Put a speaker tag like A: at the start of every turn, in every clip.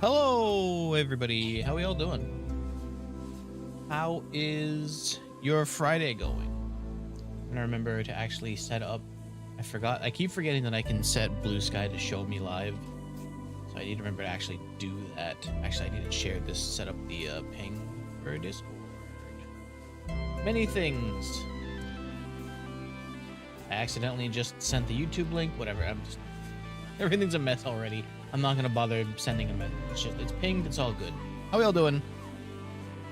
A: Hello, everybody. How we all doing? How is your Friday going? I'm gonna remember to actually set up. I keep forgetting that I can set Blue Sky to show me live, so I need to remember to actually do that. Actually, I need to share this. Set up the ping for Discord. Many things. I accidentally just sent the YouTube link. Whatever. Everything's a mess already. I'm not gonna bother sending a message. It's pinged. It's all good. How we all doing?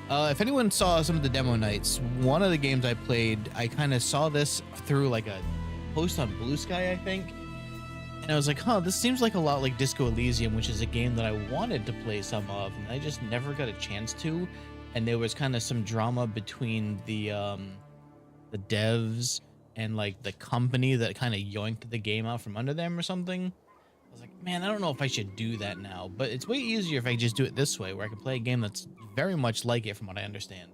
A: If anyone saw some of the demo nights, one of the games I played, I kind of saw this through like a post on Blue Sky, I think, and I was like, huh, this seems like a lot like Disco Elysium, which is a game that I wanted to play some of, and I just never got a chance to. And there was kind of some drama between the devs and like the company that kind of yoinked the game out from under them or something. I was like, man, I don't know if I should do that now, but it's way easier if I just do it this way, where I can play a game that's very much like it from what I understand.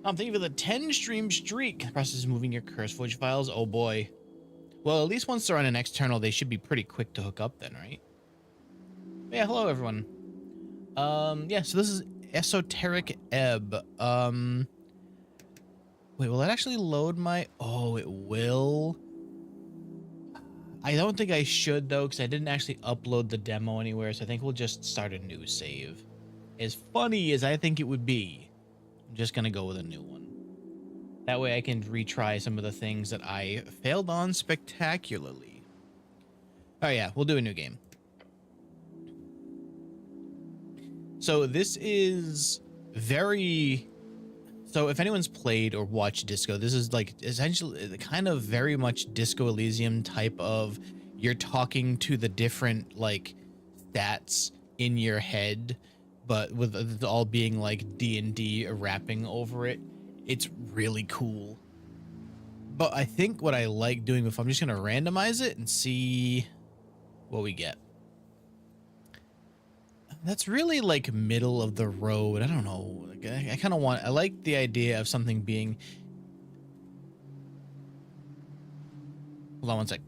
A: Thank you for the 10 stream streak. The process is moving your CurseForge files. Oh boy. Well, at least once they're on an external, they should be pretty quick to hook up then, right? But yeah, hello everyone. Yeah, so this is Esoteric Ebb. Wait, will it actually load my... Oh, it will. I don't think I should, though, because I didn't actually upload the demo anywhere, so I think we'll just start a new save. As funny as I think it would be, I'm just going to go with a new one. That way I can retry some of the things that I failed on spectacularly. Oh, yeah, we'll do a new game. So this is very... So if anyone's played or watched Disco, this is like essentially kind of very much Disco Elysium type of, you're talking to the different like stats in your head, but with it all being like D&D wrapping over it. It's really cool. But I think what I like doing, if I'm just going to randomize it and see what we get. That's really like middle of the road. I don't know. Like, I kind of I like the idea of something being... Hold on one sec.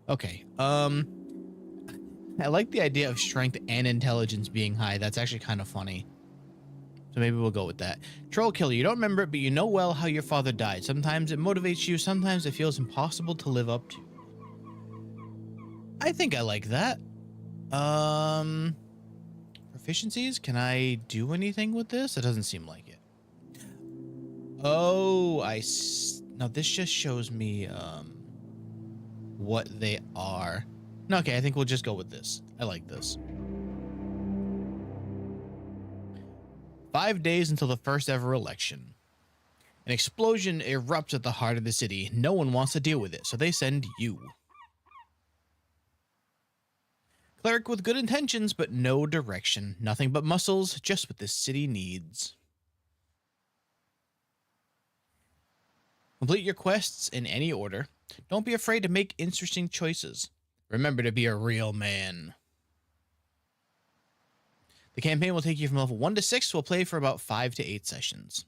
A: Okay. I like the idea of strength and intelligence being high. That's actually kind of funny. So maybe we'll go with that. Troll killer, you don't remember it, but you know well how your father died. Sometimes it motivates you, sometimes it feels impossible to live up to. I think I like that. Proficiencies? Can I do anything with this? It doesn't seem like it. Oh, no, this just shows me what they are. No, okay, I think we'll just go with this. I like this. 5 days until the first ever election. An explosion erupts at the heart of the city. No one wants to deal with it, so they send you. Cleric with good intentions, but no direction. Nothing but muscles, just what this city needs. Complete your quests in any order. Don't be afraid to make interesting choices. Remember to be a real man. The campaign will take you from level 1 to 6. We'll play for about 5 to 8 sessions.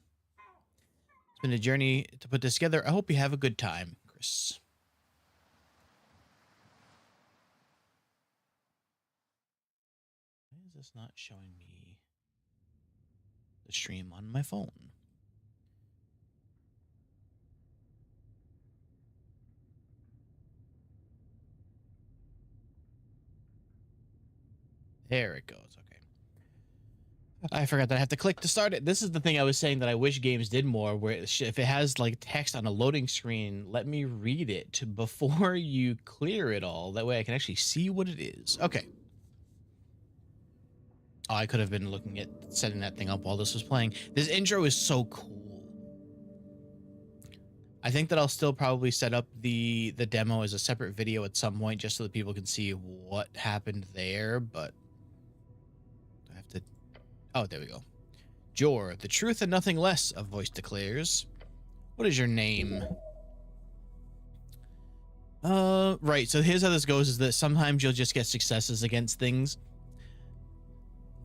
A: It's been a journey to put this together. I hope you have a good time, Chris. Why is this not showing me the stream on my phone? There it goes. Okay. I forgot that I have to click to start it. This is the thing I was saying that I wish games did more, where if it has like text on a loading screen, let me read it before you clear it all. That way I can actually see what it is. Okay. Oh, I could have been looking at setting that thing up while this was playing. This intro is so cool. I think that I'll still probably set up the demo as a separate video at some point, just so that people can see what happened there, but I have to... Oh, there we go. Jor, the truth and nothing less, a voice declares. What is your name? Right, so here's how this goes, is that sometimes you'll just get successes against things.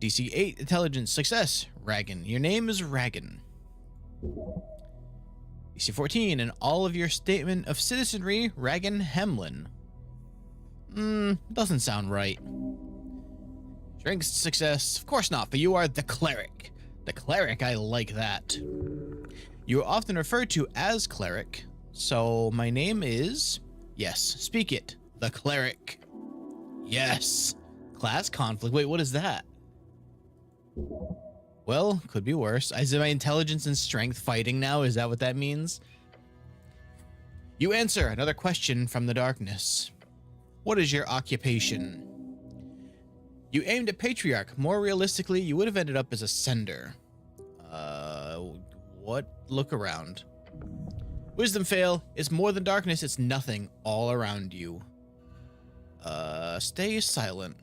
A: DC 8 intelligence success, Ragan. Your name is Ragan. DC 14 and all of your statement of citizenry, Ragan Hemlin. Doesn't sound right. Strength success, of course not, but you are the cleric. The cleric, I like that. You are often referred to as cleric, so my name is, yes, speak it, the cleric. Yes. Class conflict, wait, what is that? Well, could be worse. Is it my intelligence and strength fighting now? Is that what that means? You answer another question from the darkness. What is your occupation? You aimed at Patriarch. More realistically, you would have ended up as a sender. What? Look around. Wisdom fail. It's more than darkness. It's nothing all around you. Stay silent.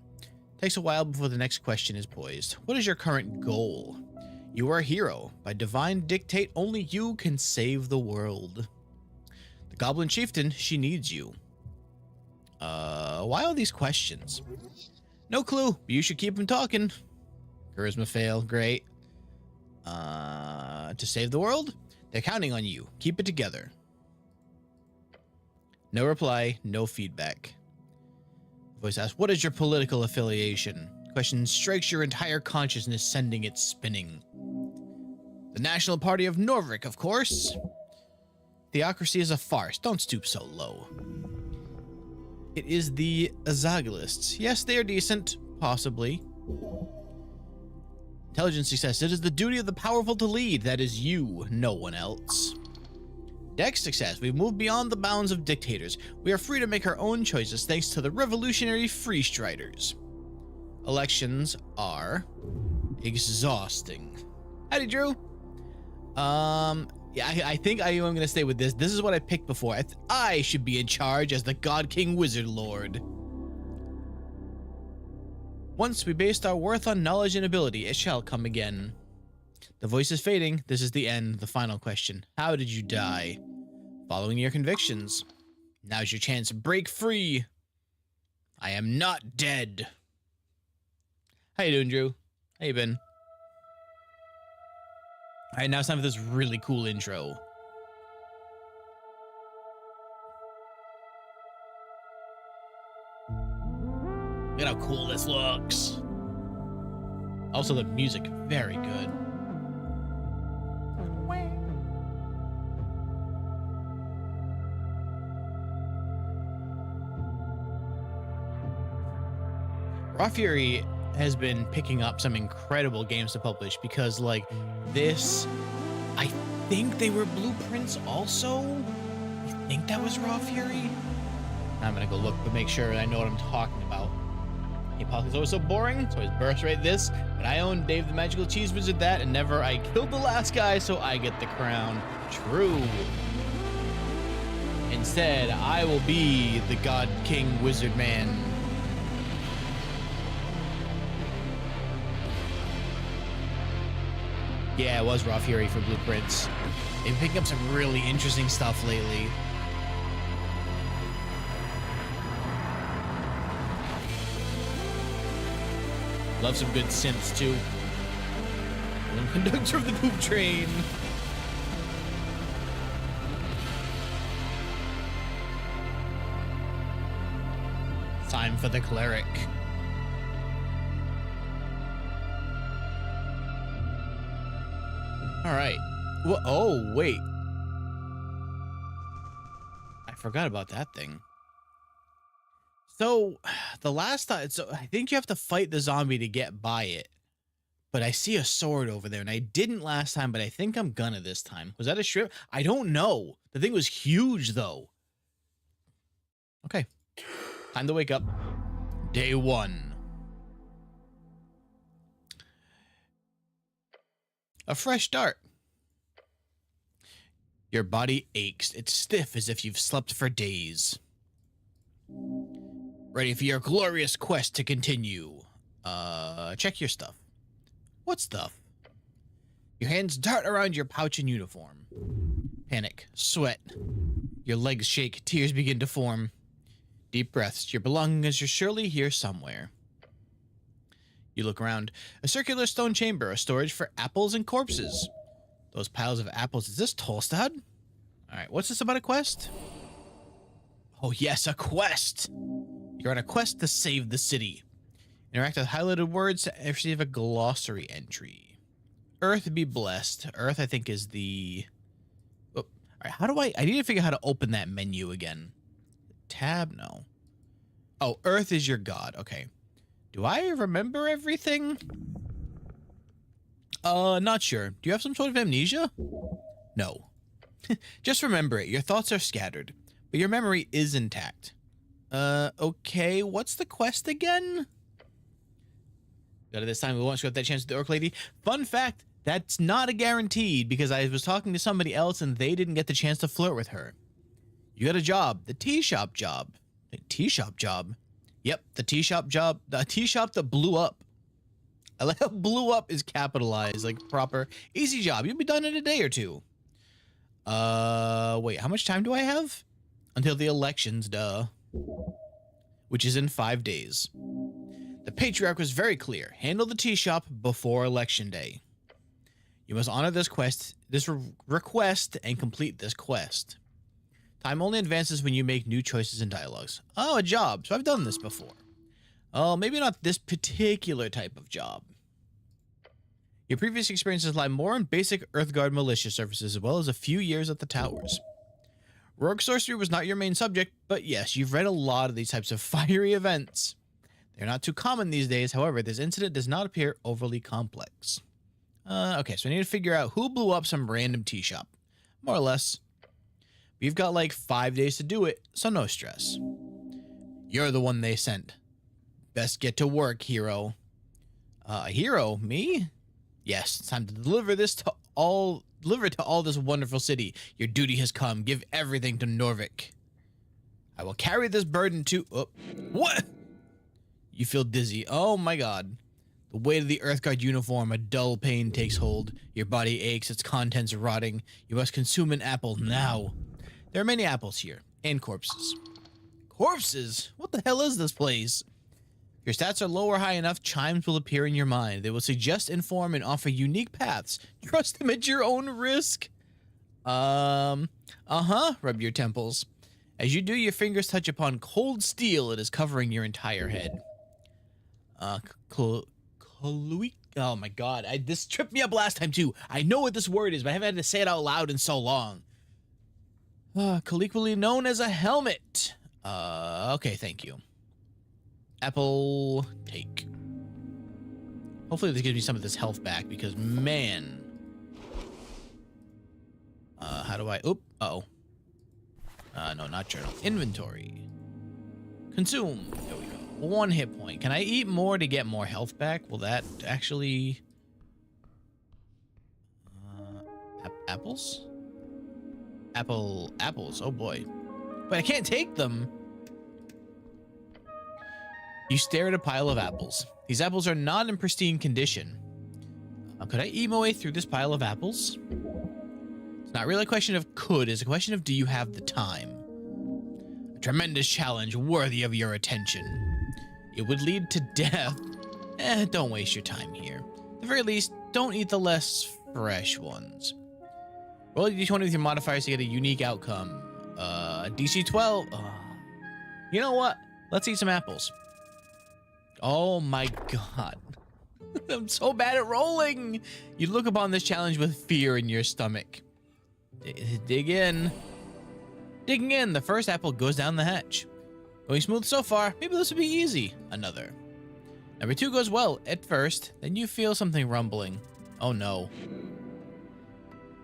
A: Takes a while before the next question is poised. What is your current goal? You are a hero. By divine dictate, only you can save the world. The Goblin Chieftain, she needs you. Why all these questions? No clue, but you should keep him talking. Charisma fail, great. To save the world? They're counting on you. Keep it together. No reply, no feedback. Voice asks, what is your political affiliation? Question strikes your entire consciousness, sending it spinning. The National Party of Norvik, of course. Theocracy is a farce. Don't stoop so low. It is the Azagalists. Yes, they are decent. Possibly. Intelligence success. It is the duty of the powerful to lead. That is you, no one else. Dex success. We've moved beyond the bounds of dictators. We are free to make our own choices thanks to the revolutionary Freestriders. Elections are exhausting. Howdy, Drew. Yeah, I think I am going to stay with this. This is what I picked before. I should be in charge as the God King Wizard Lord. Once we based our worth on knowledge and ability, it shall come again. The voice is fading. This is the end. The final question. How did you die? Following your convictions. Now's your chance. Break free. I am not dead. How you doing, Drew? How you been? All right, now it's time for this really cool intro. Look at how cool this looks. Also, the music, very good. Raw Fury has been picking up some incredible games to publish because, like, this, I think they were Blueprints also? I think that was Raw Fury? I'm gonna go look to make sure I know what I'm talking about. Hey, Politics is always so boring, so his birthright this, but I own Dave the Magical Cheese Wizard that, and never I killed the last guy, so I get the crown. True. Instead, I will be the God King Wizard Man. Yeah, it was Raw Fury for Blueprints. They've been picking up some really interesting stuff lately. Love some good synths, too. Conductor of the poop train. Time for the cleric. All right. Well, oh, wait. I forgot about that thing. So, the last time, so I think you have to fight the zombie to get by it. But I see a sword over there, and I didn't last time, but I think I'm gonna this time. Was that a shrimp? I don't know. The thing was huge, though. Okay. Time to wake up. Day 1. A fresh start. Your body aches. It's stiff as if you've slept for days. Ready for your glorious quest to continue. Check your stuff. What stuff? Your hands dart around your pouch and uniform. Panic. Sweat. Your legs shake. Tears begin to form. Deep breaths. Your belongings are surely here somewhere. You look around. A circular stone chamber, a storage for apples and corpses. Those piles of apples. Is this Tolstad? All right, what's this about a quest? Oh, yes, a quest. You're on a quest to save the city. Interact with highlighted words to receive a glossary entry. Earth be blessed. Earth, I think, is the... Oh, all right, how do I need to figure out how to open that menu again. Tab? No. Oh, Earth is your god. Okay. Do I remember everything? Not sure. Do you have some sort of amnesia? No. Just remember it. Your thoughts are scattered, but your memory is intact. Okay. What's the quest again? Got it this time. We won't screw up that chance with the orc lady. Fun fact, that's not a guaranteed because I was talking to somebody else and they didn't get the chance to flirt with her. You got a job. The tea shop job. The tea shop job? Yep, the tea shop job. The tea shop that blew up. I like how blew up is capitalized, like proper. Easy job. You'll be done in a day or two. Wait, how much time do I have? Until the elections, duh. Which is in 5 days. The patriarch was very clear. Handle the tea shop before election day. You must honor this request and complete this quest. Time only advances when you make new choices and dialogues. Oh, a job. So I've done this before. Oh, maybe not this particular type of job. Your previous experiences lie more in basic Earthguard militia services as well as a few years at the towers. Rogue sorcery was not your main subject, but yes, you've read a lot of these types of fiery events. They're not too common these days, however, this incident does not appear overly complex. Okay, so I need to figure out who blew up some random tea shop. More or less. We've got like 5 days to do it, so no stress. You're the one they sent. Best get to work, hero. Hero? Me? Yes, it's time to deliver it to all this wonderful city. Your duty has come. Give everything to Norvik. I will carry this burden to... Oh, what? You feel dizzy. Oh my god. The weight of the Earthguard uniform, a dull pain takes hold. Your body aches, its contents are rotting. You must consume an apple now. There are many apples here, and corpses. Corpses? What the hell is this place? If your stats are low or high enough, chimes will appear in your mind. They will suggest, inform, and offer unique paths. Trust them at your own risk. Rub your temples. As you do, your fingers touch upon cold steel. It is covering your entire head. Oh my god, this tripped me up last time too. I know what this word is, but I haven't had to say it out loud in so long. Colloquially known as a helmet. Okay, thank you. Apple, take. Hopefully this gives me some of this health back because, man. How do I, uh-oh. No, not journal. Inventory. Consume. There we go. 1 hit point. Can I eat more to get more health back? Will that actually... apples? Apples. Oh boy. But I can't take them. You stare at a pile of apples. These apples are not in pristine condition. Could I eat my way through this pile of apples? It's not really a question of could, it's a question of do you have the time? A tremendous challenge worthy of your attention. It would lead to death. Don't waste your time here. At the very least, don't eat the less fresh ones. Roll a d20 with your modifiers to get a unique outcome. DC 12. You know what? Let's eat some apples. Oh my god. I'm so bad at rolling. You look upon this challenge with fear in your stomach. Dig in. Digging in, the first apple goes down the hatch. Going smooth so far, maybe this will be easy. Another. Number 2 goes well at first, then you feel something rumbling. Oh no.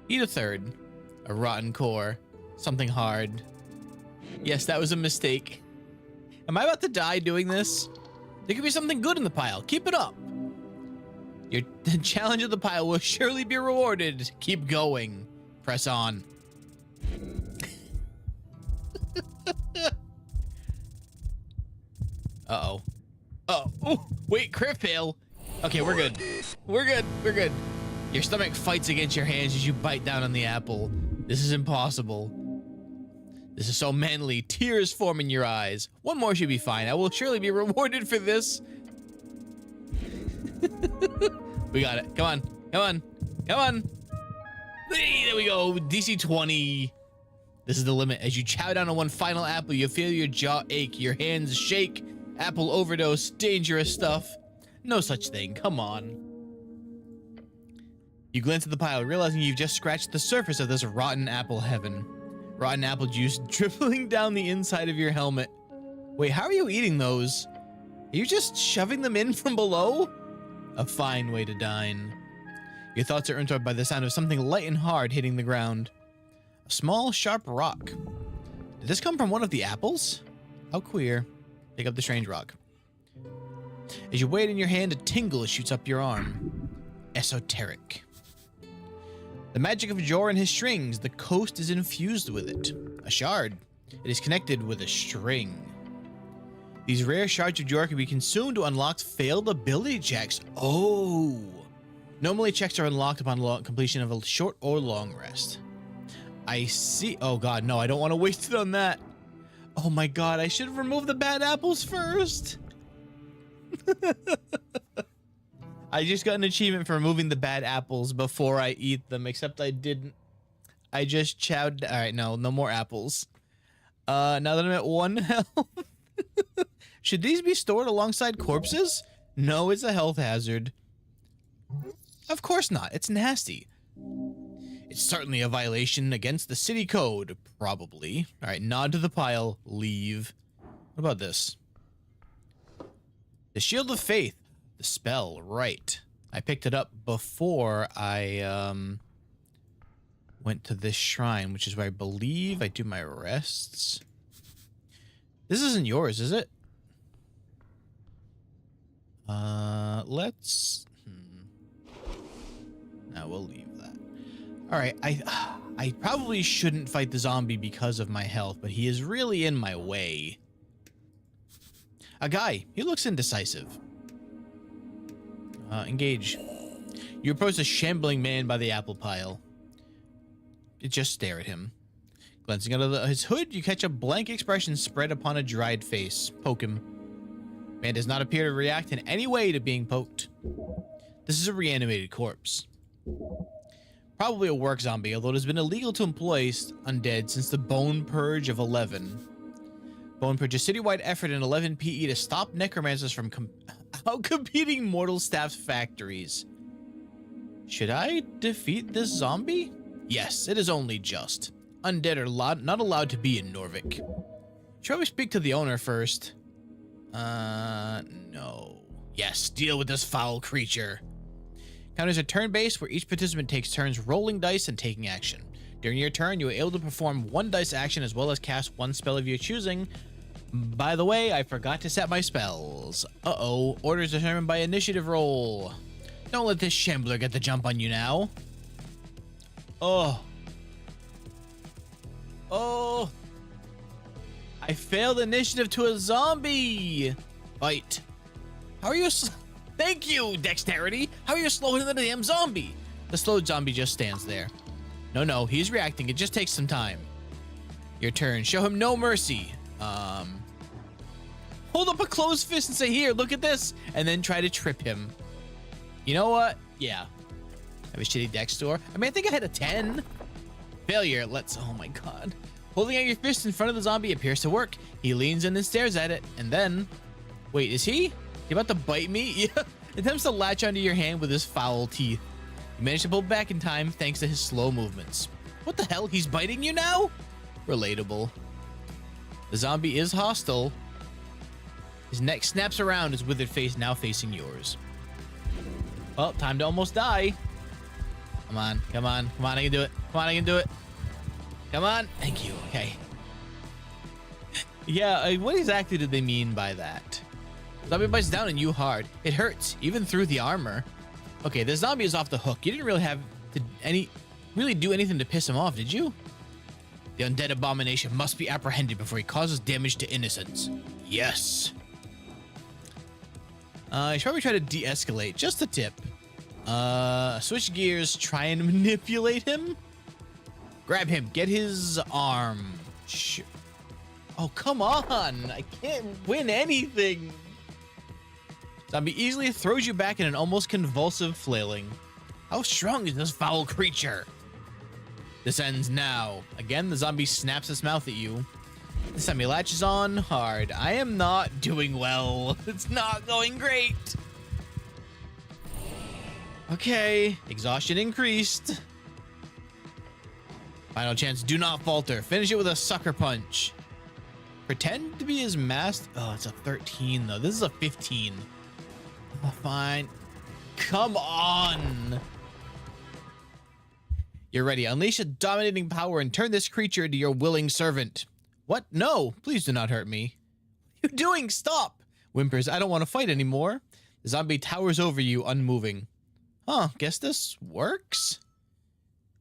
A: Eat a third. A rotten core. Something hard. Yes, that was a mistake. Am I about to die doing this? There could be something good in the pile. Keep it up. The challenge of the pile will surely be rewarded. Keep going. Press on. Uh-oh. Oh, wait, crit fail. Okay, we're good. We're good. Your stomach fights against your hands as you bite down on the apple. This is impossible. This is so manly. Tears form in your eyes. One more should be fine. I will surely be rewarded for this. We got it. Come on. Come on. Come on. Hey, there we go. DC 20. This is the limit. As you chow down on one final apple, you feel your jaw ache, your hands shake. Apple overdose, dangerous stuff. No such thing. Come on. You glance at the pile, realizing you've just scratched the surface of this rotten apple heaven. Rotten apple juice dribbling down the inside of your helmet. Wait, how are you eating those? Are you just shoving them in from below? A fine way to dine. Your thoughts are interrupted by the sound of something light and hard hitting the ground. A small, sharp rock. Did this come from one of the apples? How queer. Pick up the strange rock. As you weigh it in your hand, a tingle shoots up your arm. Esoteric. The magic of Jor and his strings. The coast is infused with it. A shard. It is connected with a string. These rare shards of Jor can be consumed to unlock failed ability checks. Oh. Normally, checks are unlocked upon completion of a short or long rest. I see. Oh, God, no, I don't want to waste it on that. Oh, my God, I should have removed the bad apples first. I just got an achievement for removing the bad apples before I eat them, except I didn't. I just chowed. All right, no more apples. Now that I'm at 1 health. Should these be stored alongside corpses? No, it's a health hazard. Of course not. It's nasty. It's certainly a violation against the city code, probably. All right, nod to the pile. Leave. What about this? The Shield of Faith. The spell, right. I picked it up before I went to this shrine, which is where I believe I do my rests. This isn't yours, is it? Let's... No, we'll leave that. All right, I probably shouldn't fight the zombie because of my health, but he is really in my way. A guy. He looks indecisive. Engage. You approach a shambling man by the apple pile. You just stare at him. Glancing out of his hood, you catch a blank expression spread upon a dried face. Poke him. Man does not appear to react in any way to being poked. This is a reanimated corpse. Probably a work zombie, although it has been illegal to employ undead since the Bone Purge of 11. Bone Purge, a citywide effort in 11 PE to stop necromancers from out-competing mortal staff's factories. Should I defeat this zombie? Yes, it is only just. Undead are not allowed to be in Norvik. Shall we speak to the owner first? No. Yes, deal with this foul creature. Counters are turn-based, where each participant takes turns rolling dice and taking action. During your turn, you are able to perform one dice action as well as cast one spell of your choosing. By the way, I forgot to set my spells. Uh-oh. Orders determined by initiative roll. Don't let this shambler get the jump on you now. Oh. Oh. I failed initiative to a zombie. Fight. How are you... Thank you, dexterity. How are you slowing the damn zombie? The slow zombie just stands there. No, he's reacting. It just takes some time. Your turn. Show him no mercy. Hold up a closed fist and say, here, look at this. And then try to trip him. You know what? Yeah. I have a shitty dex score. I mean, I think I had a 10. Failure. Oh my God. Holding out your fist in front of the zombie appears to work. He leans in and stares at it. And then... Wait, is he? He about to bite me? Yeah. Attempts to latch onto your hand with his foul teeth. You manage to pull back in time thanks to his slow movements. What the hell? He's biting you now? Relatable. The zombie is hostile. His neck snaps around, his withered face now facing yours. Well, time to almost die. Come on, come on, come on, I can do it. Come on, I can do it. Come on. Thank you. Okay. Yeah, what exactly did they mean by that? Zombie bites down on you hard. It hurts, even through the armor. Okay, the zombie is off the hook. You didn't really have to really do anything to piss him off, did you? The undead abomination must be apprehended before he causes damage to innocents. Yes. I should probably try to de-escalate. Just a tip. Switch gears, try and manipulate him. Grab him. Get his arm. Oh, come on. I can't win anything. Zombie easily throws you back in an almost convulsive flailing. How strong is this foul creature? This ends now. Again, the zombie snaps its mouth at you. This time he latches on hard. I am not doing well. It's not going great. Okay, exhaustion increased. Final chance, do not falter. Finish it with a sucker punch. Pretend to be his mask. Oh, it's a 13 though. This is a 15. Oh, fine. Come on. You're ready. Unleash a dominating power and turn this creature into your willing servant. What? No, please do not hurt me. What are you doing? Stop. Whimpers, I don't want to fight anymore. The zombie towers over you, unmoving. Huh, guess this works?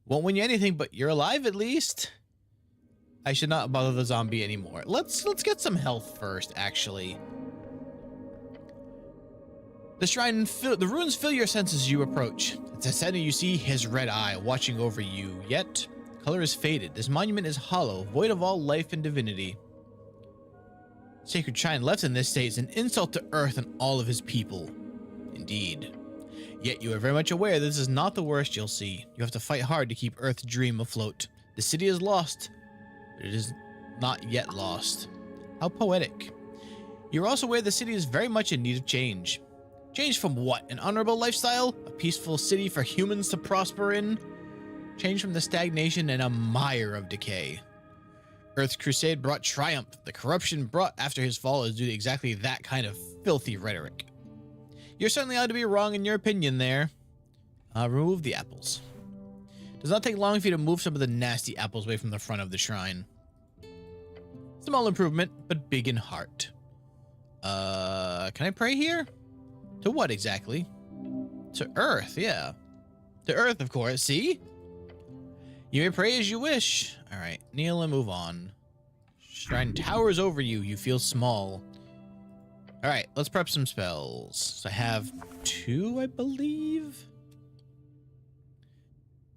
A: Won't win you anything, but you're alive at least. I should not bother the zombie anymore. Let's get some health first, actually. The shrine, the ruins fill your senses as you approach. It's a center you see his red eye watching over you, yet the color is faded. This monument is hollow, void of all life and divinity. Sacred shrine left in this state is an insult to Earth and all of his people. Indeed. Yet you are very much aware this is not the worst you'll see. You have to fight hard to keep Earth's dream afloat. The city is lost, but it is not yet lost. How poetic. You're also aware the city is very much in need of change. Change from what? An honorable lifestyle? A peaceful city for humans to prosper in? Change from the stagnation and a mire of decay. Earth's crusade brought triumph. The corruption brought after his fall is due to exactly that kind of filthy rhetoric. You're certainly allowed to be wrong in your opinion there. Remove the apples. Does not take long for you to move some of the nasty apples away from the front of the shrine. Small improvement, but big in heart. Can I pray here? To what exactly? To Earth, yeah. To Earth, of course, see? You may pray as you wish. All right, kneel and move on. Shrine towers over you. You feel small. All right, let's prep some spells. So I have 2, I believe.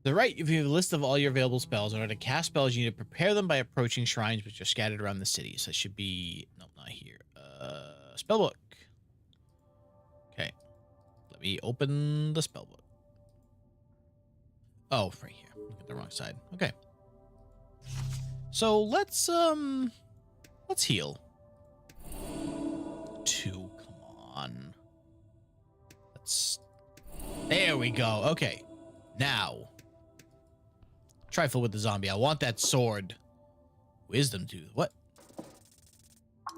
A: The right, if you have a list of all your available spells, in order to cast spells, you need to prepare them by approaching shrines which are scattered around the city. So it should be, no, not here. Spellbook. Okay, let me open the spellbook. Oh, right here. Look at the wrong side. Okay. So let's heal. 2, come on. There we go. Okay. Now. Trifle with the zombie. I want that sword. Wisdom tooth. What?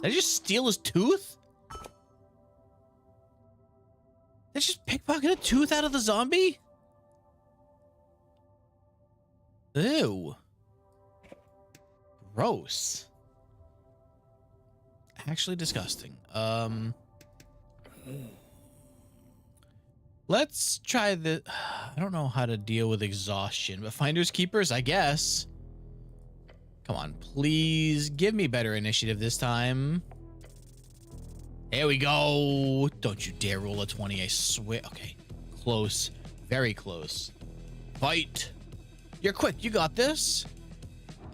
A: Did I just steal his tooth? Did I just pickpocket a tooth out of the zombie? Ew. Gross. Actually disgusting. Let's try the... I don't know how to deal with exhaustion, but finders keepers, I guess. Come on, please give me better initiative this time. There we go. Don't you dare roll a 20, I swear. Okay, close. Very close. Fight. You're quick, you got this.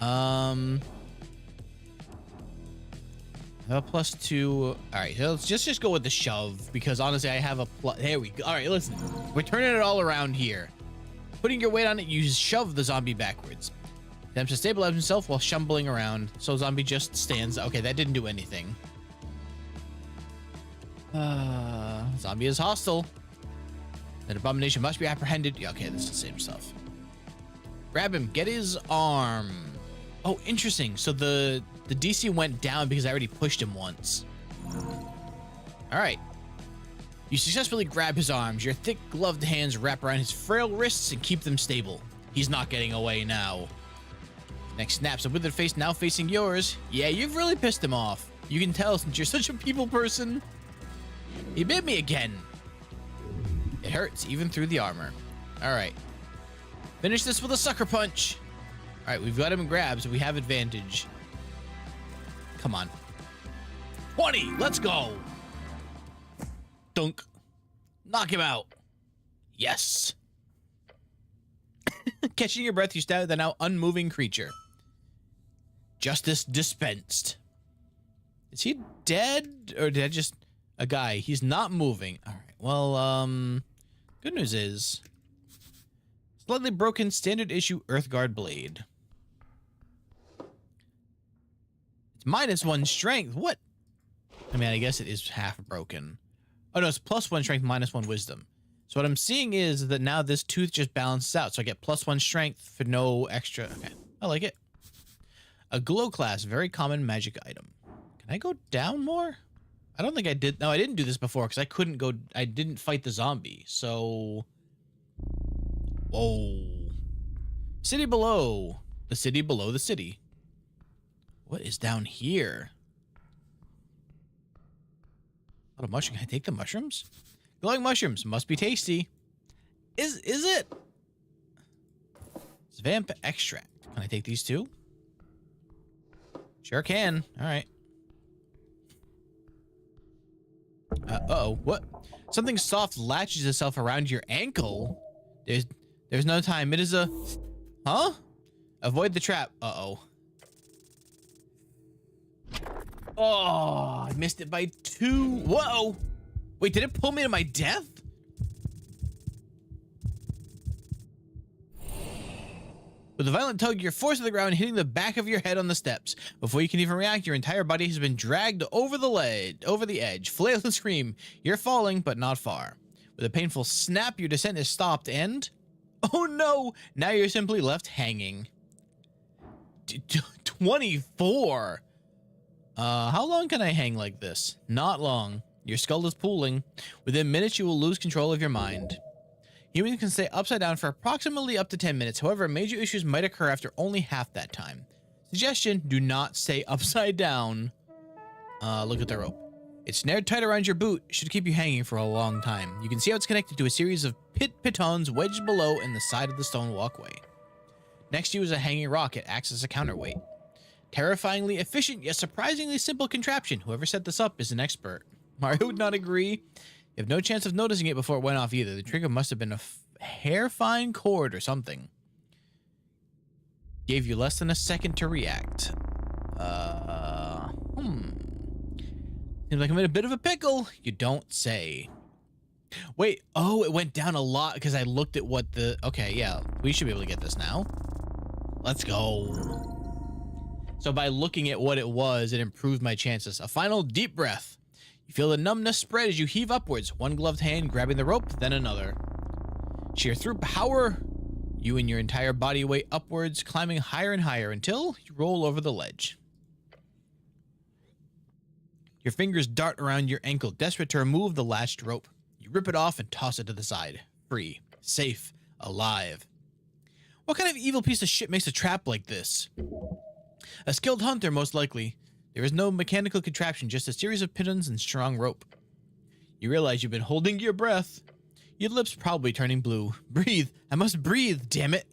A: I have a +2. All right, so let's just go with the shove because honestly, I have a plus. There we go. All right, listen, we're turning it all around here. Putting your weight on it, you shove the zombie backwards. Attempts to stabilize himself while stumbling around. So zombie just stands. Okay, that didn't do anything. Zombie is hostile. That abomination must be apprehended. Yeah, okay, this is the same stuff. Grab him. Get his arm. Oh, interesting. So the DC went down because I already pushed him once. All right. You successfully grab his arms. Your thick gloved hands wrap around his frail wrists and keep them stable. He's not getting away now. Next snaps a withered face now facing yours. Yeah, you've really pissed him off. You can tell since you're such a people person. He bit me again. It hurts even through the armor. All right. Finish this with a sucker punch. All right, we've got him in grab, so we have advantage. Come on. 20, let's go. Dunk. Knock him out. Yes. Catching your breath, you stab at the now unmoving creature. Justice dispensed. Is he dead? Or did I just... A guy. He's not moving. All right. Well, good news is slightly broken standard issue Earthguard blade. It's -1 strength. What? I mean, I guess it is half broken. Oh no, it's +1 strength, -1 wisdom. So what I'm seeing is that now this tooth just balances out. So I get +1 strength for no extra. Okay, I like it. A glow class, very common magic item. Can I go down more? I don't think I did. No, I didn't do this before because I couldn't go. I didn't fight the zombie. So, whoa. City below. The city below the city. What is down here? A lot of mushrooms. Can I take the mushrooms? Glowing mushrooms must be tasty. Is it? It's vamp extract. Can I take these too? Sure can. All right. Uh-oh. What? Something soft latches itself around your ankle. There's no time. It is a... Huh? Avoid the trap. Uh-oh. Oh, I missed it by 2. Whoa. Wait, did it pull me to my death? With a violent tug, you're forced to the ground, hitting the back of your head on the steps. Before you can even react, your entire body has been dragged over the edge. Flail and scream. You're falling, but not far. With a painful snap, your descent is stopped and... Oh no! Now you're simply left hanging. 24! How long can I hang like this? Not long. Your skull is pooling. Within minutes, you will lose control of your mind. Humans can stay upside down for approximately up to 10 minutes. However, major issues might occur after only half that time. Suggestion, do not stay upside down. Look at the rope. It's snared tight around your boot. Should keep you hanging for a long time. You can see how it's connected to a series of pitons wedged below in the side of the stone walkway. Next to you is a hanging rock. It acts as a counterweight. Terrifyingly efficient, yet surprisingly simple contraption. Whoever set this up is an expert. Mario would not agree. You have no chance of noticing it before it went off either. The trigger must have been a hair-fine cord or something. Gave you less than a second to react. Seems like I'm in a bit of a pickle. You don't say. Wait, oh, it went down a lot because I looked at what the... Okay, yeah, we should be able to get this now. Let's go. So by looking at what it was, it improved my chances. A final deep breath. You feel the numbness spread as you heave upwards, one gloved hand grabbing the rope, then another. Sheer through power, you and your entire body weight upwards, climbing higher and higher until you roll over the ledge. Your fingers dart around your ankle, desperate to remove the latched rope. You rip it off and toss it to the side. Free, safe, alive. What kind of evil piece of shit makes a trap like this? A skilled hunter, most likely. There is no mechanical contraption, just a series of pitons and strong rope. You realize you've been holding your breath. Your lips probably turning blue. Breathe. I must breathe, damn it.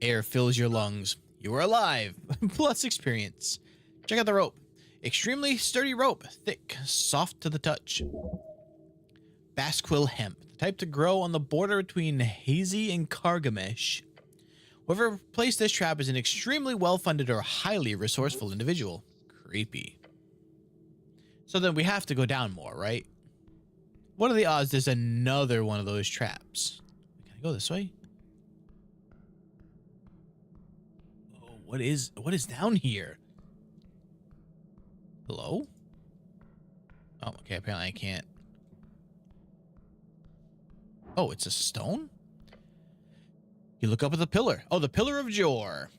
A: Air fills your lungs. You are alive. Plus experience. Check out the rope. Extremely sturdy rope. Thick, soft to the touch. Basquill hemp. The type to grow on the border between hazy and Kargamesh. Whoever placed this trap is an extremely well-funded or highly resourceful individual. Creepy. So then we have to go down more, right? What are the odds there's another one of those traps? Can I go this way? Oh, what is down here? Hello? Oh, okay, apparently I can't. Oh, it's a stone? You look up at the pillar. Oh, the Pillar of Jor.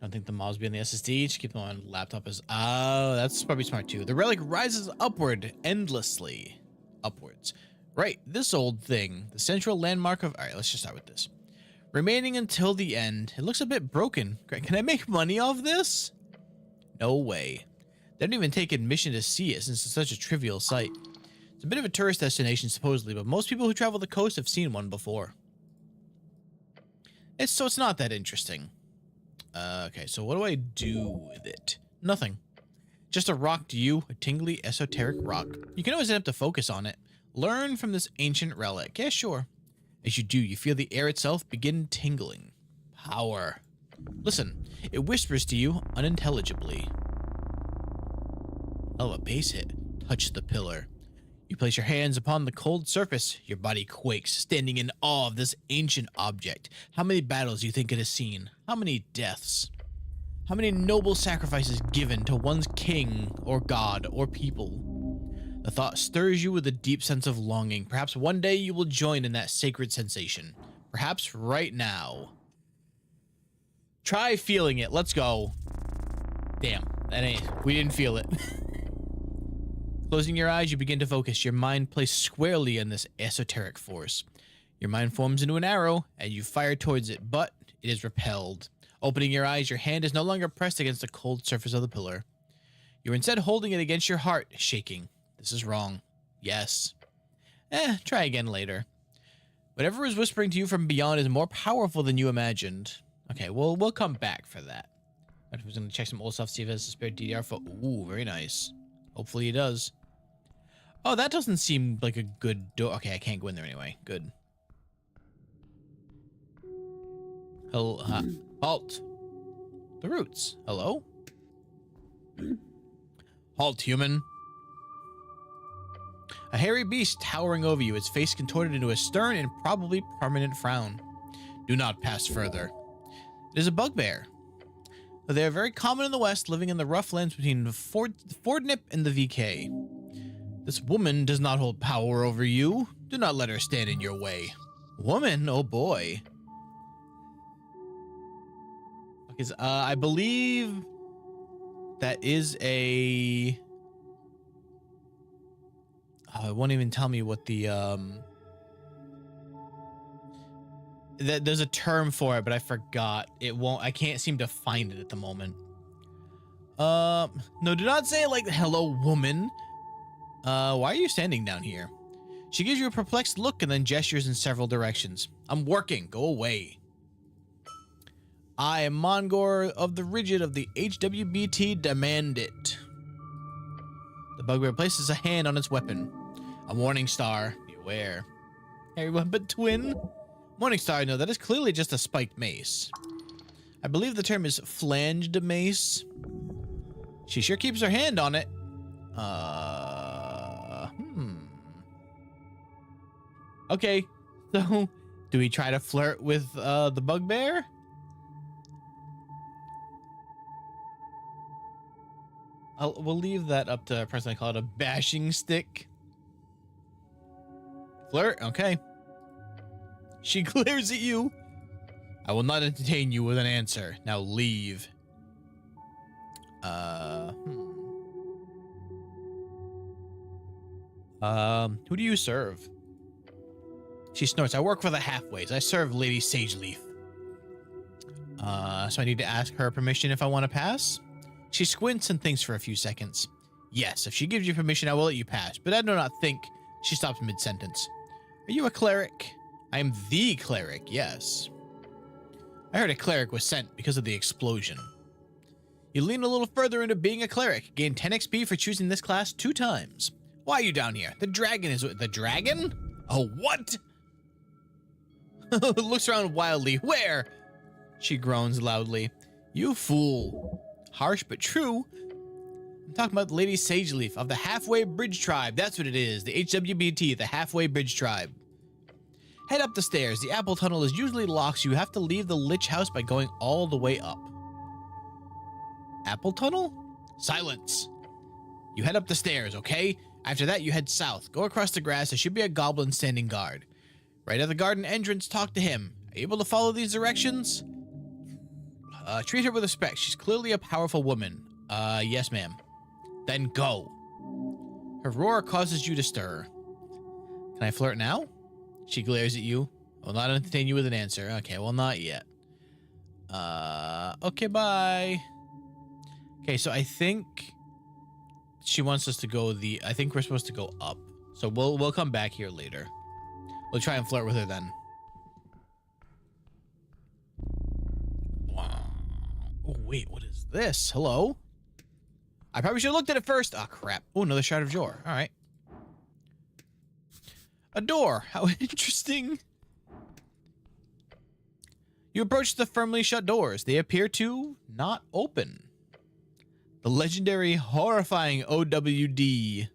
A: Don't think the mobs be on the SSD. Just keep them on laptop as... Oh, that's probably smart too. The relic rises upward endlessly. Upwards. Right, this old thing. The central landmark of... Alright, let's just start with this. Remaining until the end. It looks a bit broken. Can I make money off this? No way. They don't even take admission to see it since it's such a trivial sight. It's a bit of a tourist destination supposedly, but most people who travel the coast have seen one before. So it's not that interesting. Okay, so what do I do with it? Nothing. Just a rock to you, a tingly, esoteric rock. You can always attempt to focus on it. Learn from this ancient relic. Yeah, sure. As you do, you feel the air itself begin tingling. Power. Listen, it whispers to you unintelligibly. Oh, a base hit. Touch the pillar. You place your hands upon the cold surface. Your body quakes, standing in awe of this ancient object. How many battles do you think it has seen? How many deaths? How many noble sacrifices given to one's king or god or people? The thought stirs you with a deep sense of longing. Perhaps one day you will join in that sacred sensation. Perhaps right now. Try feeling it. Let's go. Damn, we didn't feel it. Closing your eyes, you begin to focus, your mind placed squarely on this esoteric force. Your mind forms into an arrow, and you fire towards it, but it is repelled. Opening your eyes, your hand is no longer pressed against the cold surface of the pillar. You're instead holding it against your heart, shaking. This is wrong. Yes. Try again later. Whatever is whispering to you from beyond is more powerful than you imagined. Okay, we'll come back for that. I was going to check some old stuff, see if it has a spare DDR for... Ooh, very nice. Hopefully it does. Oh, that doesn't seem like a good door. Okay, I can't go in there anyway. Good. Halt. The roots. Hello? Halt, human. A hairy beast towering over you, its face contorted into a stern and probably permanent frown. Do not pass further. It is a bugbear. They are very common in the West, living in the rough lands between Fordnip and the VK. This woman does not hold power over you. Do not let her stand in your way. Woman? Oh boy. Okay, I believe that is a... it won't even tell me what the, there's a term for it, but I forgot. I can't seem to find it at the moment. No, do not say like, hello, woman. Why are you standing down here? She gives you a perplexed look and then gestures in several directions. I'm working. Go away. I am Mongor of the Rigid of the HWBT. Demand it. The bugbear places a hand on its weapon. A morning star. Beware. Everyone but twin. Morning star, no, that is clearly just a spiked mace. I believe the term is flanged mace. She sure keeps her hand on it. Okay, so do we try to flirt with the bugbear? We'll leave that up to a person. I call it a bashing stick. Flirt, okay. She glares at you. I will not entertain you with an answer. Now leave. Who do you serve? She snorts. I work for the Halfways. I serve Lady Sageleaf. So I need to ask her permission if I want to pass? She squints and thinks for a few seconds. Yes, if she gives you permission, I will let you pass, but I do not think. She stops mid-sentence. Are you a cleric? I am the cleric, yes. I heard a cleric was sent because of the explosion. You lean a little further into being a cleric. Gain 10 XP for choosing this class 2 times. Why are you down here? The dragon is... The dragon? Oh, what? Looks around wildly. Where? She groans loudly. You fool. Harsh but true. I'm talking about Lady Sageleaf of the Halfway Bridge Tribe. That's what it is. The HWBT, the Halfway Bridge Tribe. Head up the stairs. The apple tunnel is usually locked, so you have to leave the Lich House by going all the way up. Apple tunnel? Silence. You head up the stairs, okay? After that, you head south. Go across the grass. There should be a goblin standing guard. Right at the garden entrance, talk to him. Are you able to follow these directions? Treat her with respect. She's clearly a powerful woman. Yes, ma'am. Then go. Her roar causes you to stir. Can I flirt now? She glares at you. I will not entertain you with an answer. Okay, well, not yet. Okay, bye. Okay, so I think she wants us to go I think we're supposed to go up. So we'll come back here later. We'll try and flirt with her then. Wow. Oh, wait, what is this? Hello? I probably should have looked at it first. Oh, crap. Oh, another Shard of Jor. All right. A door. How interesting. You approach the firmly shut doors. They appear to not open. The legendary, horrifying OWD.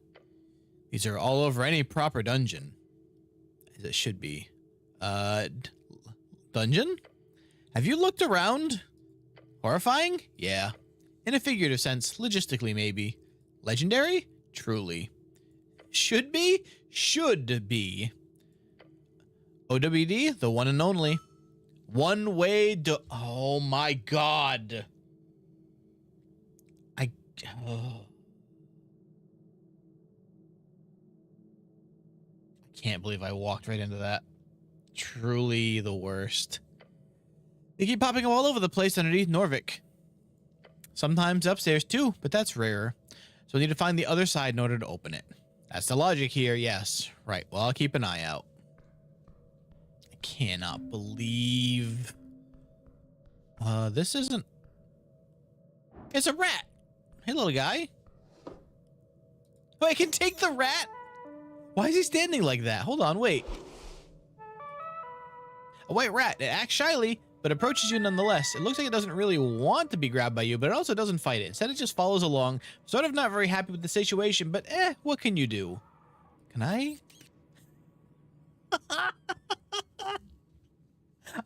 A: These are all over any proper dungeon. As it should be. Dungeon? Have you looked around? Horrifying? Yeah. In a figurative sense, logistically maybe. Legendary? Truly. Should be? Should be. OWD, the one and only. One way do— oh my god. I can't believe I walked right into that. Truly the worst. They keep popping up all over the place underneath Norvik. Sometimes upstairs too, but that's rarer. So we need to find the other side in order to open it. That's the logic here, yes. Right, well, I'll keep an eye out. I cannot believe... this isn't... it's a rat! Hey, little guy. Oh, I can take the rat? Why is he standing like that? Hold on, wait. A white rat. It acts shyly, but approaches you nonetheless. It looks like it doesn't really want to be grabbed by you, but it also doesn't fight it. Instead, it just follows along. Sort of not very happy with the situation, but what can you do? Can I?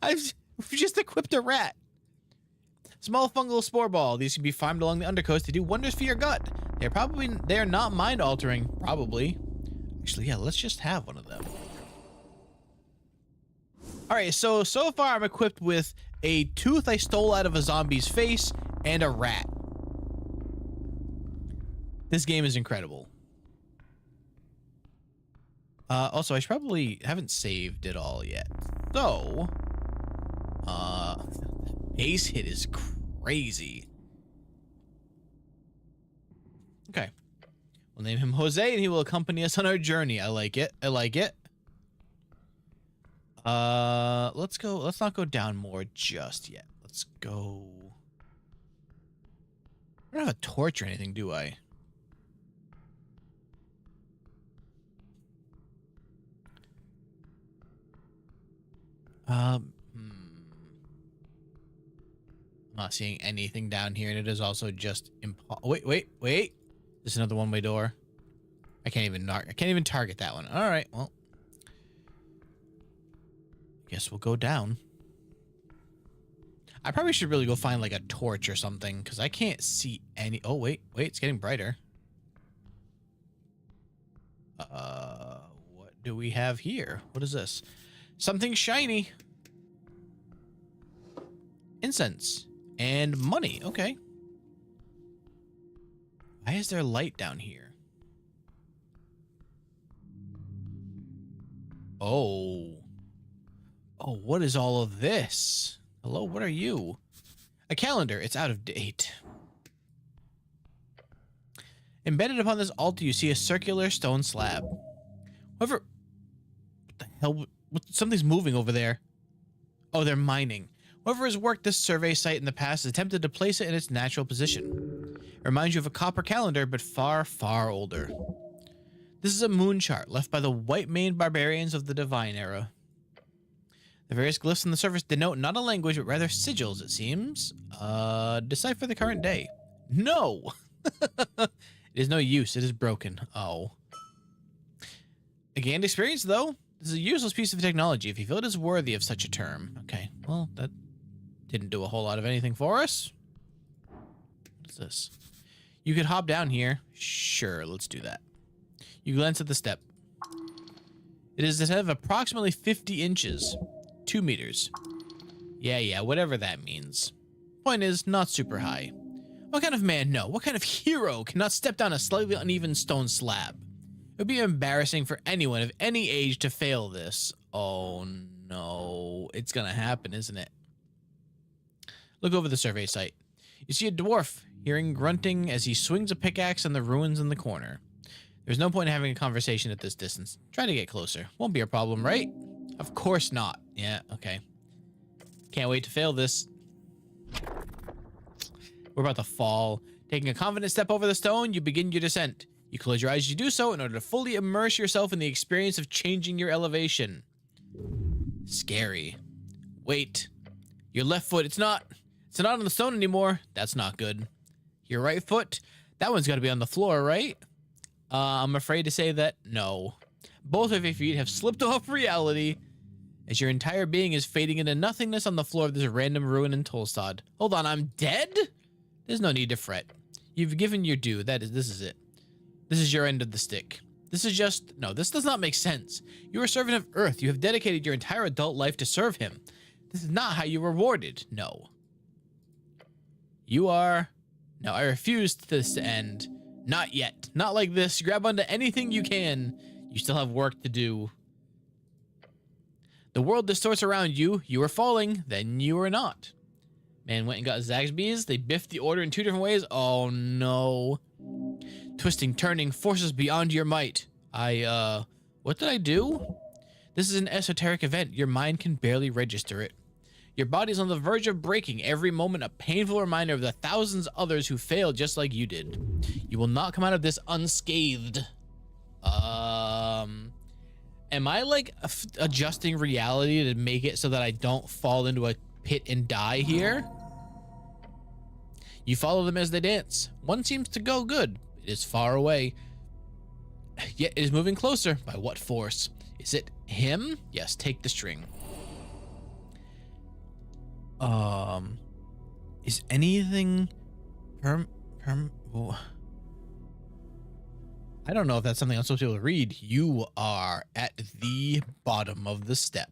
A: I've just equipped a rat. Small fungal spore ball. These can be farmed along the undercoast to do wonders for your gut. They're not mind altering, probably. Actually, yeah, let's just have one of them. All right, so far I'm equipped with a tooth I stole out of a zombie's face and a rat. This game is incredible. Also, I should probably haven't saved it all yet. So, base hit is crazy. Okay. We'll name him Jose and he will accompany us on our journey. I like it. I like it. Let's go. Let's not go down more just yet. Let's go. I don't have a torch or anything, do I? I'm not seeing anything down here, and it is also just wait. This is another one-way door. I can't even target that one. All right, well. Guess we'll go down. I probably should really go find like a torch or something because I can't see any. Oh, wait, it's getting brighter. What do we have here? What is this? Something shiny. Incense and money. Okay. Why is there light down here? Oh, what is all of this? Hello, what are you? A calendar. It's out of date. Embedded upon this altar, you see a circular stone slab. However, what the hell? Something's moving over there. Oh, they're mining. Whoever has worked this survey site in the past has attempted to place it in its natural position. It reminds you of a copper calendar, but far, far older. This is a moon chart left by the white-maned barbarians of the Divine Era. The various glyphs on the surface denote not a language, but rather sigils, it seems. Decipher the current day. No! It is no use. It is broken. Oh. A gained experience, though. This is a useless piece of technology if you feel it is worthy of such a term. Okay, well, that didn't do a whole lot of anything for us. What is this? You could hop down here. Sure, let's do that. You glance at the step. It is a set of approximately 50 inches. 2 meters. Yeah, whatever that means. Point is, not super high. What kind of man, no, what kind of hero cannot step down a slightly uneven stone slab? It would be embarrassing for anyone of any age to fail this. Oh no, it's gonna happen, isn't it? Look over the survey site. You see a dwarf hearing grunting as he swings a pickaxe on the ruins in the corner. There's no point in having a conversation at this distance. Try to get closer. Won't be a problem, right? Of course not. Yeah, okay. Can't wait to fail this. We're about to fall. Taking a confident step over the stone, you begin your descent. You close your eyes as you do so in order to fully immerse yourself in the experience of changing your elevation. Scary. Wait. Your left foot, it's not on the stone anymore. That's not good. Your right foot, that one's got to be on the floor, right? I'm afraid to say that no. Both of your feet have slipped off reality as your entire being is fading into nothingness on the floor of this random ruin in Tolstad. Hold on, I'm dead? There's no need to fret. You've given your due. This is it. This is your end of the stick. This is just, no, this does not make sense. You're a servant of Earth. You have dedicated your entire adult life to serve him. This is not how you're rewarded. No. You are, no, I refuse this to end. Not yet. Not like this. Grab onto anything you can. You still have work to do. The world distorts around you. You are falling, then you are not. Man went and got Zaxby's. They biffed the order in 2 different ways. Oh no. Twisting, turning, forces beyond your might. What did I do? This is an esoteric event. Your mind can barely register it. Your body's on the verge of breaking. Every moment a painful reminder of the thousands others who failed just like you did. You will not come out of this unscathed. Am I like adjusting reality to make it so that I don't fall into a pit and die here? You follow them as they dance. One seems to go good. It is far away. Yet it is moving closer. By what force? Is it him? Yes, take the string. Is anything I don't know if that's something I'm supposed to be able to read. You are at the bottom of the step.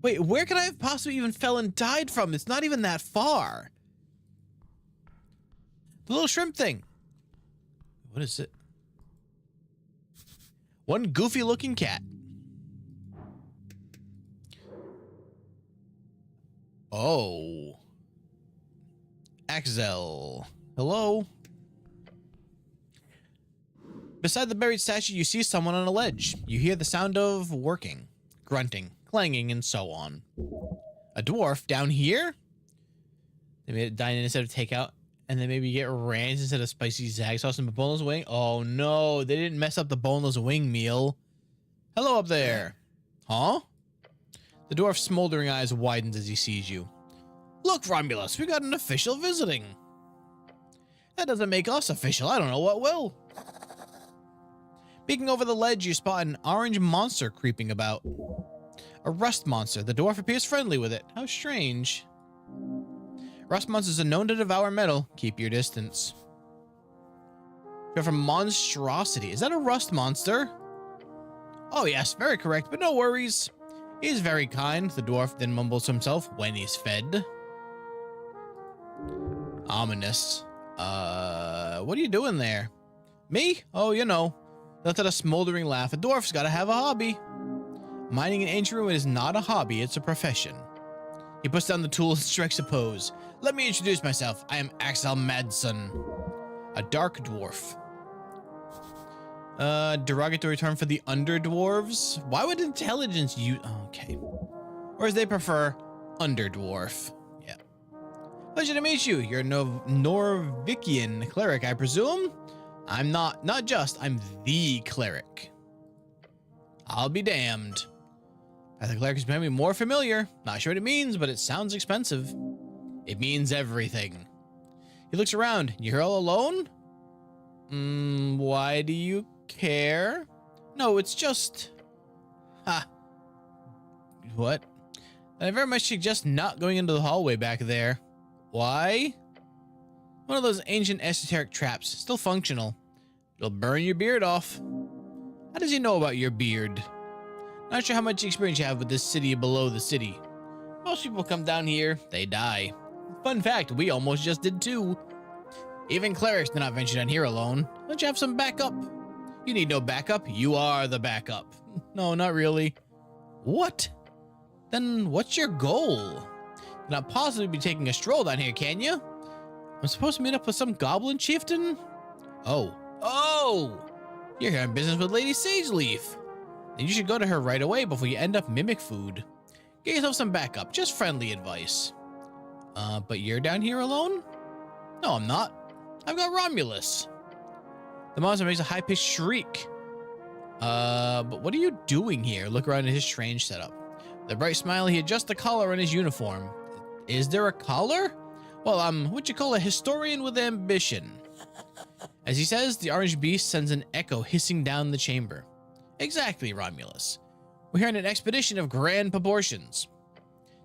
A: Wait, where could I have possibly even fell and died from? It's not even that far. The little shrimp thing. What is it? One goofy looking cat. Oh. Axel. Hello? Beside the buried statue, you see someone on a ledge. You hear the sound of working, grunting, clanging, and so on. A dwarf down here? They made it dine in instead of takeout, and then maybe get rams instead of spicy zag sauce and boneless wing. Oh no, they didn't mess up the boneless wing meal. Hello up there. Huh? The dwarf's smoldering eyes widens as he sees you. Look, Romulus, we got an official visiting. That doesn't make us official. I don't know what will. Peeking over the ledge, you spot an orange monster creeping about. A rust monster. The dwarf appears friendly with it. How strange. Rust monsters are known to devour metal. Keep your distance. Go from monstrosity. Is that a rust monster? Oh yes, very correct, but no worries. He's very kind, the dwarf then mumbles to himself when he's fed. Ominous. What are you doing there? Me? Oh, you know. Left at a smoldering laugh. A dwarf's gotta have a hobby. Mining an ancient ruin is not a hobby, it's a profession. He puts down the tools and strikes a pose. Let me introduce myself. I am Axel Madsen, a dark dwarf. Derogatory term for the underdwarves. Why would intelligence use? Okay. Or as they prefer, underdwarf. Yeah. Pleasure to meet you. You're a Norvikian cleric, I presume? I'm not just, I'm the cleric. I'll be damned. The cleric is becoming more familiar. Not sure what it means, but it sounds expensive. It means everything. He looks around. You're all alone? Why do you care? No, it's just... What? I very much suggest not going into the hallway back there. Why? One of those ancient esoteric traps, still functional. It'll burn your beard off. How does he know about your beard? Not sure how much experience you have with this city below the city. Most people come down here, they die. Fun fact, we almost just did too. Even clerics do not venture down here alone. Don't you have some backup? You need no backup, you are the backup. No, not really. What? Then what's your goal? You're not possibly be taking a stroll down here, can you? I'm supposed to meet up with some goblin chieftain? Oh. You're here on business with Lady Sageleaf. Then you should go to her right away before you end up mimic food. Get yourself some backup, just friendly advice. But you're down here alone? No, I'm not. I've got Romulus. The monster makes a high-pitched shriek. But what are you doing here? Look around at his strange setup. With a bright smile, he adjusts the collar on his uniform. Is there a collar? Well, I'm what you call a historian with ambition. As he says, the orange beast sends an echo hissing down the chamber. Exactly, Romulus. We're here on an expedition of grand proportions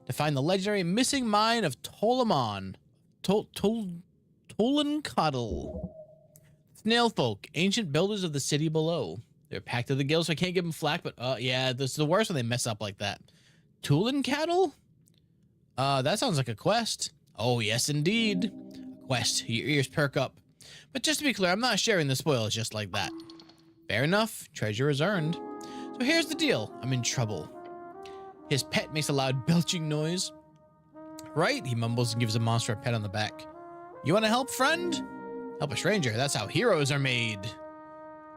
A: to find the legendary missing mine of Tolemon. Tolenkotl. Snail folk, ancient builders of the city below. They're packed to the gills, so I can't give them flack, but yeah, this is the worst when they mess up like that. Tolenkotl? That sounds like a quest. Oh, yes, indeed. A quest. Your ears perk up. But just to be clear, I'm not sharing the spoils just like that. Fair enough. Treasure is earned. So here's the deal. I'm in trouble. His pet makes a loud belching noise. Right? He mumbles and gives the monster a pat on the back. You want to help, friend? Help a stranger. That's how heroes are made.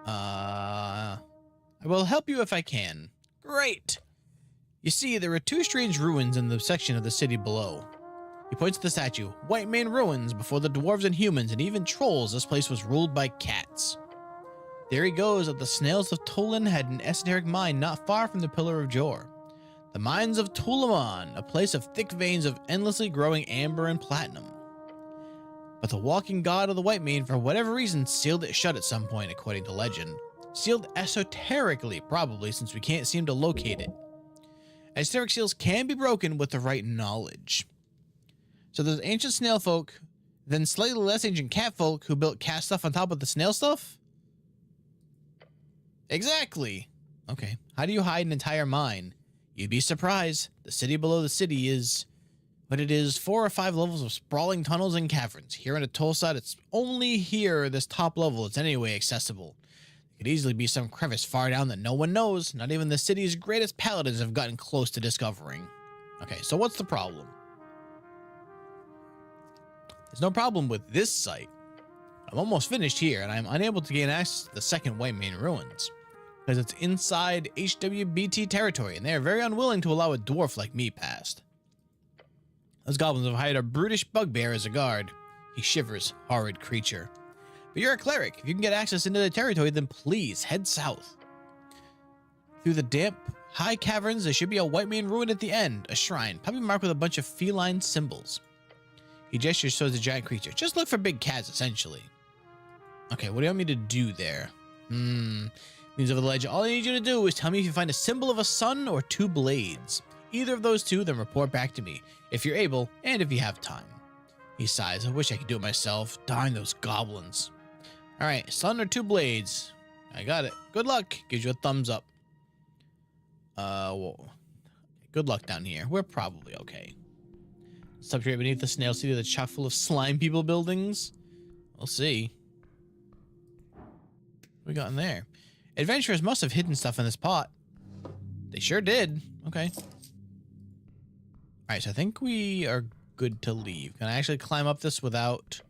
A: I will help you if I can. Great. You see, there are two strange ruins in the section of the city below. He points to the statue. White Mane ruins. Before the dwarves and humans and even trolls, this place was ruled by cats. There he goes that the snails of Tolan had an esoteric mine not far from the Pillar of Jor. The mines of Tulamon, a place of thick veins of endlessly growing amber and platinum. But the walking god of the White Mane, for whatever reason, sealed it shut at some point, according to legend. Sealed esoterically, probably, since we can't seem to locate it. Esoteric seals can be broken with the right knowledge. So there's ancient snail folk, then slightly less ancient cat folk who built cat stuff on top of the snail stuff? Exactly. Okay. How do you hide an entire mine? You'd be surprised. The city below the city is what it is, 4 or 5 levels of sprawling tunnels and caverns. Here in Atolsat, it's only here, this top level, it's anyway accessible. There could easily be some crevice far down that no one knows. Not even the city's greatest paladins have gotten close to discovering. Okay, so what's the problem? There's no problem with this site. I'm almost finished here, and I'm unable to gain access to the second White Mane ruins, because it's inside HWBT territory, and they are very unwilling to allow a dwarf like me past. Those goblins have hired a brutish bugbear as a guard. He shivers, horrid creature. But you're a cleric. If you can get access into the territory, then please head south. Through the damp, high caverns, there should be a White Mane ruin at the end, a shrine, probably marked with a bunch of feline symbols. He gestures towards the giant creature. Just look for big cats, essentially. Okay, what do you want me to do there? Means over the ledge. All I need you to do is tell me if you find a symbol of a sun or 2 blades. Either of those two, then report back to me, if you're able, and if you have time. He sighs. I wish I could do it myself. Darn those goblins. Alright, sun or 2 blades. I got it. Good luck. Gives you a thumbs up. Well, good luck down here. We're probably okay. Subterranean beneath the snail city that's chock full of slime people buildings. We'll see. What we got in there? Adventurers must have hidden stuff in this pot. They sure did. Okay. Alright, so I think we are good to leave. Can I actually climb up this without...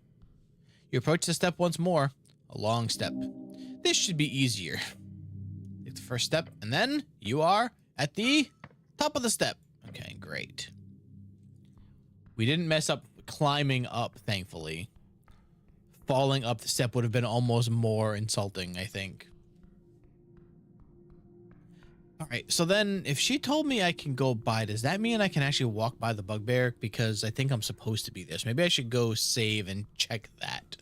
A: You approach the step once more. A long step. This should be easier. Take the first step, and then you are at the top of the step. Okay, great. We didn't mess up climbing up, thankfully. Falling up the step would have been almost more insulting, I think. Alright, so then if she told me I can go by, does that mean I can actually walk by the bugbear? Because I think I'm supposed to be there. So maybe I should go save and check that.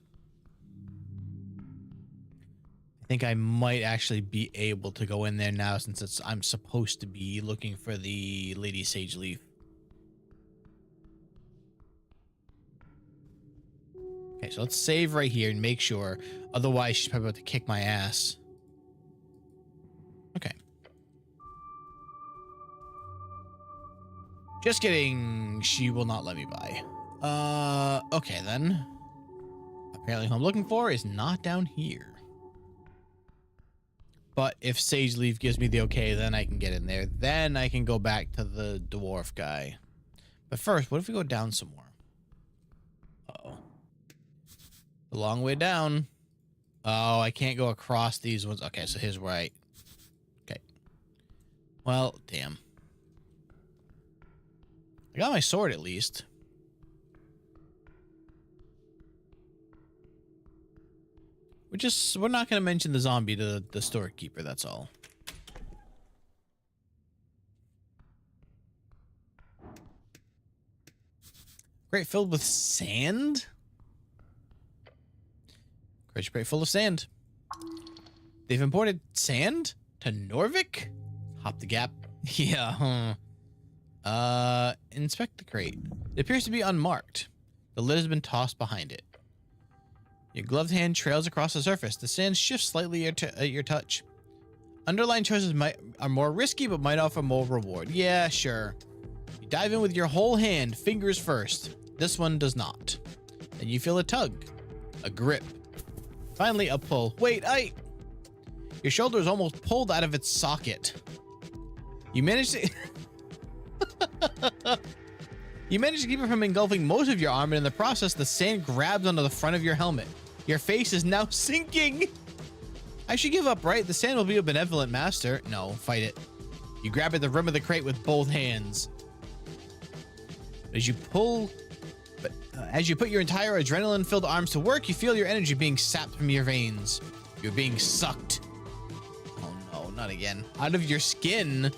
A: I think I might actually be able to go in there now since I'm supposed to be looking for the Lady Sage Leaf. Okay, so let's save right here and make sure. Otherwise, she's probably about to kick my ass. Okay. Just kidding. She will not let me by. Okay then. Apparently who I'm looking for is not down here. But if Sage Leaf gives me the okay, then I can get in there. Then I can go back to the dwarf guy. But first, what if we go down some more? Uh-oh. A long way down. Oh, I can't go across these ones. Okay, so here's where Okay. Well, damn. I got my sword at least. We're not going to mention the zombie to the storekeeper, that's all. Great, filled with sand? Treasure crate full of sand. They've imported sand to Norvik? Hop the gap. Yeah, inspect the crate. It appears to be unmarked. The lid has been tossed behind it. Your gloved hand trails across the surface. The sand shifts slightly at your touch. Underlying choices are more risky, but might offer more reward. Yeah, sure. You dive in with your whole hand, fingers first. This one does not. Then you feel a tug, a grip. Finally, a pull. Wait, your shoulder is almost pulled out of its socket. You manage to... You manage to keep it from engulfing most of your arm, and in the process, the sand grabs onto the front of your helmet. Your face is now sinking. I should give up, right? The sand will be a benevolent master. No, fight it. You grab at the rim of the crate with both hands. As you put your entire adrenaline-filled arms to work, you feel your energy being sapped from your veins. You're being sucked. Oh no, not again. Out of your skin.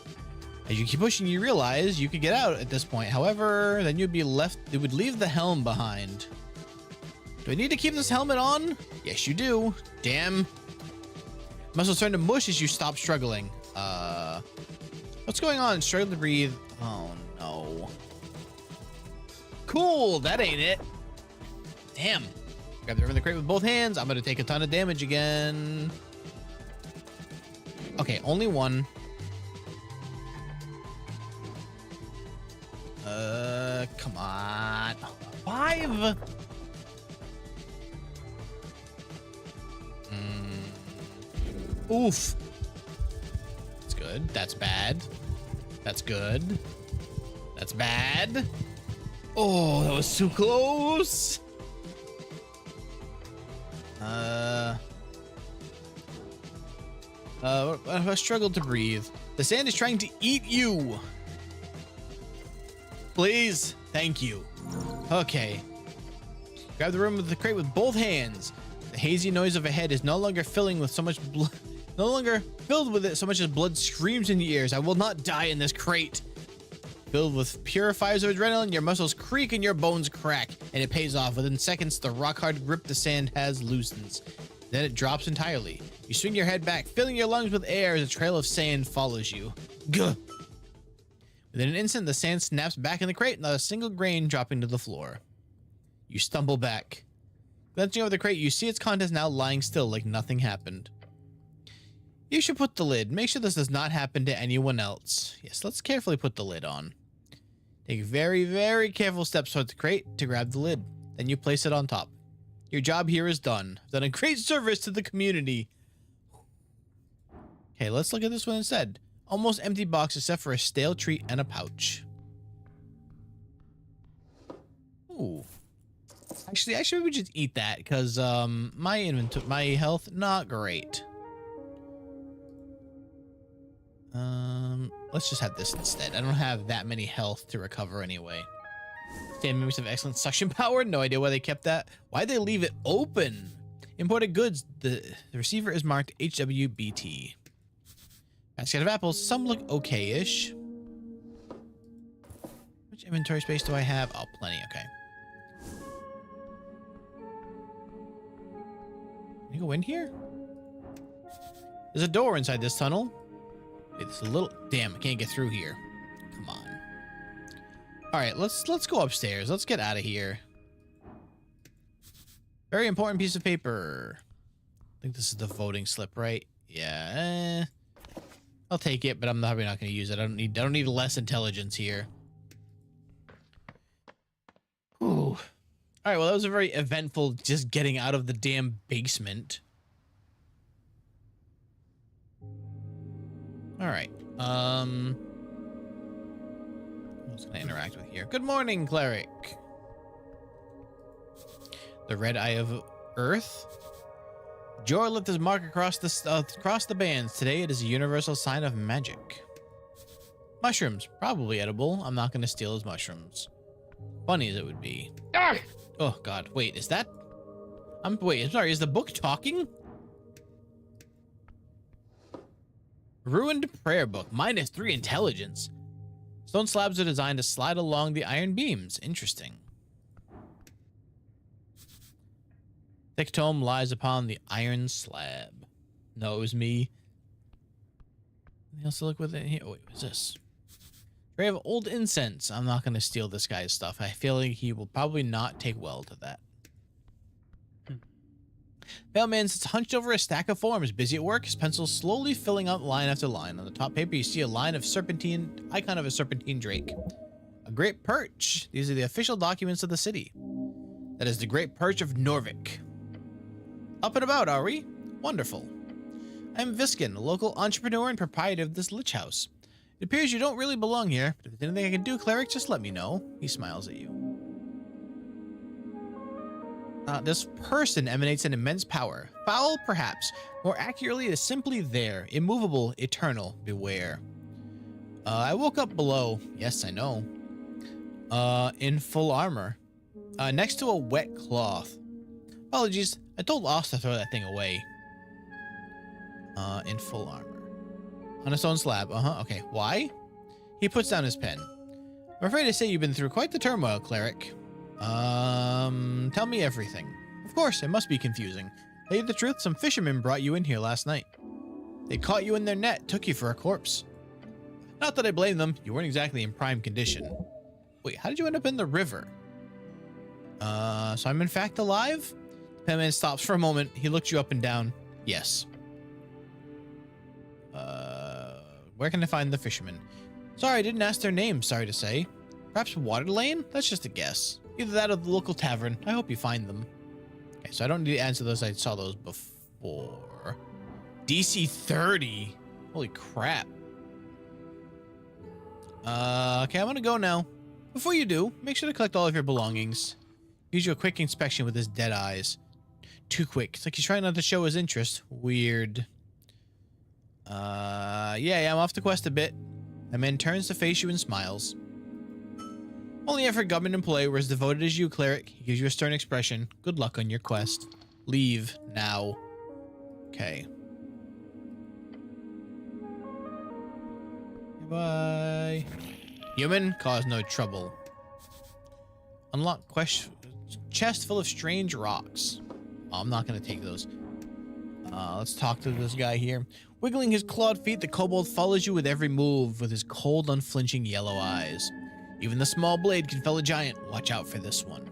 A: As you keep pushing, you realize you could get out at this point. However, then you'd be left. It would leave the helm behind. Do I need to keep this helmet on? Yes, you do. Damn. Muscles turn to mush as you stop struggling. What's going on? Struggle to breathe. Oh no. Cool. That ain't it. Damn. Grab the rim of the crate with both hands. I'm gonna take a ton of damage again. Okay, only one. Come on. 5. Oof. That's good. That's bad. That's good. That's bad. Oh, that was too close. I struggled to breathe. The sand is trying to eat you. Please. Thank you. Okay. Grab the rim of the crate with both hands. The hazy noise overhead is no longer filled with it so much as blood screams in your ears. I will not die in this crate. Filled with pure fires of adrenaline, your muscles creak and your bones crack, and it pays off. Within seconds, the rock-hard grip the sand has loosens. Then it drops entirely. You swing your head back, filling your lungs with air as a trail of sand follows you. Gah! Within an instant, the sand snaps back in the crate, not a single grain dropping to the floor. You stumble back. Glancing over the crate, you see its contents now lying still like nothing happened. You should put the lid. Make sure this does not happen to anyone else. Yes, let's carefully put the lid on. Take very, very careful steps toward the crate to grab the lid. Then you place it on top. Your job here is done. You've done a great service to the community. Okay, let's look at this one instead. Almost empty box except for a stale treat and a pouch. Ooh. Actually, I should maybe just eat that because my health not great. Let's just have this instead. I don't have that many health to recover anyway. 10 members of excellent suction power. No idea why they kept that. Why'd they leave it open? Imported goods. The receiver is marked HWBT. Basket of apples. Some look okay-ish. How much inventory space do I have? Oh, plenty. Okay. Can you go in here? There's a door inside this tunnel. It's a little... Damn, I can't get through here. Come on. All right, let's go upstairs. Let's get out of here. Very important piece of paper. I think this is the voting slip, right? Yeah. I'll take it, but I'm probably not going to use it. I don't need less intelligence here. Ooh. All right, well, that was a very eventful just getting out of the damn basement. All right. Who's gonna interact with here? Good morning, cleric. The red eye of Earth. Jor left his mark across the bands. Today, it is a universal sign of magic. Mushrooms, probably edible. I'm not gonna steal his mushrooms. Funny as it would be. Ah! Oh God! Wait, is that? I'm sorry. Is the book talking? Ruined prayer book, -3 intelligence. Stone slabs are designed to slide along the iron beams. Interesting. Thick tome lies upon the iron slab. No, it was me. Anything else to look with it here? Oh, wait, what's this? Tray of old incense. I'm not going to steal this guy's stuff. I feel like he will probably not take well to that. Mailman sits hunched over a stack of forms, busy at work, his pencil slowly filling out line after line. On the top paper, you see a line of serpentine, icon of a serpentine drake. A great perch. These are the official documents of the city. That is the Great Perch of Norvik. Up and about, are we? Wonderful. I'm Viskin, a local entrepreneur and proprietor of this lich house. It appears you don't really belong here, but if there's anything I can do, cleric, just let me know. He smiles at you. This person emanates an immense power. Foul, perhaps. More accurately, it is simply there. Immovable, eternal, beware. I woke up below. Yes, I know. In full armor. Next to a wet cloth. Apologies, I told Oz to throw that thing away. In full armor. On a stone slab. Okay. Why? He puts down his pen. I'm afraid to say you've been through quite the turmoil, cleric. Tell me everything. Of course, it must be confusing. Tell you the truth, some fishermen brought you in here last night. They caught you in their net, took you for a corpse. Not that I blame them. You weren't exactly in prime condition. Wait, how did you end up in the river? So I'm in fact alive? The penman stops for a moment. He looks you up and down. Yes. Where can I find the fishermen? Sorry, I didn't ask their names, sorry to say. Perhaps Water Lane? That's just a guess. Either that or the local tavern. I hope you find them. Okay, so I don't need to answer those. I saw those before. DC 30. Holy crap. Okay, I'm gonna go now. Before you do, make sure to collect all of your belongings. Use your quick inspection with his dead eyes. Too quick. It's like he's trying not to show his interest. Weird. Yeah, I'm off the quest a bit. The man turns to face you and smiles. Only effort government employee were as devoted as you, cleric. He gives you a stern expression. Good luck on your quest. Leave now. Okay. Bye. Human, cause no trouble. Unlock chest full of strange rocks. Oh, I'm not gonna take those. Let's talk to this guy here. Wiggling his clawed feet, the kobold follows you with every move with his cold, unflinching yellow eyes. Even the small blade can fell a giant. Watch out for this one.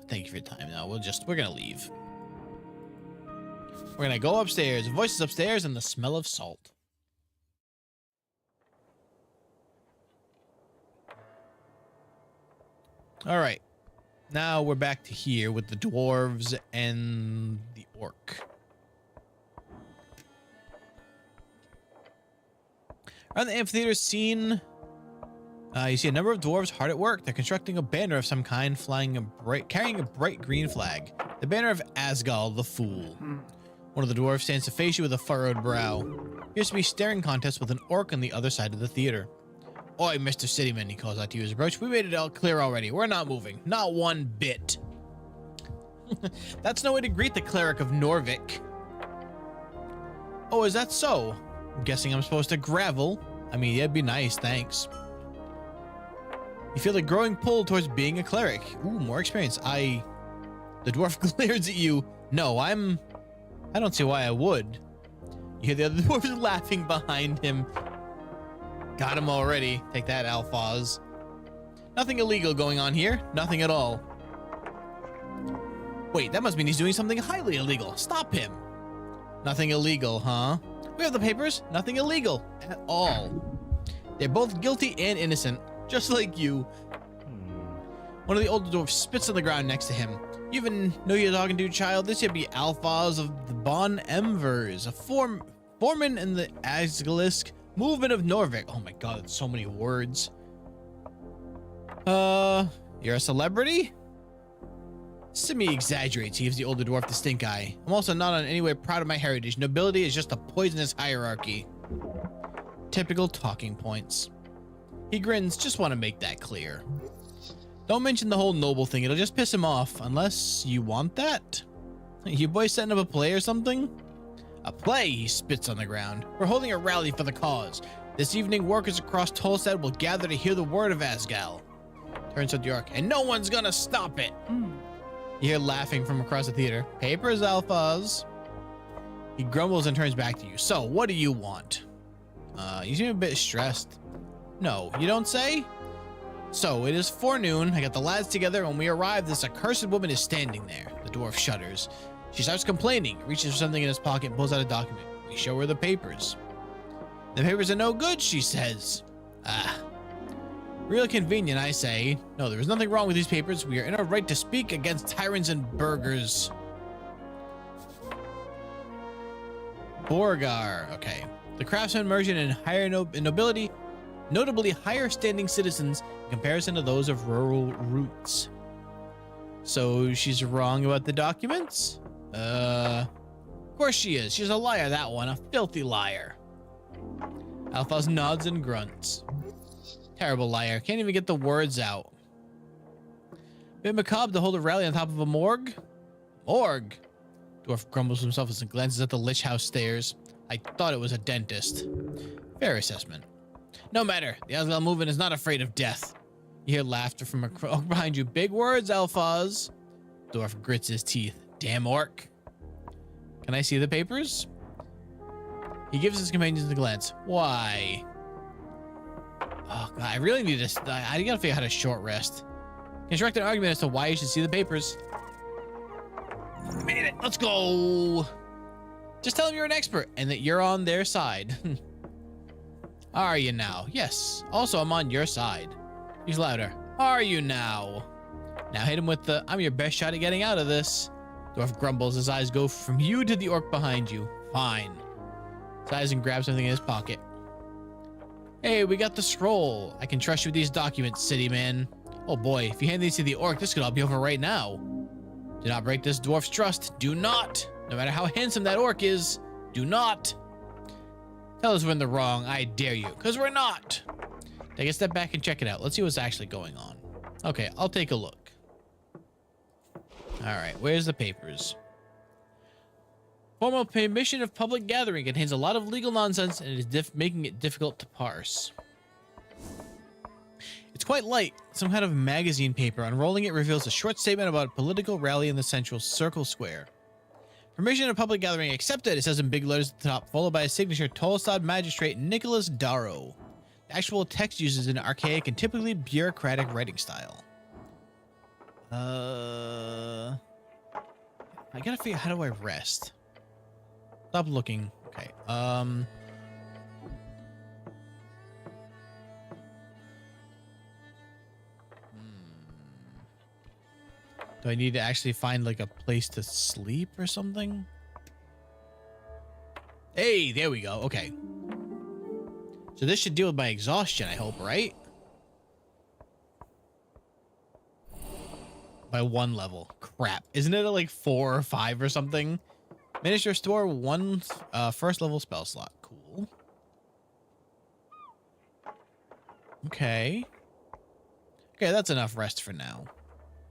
A: Thank you for your time. Now we're gonna leave. We're gonna go upstairs. Voices upstairs and the smell of salt. All right. Now we're back to here with the dwarves and the orc. Around the amphitheater scene, you see a number of dwarves hard at work. They're constructing a banner of some kind, carrying a bright green flag. The banner of Asgal the Fool. One of the dwarves stands to face you with a furrowed brow. Appears to be a staring contest with an orc on the other side of the theater. Oi, Mr. Cityman, he calls out to you as approach. We made it all clear already. We're not moving. Not one bit. That's no way to greet the cleric of Norvik. Oh, is that so? I'm guessing I'm supposed to gravel. I mean, yeah, it'd be nice, thanks. You feel a growing pull towards being a cleric. Ooh, more experience. The dwarf glares at you. No, I don't see why I would. You hear the other dwarves laughing behind him. Got him already. Take that, Alphaz. Nothing illegal going on here. Nothing at all. Wait, that must mean he's doing something highly illegal. Stop him. Nothing illegal, huh? We have the papers. Nothing illegal at all. They're both guilty and innocent, just like you. One of the older dwarfs spits on the ground next to him. You even know you're talking to, child. This should be Alphaz of the Bon Emvers, a foreman in the Asgalisk movement of Norvik. Oh my god, that's so many words. You're a celebrity? Simi exaggerates. He gives the older dwarf the stink eye. I'm also not in any way proud of my heritage. Nobility is just a poisonous hierarchy. Typical talking points. He grins. Just want to make that clear. Don't mention the whole noble thing. It'll just piss him off. Unless you want that. You boys setting up a play or something? A play, he spits on the ground. We're holding a rally for the cause. This evening, workers across Tolstad will gather to hear the word of Asgal. turns to the orc, and no one's gonna stop it. You hear laughing from across the theater. Papers, alphas. He grumbles and turns back to you. So, what do you want? You seem a bit stressed. No, you don't say? So, it is forenoon. I got the lads together. When we arrive, this accursed woman is standing there. The dwarf shudders. She starts complaining, reaches for something in his pocket, and pulls out a document. We show her the papers. The papers are no good, she says. Real convenient, I say. No, there is nothing wrong with these papers. We are in our right to speak against tyrants and burghers. Borgar. Okay. The craftsmen, merchant, and higher nobility, notably higher standing citizens in comparison to those of rural roots. So she's wrong about the documents? Of course she is. She's a liar, that one. A filthy liar. Alphas nods and grunts. Terrible liar. Can't even get the words out. Bit macabre to hold a rally on top of a morgue? Morgue? Dwarf grumbles to himself as he glances at the Lich House stairs. I thought it was a dentist. Fair assessment. No matter. The Asgal movement is not afraid of death. You hear laughter from a orc behind you. Big words, alphas. Dwarf grits his teeth. Damn orc. Can I see the papers? He gives his companions a glance. Why? Oh, God, I really need to... I gotta figure out how to short rest. Construct an argument as to why you should see the papers. Made it. Let's go. Just tell them you're an expert and that you're on their side. Are you now? Yes. Also, I'm on your side. He's louder. Are you now? Now hit him with the, I'm your best shot at getting out of this. Dwarf grumbles. His eyes go from you to the orc behind you. Fine. Sighs and grabs something in his pocket. Hey, we got the scroll. I can trust you with these documents, city man. Oh boy, if you hand these to the orc, this could all be over right now. Do not break this dwarf's trust. Do not. No matter how handsome that orc is, do not. Tell us when they're wrong. I dare you, because we're not. Take a step back and check it out. Let's see what's actually going on. Okay, I'll take a look. All right, where's the papers? Formal permission of public gathering contains a lot of legal nonsense and it is making it difficult to parse. It's quite light, some kind of magazine paper. Unrolling it reveals a short statement about a political rally in the central circle square. Permission of public gathering accepted, it says in big letters at the top, followed by a signature, Tolstad Magistrate Nicholas Darrow. The actual text uses an archaic and typically bureaucratic writing style. I gotta figure out, how do I rest? Stop looking. Okay. Do I need to actually find like a place to sleep or something? Hey, there we go. Okay. So this should deal with my exhaustion, I hope, right? By 1 level. Crap. Isn't it at like 4 or 5 or something? Manage to restore 1 first level spell slot. Cool. Okay. Okay, that's enough rest for now.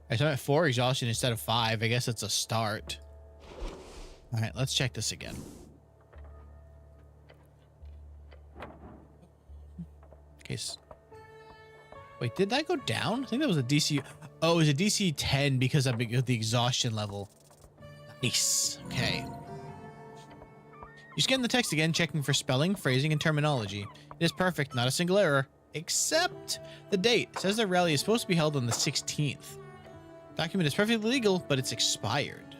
A: Alright, so I'm at 4 exhaustion instead of 5. I guess it's a start. Alright, let's check this again. Okay. Wait, did that go down? I think that was a DC. Oh, it was a DC 10 because of the exhaustion level. Nice. Okay. You scan the text again, checking for spelling, phrasing, and terminology. It is perfect, not a single error. Except the date. It says the rally is supposed to be held on the 16th. Document is perfectly legal, but it's expired.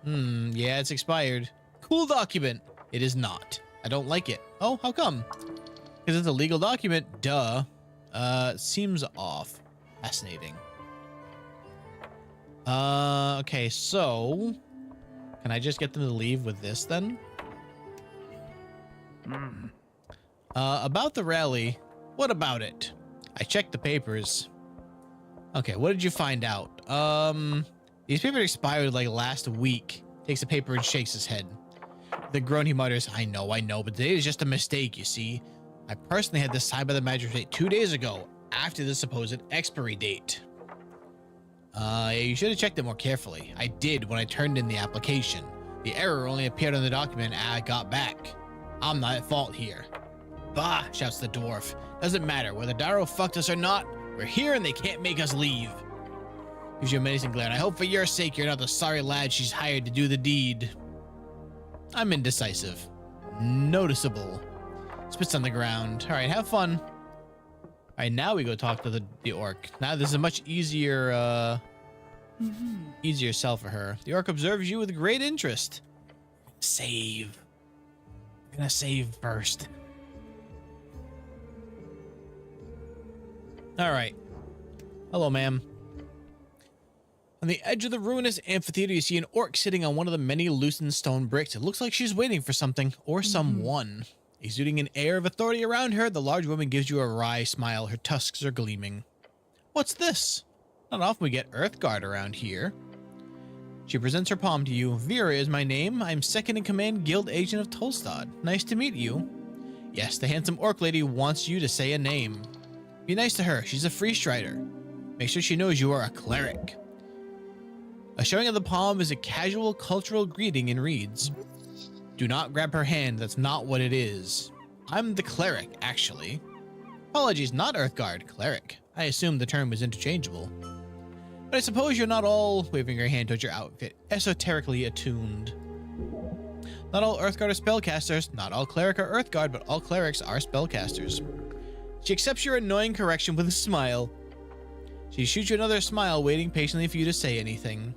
A: Yeah, it's expired. Cool document. It is not. I don't like it. Oh, how come? Because it's a legal document. Duh. Seems off. Fascinating. Okay, so can I just get them to leave with this then? About the rally, what about it? I checked the papers. Okay, what did you find out? These papers expired like last week. Takes the paper and shakes his head. The groan he mutters, I know, but today is just a mistake, you see. I personally had this signed by the magistrate 2 days ago, after the supposed expiry date. You should have checked it more carefully. I did when I turned in the application. The error only appeared on the document I got back. I'm not at fault here. Bah, shouts the dwarf. Doesn't matter whether Darrow fucked us or not. We're here and they can't make us leave. Gives you a menacing glare. And I hope for your sake you're not the sorry lad she's hired to do the deed. I'm indecisive. Noticeable. Spits on the ground. All right, have fun. All right, now we go talk to the orc. Now this is a much easier, easier sell for her. The orc observes you with great interest. Save. I'm gonna save first. All right. Hello, ma'am. On the edge of the ruinous amphitheater, you see an orc sitting on one of the many loosened stone bricks. It looks like she's waiting for something or someone. Exuding an air of authority around her, the large woman gives you a wry smile. Her tusks are gleaming. What's this? Not often we get Earthguard around here. She presents her palm to you. Vera is my name. I'm second in command guild agent of Tolstad. Nice to meet you. Yes, the handsome orc lady wants you to say a name. Be nice to her. She's a free strider. Make sure she knows you are a cleric. A showing of the palm is a casual cultural greeting and reads, do not grab her hand. That's not what it is. I'm the cleric, actually. Apologies, not Earthguard, cleric. I assumed the term was interchangeable. But I suppose you're not all, waving your hand towards your outfit, esoterically attuned. Not all Earthguard are spellcasters. Not all cleric are Earthguard, but all clerics are spellcasters. She accepts your annoying correction with a smile. She shoots you another smile, waiting patiently for you to say anything.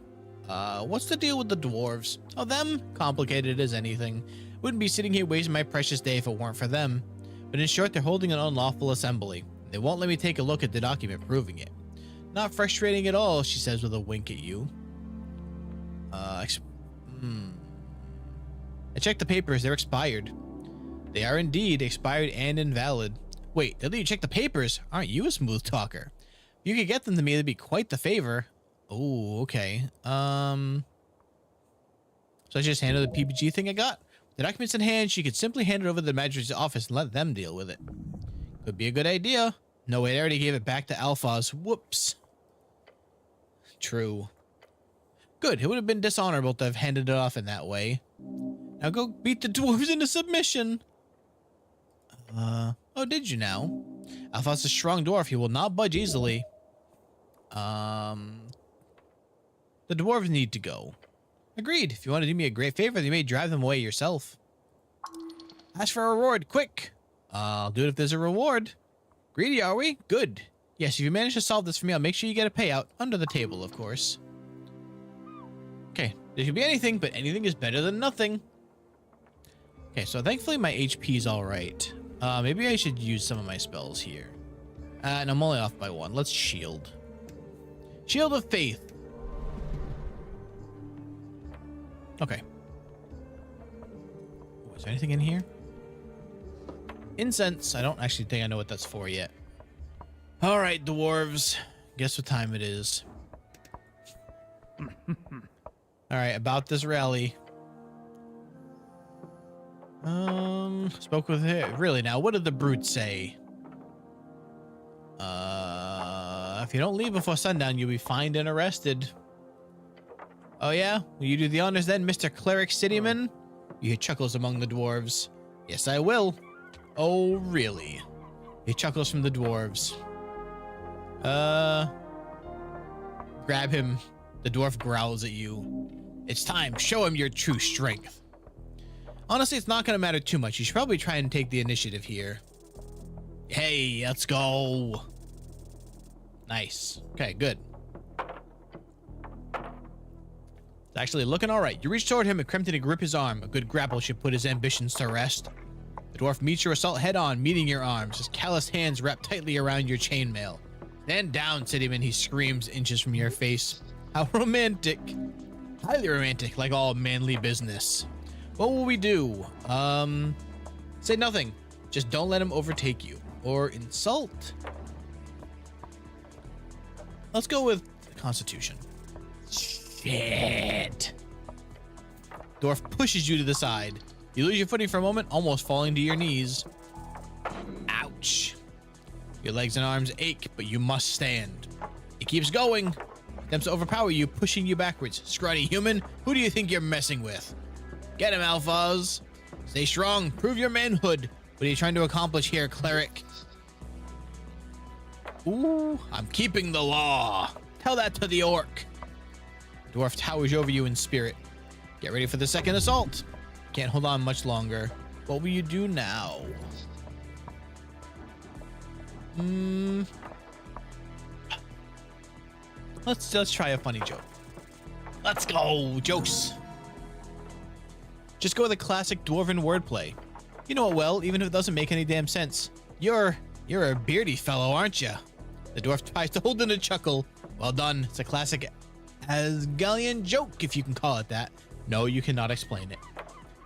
A: What's the deal with the dwarves? Oh, them? Complicated as anything. Wouldn't be sitting here wasting my precious day if it weren't for them. But in short, they're holding an unlawful assembly. They won't let me take a look at the document proving it. Not frustrating at all, she says with a wink at you. I checked the papers, they're expired. They are indeed expired and invalid. Wait, they let you check the papers? Aren't you a smooth talker? If you could get them to me, that'd be quite the favor. Oh, okay. So I just handle the PPG thing I got? The documents in hand, she could simply hand it over to the magistrate's office and let them deal with it. Could be a good idea. No, wait, I already gave it back to Alphas. Whoops. True. Good, it would have been dishonorable to have handed it off in that way. Now go beat the dwarves into submission. Oh, did you now? Alphas is a strong dwarf. He will not budge easily. The dwarves need to go. Agreed. If you want to do me a great favor, you may drive them away yourself. Ask for a reward, quick. I'll do it if there's a reward. Greedy, are we? Good. Yes, if you manage to solve this for me, I'll make sure you get a payout. Under the table, of course. Okay, there could be anything, but anything is better than nothing. Okay, so thankfully my HP is all right. Maybe I should use some of my spells here. And I'm only off by one. Let's shield. Shield of Faith. Okay. Oh, is there anything in here? Incense. I don't actually think I know what that's for yet. All right, dwarves. Guess what time it is. All right, about this rally. Spoke with her. Really now, what did the brute say? If you don't leave before sundown, you'll be fined and arrested. Oh yeah? Will you do the honors then, Mr. Cleric Cityman? You hear chuckles among the dwarves. Yes, I will. Oh, really? He chuckles from the dwarves. Grab him. The dwarf growls at you. It's time. Show him your true strength. Honestly, it's not going to matter too much. You should probably try and take the initiative here. Hey, let's go. Nice. Okay, good. It's actually looking all right. You reach toward him and attempting to grip his arm. A good grapple should put his ambitions to rest. The dwarf meets your assault head on, meeting your arms. His calloused hands wrap tightly around your chainmail. Stand down, Cityman, he screams inches from your face. How romantic. Highly romantic, like all manly business. What will we do? Say nothing. Just don't let him overtake you. Or insult. Let's go with Constitution. Shit. Dwarf pushes you to the side. You lose your footing for a moment, almost falling to your knees. Ouch. Your legs and arms ache, but you must stand. He keeps going. Attempts to overpower you, pushing you backwards. Scrawny human, who do you think you're messing with? Get him, Alphas. Stay strong. Prove your manhood. What are you trying to accomplish here, cleric? Ooh, I'm keeping the law. Tell that to the orc. Dwarf towers over you in spirit. Get ready for the second assault. Can't hold on much longer. What will you do now? Let's try a funny joke. Let's go, jokes. Just go with a classic dwarven wordplay. You know it well, even if it doesn't make any damn sense. You're a beardy fellow, aren't you? The dwarf tries to hold in a chuckle. Well done. It's a classic Asgalian joke, if you can call it that. No, you cannot explain it.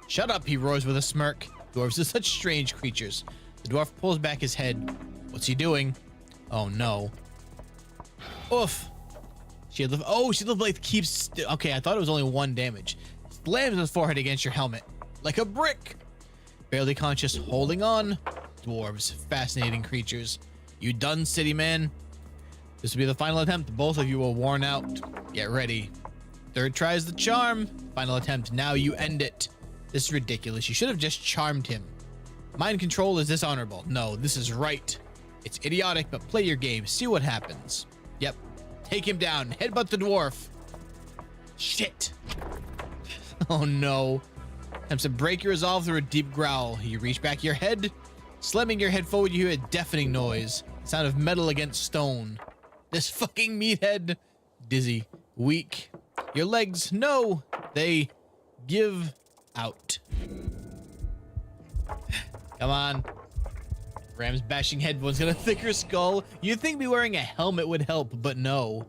A: Shut up, he roars with a smirk. Dwarves are such strange creatures. The dwarf pulls back his head. What's he doing? Oh no. Oof. Shield of Blade keeps... Okay, I thought it was only 1 damage. Slams his forehead against your helmet. Like a brick. Barely conscious, holding on. Dwarves, fascinating creatures. You done, city man? This will be the final attempt. Both of you are worn out. Get ready. Third tries the charm. Final attempt. Now you end it. This is ridiculous. You should have just charmed him. Mind control is dishonorable. No, this is right. It's idiotic, but play your game. See what happens. Yep. Take him down. Headbutt the dwarf. Shit. Oh no. Attempts to break your resolve through a deep growl. You reach back your head. Slamming your head forward, you hear a deafening noise. The sound of metal against stone. This fucking meathead. Dizzy. Weak. Your legs, no. They give out. Come on. Ram's bashing head one's got a thicker skull. You'd think me wearing a helmet would help, but no.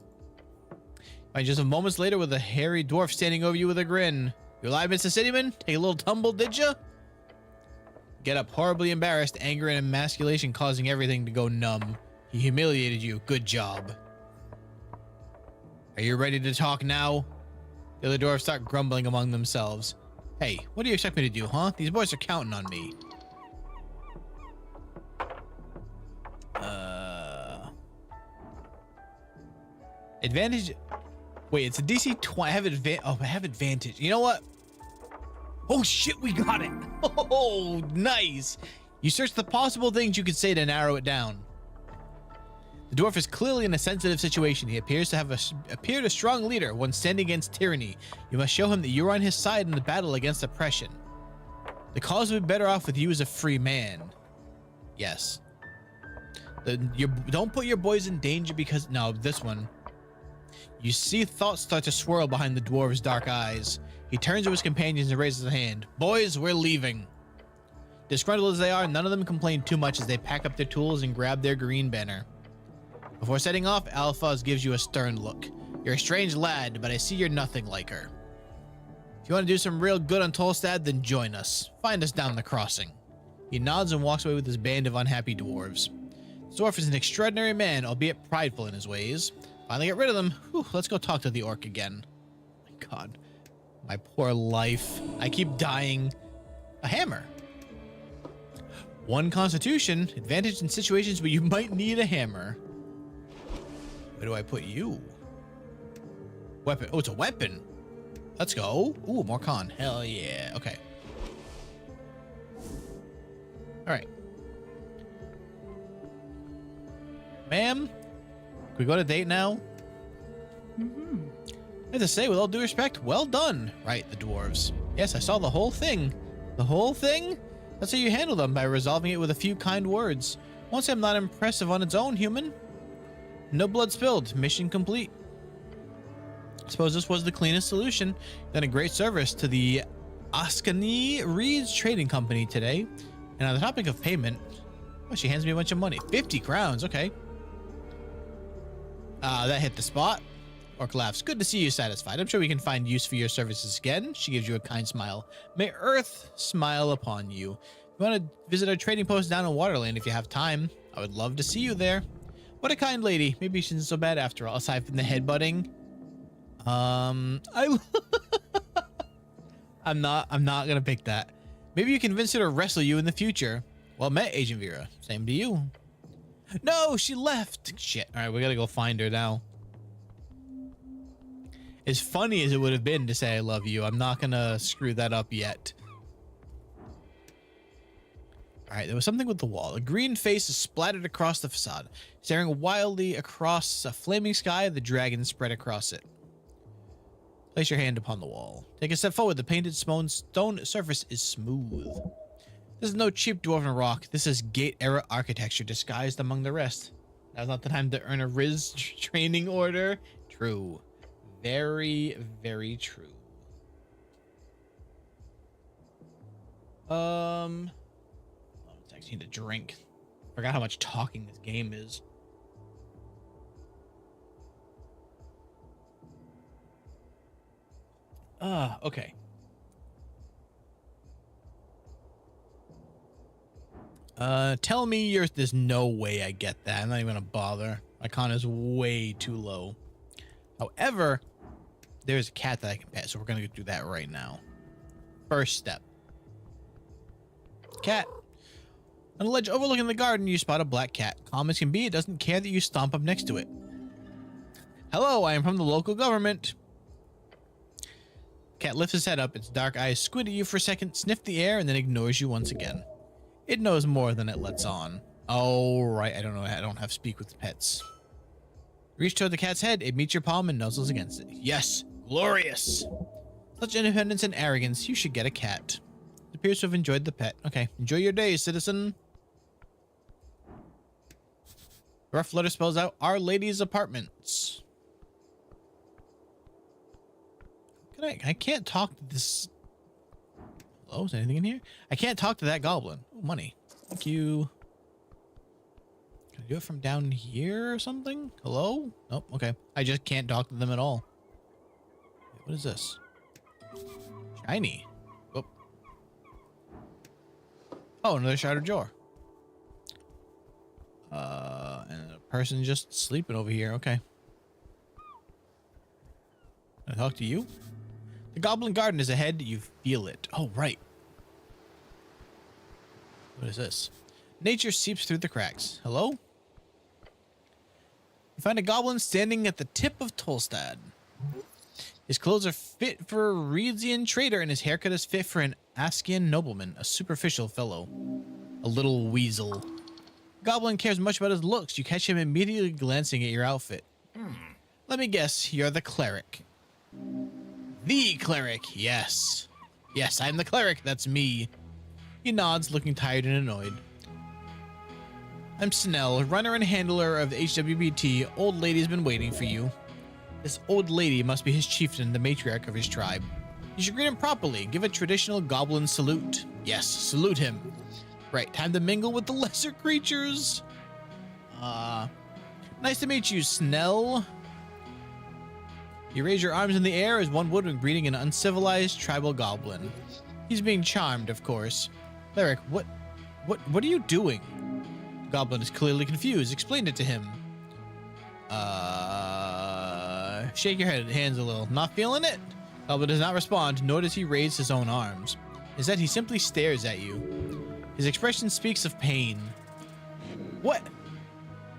A: Find just a moments later with a hairy dwarf standing over you with a grin. You alive, Mr. Cityman? Take a little tumble, did ya? Get up horribly embarrassed, anger and emasculation causing everything to go numb. He humiliated you. Good job. Are you ready to talk now? The other dwarves start grumbling among themselves. Hey, what do you expect me to do, huh? These boys are counting on me. Advantage. Wait, it's a DC 20. I have advantage. You know what? Oh shit, we got it. Oh, nice. You search the possible things you could say to narrow it down. The dwarf is clearly in a sensitive situation. He appears to have appeared a strong leader, one standing against tyranny. You must show him that you are on his side in the battle against oppression. The cause would be better off with you as a free man. Yes. Don't put your boys in danger because... No, this one. You see thoughts start to swirl behind the dwarf's dark eyes. He turns to his companions and raises a hand. Boys, we're leaving. Disgruntled as they are, none of them complain too much as they pack up their tools and grab their green banner. Before setting off, Alphaz gives you a stern look. You're a strange lad, but I see you're nothing like her. If you want to do some real good on Tolstad, then join us. Find us down the crossing. He nods and walks away with his band of unhappy dwarves. The dwarf is an extraordinary man, albeit prideful in his ways. Finally get rid of them. Whew, let's go talk to the orc again. My God. My poor life. I keep dying. A hammer. 1 constitution. Advantage in situations where you might need a hammer. Where do I put you? Weapon. Oh, it's a weapon. Let's go. Ooh, more con. Hell yeah. Okay. All right. Ma'am, can we go to date now?
B: Mm-hmm.
A: I have to say, with all due respect, well done. Right, the dwarves. Yes, I saw the whole thing. The whole thing? That's how you handle them, by resolving it with a few kind words. Won't say I'm not impressive on its own, human. No blood spilled. Mission complete. Suppose this was the cleanest solution. Done a great service to the Askani Reeds Trading Company today. And on the topic of payment, oh, she hands me a bunch of money. 50 crowns, okay. That hit the spot. Orc laughs. Good to see you satisfied. I'm sure we can find use for your services again. She gives you a kind smile. May Earth smile upon you. If you want to visit our trading post down in Waterland if you have time, I would love to see you there. What a kind lady. Maybe she isn't so bad after all, aside from the headbutting. I'm not gonna pick that. Maybe you convince her to wrestle you in the future. Well met, Agent Vera. Same to you. No, she left. Shit. All right, we gotta go find her now. As funny as it would have been to say I love you, I'm not gonna screw that up yet. All All right, there was something with the wall. A green face is splattered across the facade. Staring wildly across a flaming sky, the dragon spread across it. Place your hand upon the wall. Take a step forward. The painted stone surface is smooth. This is no cheap dwarven rock. This is Gate-era architecture disguised among the rest. Now's not the time to earn a Riz training order. True. Very, very true. I actually need a drink. Forgot how much talking this game is. Okay. Tell me there's no way I get that. I'm not even gonna bother. My con is way too low. However, there's a cat that I can pet, so we're gonna do that right now. First step. Cat. On a ledge overlooking the garden, you spot a black cat. Calm as can be, it doesn't care that you stomp up next to it. Hello, I am from the local government. Cat lifts his head up, its dark eyes squint at you for a second, sniff the air, and then ignores you once again. It knows more than it lets on. Oh, right, I don't have speak with pets. Reach toward the cat's head, it meets your palm and nuzzles against it. Yes, glorious. Such independence and arrogance, you should get a cat. It appears to have enjoyed the pet. Okay, enjoy your day, citizen. Rough letter spells out Our Lady's Apartments. I can't talk to this. Hello, is there anything in here? I can't talk to that goblin. Oh, money. Thank you. Can I do it from down here or something? Hello? Nope. Okay. I just can't talk to them at all. Wait, what is this? Shiny. Oh. Oh, another shattered jar. And a person just sleeping over here. Okay. Can I talk to you? The Goblin Garden is ahead. You feel it. Oh, right. What is this? Nature seeps through the cracks. Hello? You find a goblin standing at the tip of Tolstad. His clothes are fit for a Reedsian trader, and his haircut is fit for an Askian nobleman, a superficial fellow. A little weasel. Goblin cares much about his looks. You catch him immediately glancing at your outfit. Let me guess, you're the cleric. The cleric, yes. Yes, I'm the cleric, that's me. He nods, looking tired and annoyed. I'm Snell, runner and handler of the HWBT. Old lady's been waiting for you. This old lady must be his chieftain, the matriarch of his tribe. You should greet him properly. Give a traditional goblin salute. Yes, salute him. Right, time to mingle with the lesser creatures. Nice to meet you, Snell. You raise your arms in the air as one would when greeting an uncivilized tribal goblin. He's being charmed, of course. Cleric, what are you doing? The goblin is clearly confused. Explain it to him. Shake your hands a little. Not feeling it? Goblin does not respond, nor does he raise his own arms. Instead, he simply stares at you. His expression speaks of pain. What?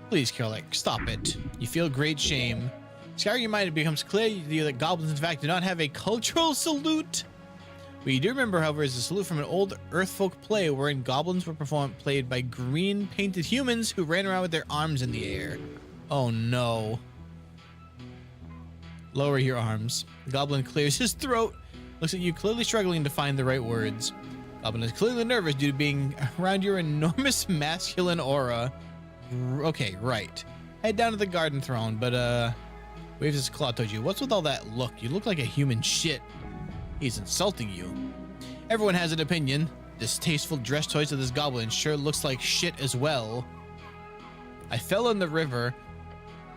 A: Please, Cleric, stop it. You feel great shame. Scouring your mind, it becomes clear to you that goblins, in fact, do not have a cultural salute. What you do remember, however, is a salute from an old Earthfolk play wherein goblins were played by green-painted humans who ran around with their arms in the air. Oh, no. Lower your arms. The goblin clears his throat, looks at you, clearly struggling to find the right words. Goblin is clearly nervous due to being around your enormous masculine aura. Okay, right. Head down to the garden throne, but, waves his claw towards you. What's with all that look? You look like a human shit. He's insulting you. Everyone has an opinion. Distasteful dress choice of this goblin sure looks like shit as well. I fell in the river.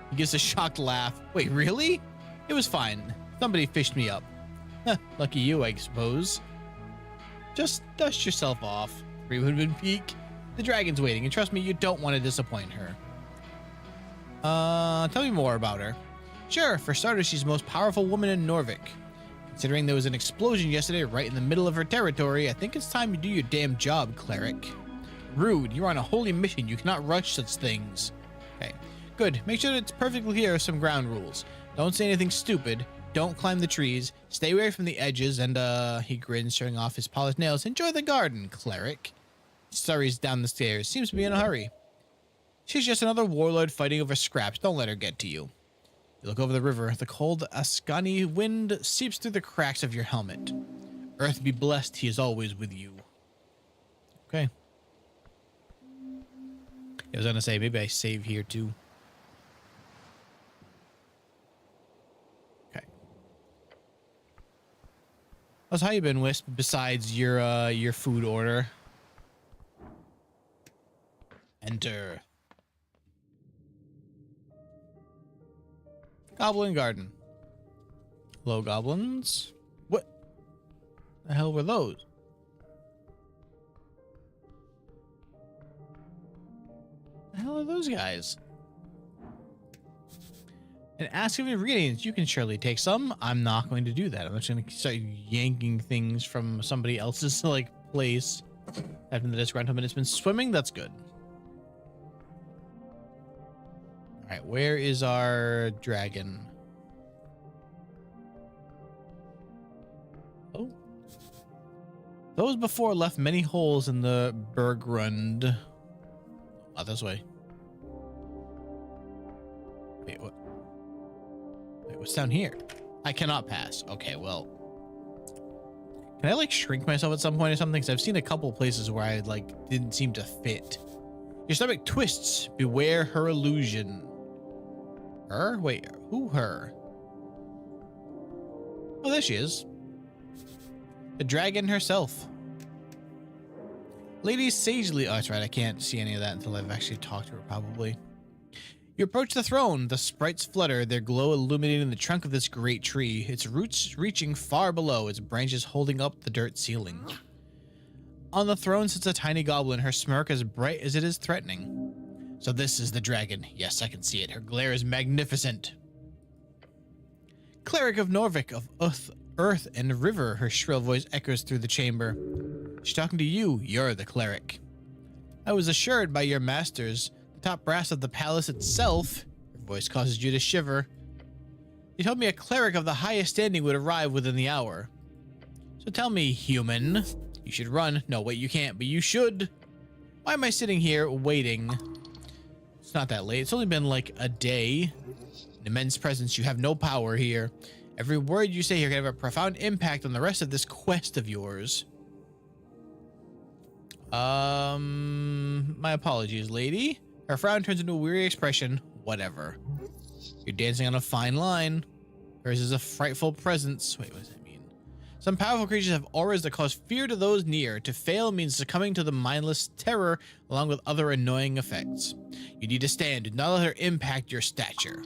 A: He gives a shocked laugh. Wait, really? It was fine. Somebody fished me up. Huh, lucky you, I suppose. Just dust yourself off. Three-Woodman Peak. The dragon's waiting, and trust me, you don't want to disappoint her. Tell me more about her. Sure, for starters, she's the most powerful woman in Norvik. Considering there was an explosion yesterday right in the middle of her territory, I think it's time you do your damn job, cleric. Rude, you're on a holy mission. You cannot rush such things. Okay, good. Make sure that it's perfectly clear of some ground rules. Don't say anything stupid. Don't climb the trees. Stay away from the edges, and, he grins, showing off his polished nails. Enjoy the garden, cleric. scurries down the stairs. Seems to be in a hurry. She's just another warlord fighting over scraps. Don't let her get to you. You look over the river. The cold Ascani wind seeps through the cracks of your helmet. Earth be blessed, he is always with you. Okay. I was gonna say, maybe I save here too. Okay. How you been, Wisp, besides your food order? Enter. Goblin Garden. Hello, goblins. What the hell were those? The hell are those guys? And ask of ingredients. You can surely take some. I'm not going to do that. I'm just going to start yanking things from somebody else's like place. After the disgruntlement has been swimming, that's good. All right, where is our dragon? Oh. Those before left many holes in the Bergrund. Not this way. Wait, what? Wait, what's down here? I cannot pass. Okay, well. Can I like shrink myself at some point or something? Because I've seen a couple places where I like didn't seem to fit. Your stomach twists. Beware her illusion. Her? Wait, who her? Oh, there she is. The dragon herself. Lady Sagely. Oh, that's right. I can't see any of that until I've actually talked to her, probably. You approach the throne. The sprites flutter, their glow illuminating the trunk of this great tree, its roots reaching far below, its branches holding up the dirt ceiling. On the throne sits a tiny goblin, her smirk as bright as it is threatening. So this is the dragon. Yes, I can see it. Her glare is magnificent. Cleric of Norvik, of earth and river, her shrill voice echoes through the chamber. She's talking to you. You're the cleric. I was assured by your masters, the top brass of the palace itself. Her voice causes you to shiver. They told me a cleric of the highest standing would arrive within the hour. So tell me, human, you should run. No, wait, you can't, but you should. Why am I sitting here waiting? It's not that late. It's only been like a day. In immense presence, you have no power here. Every word you say here can have a profound impact on the rest of this quest of yours. My apologies, lady. Her frown turns into a weary expression. Whatever. You're dancing on a fine line. Hers is a frightful presence. Wait, what does that mean? Some powerful creatures have auras that cause fear to those near. To fail means succumbing to the mindless terror, along with other annoying effects. You need to stand. Do not let her impact your stature.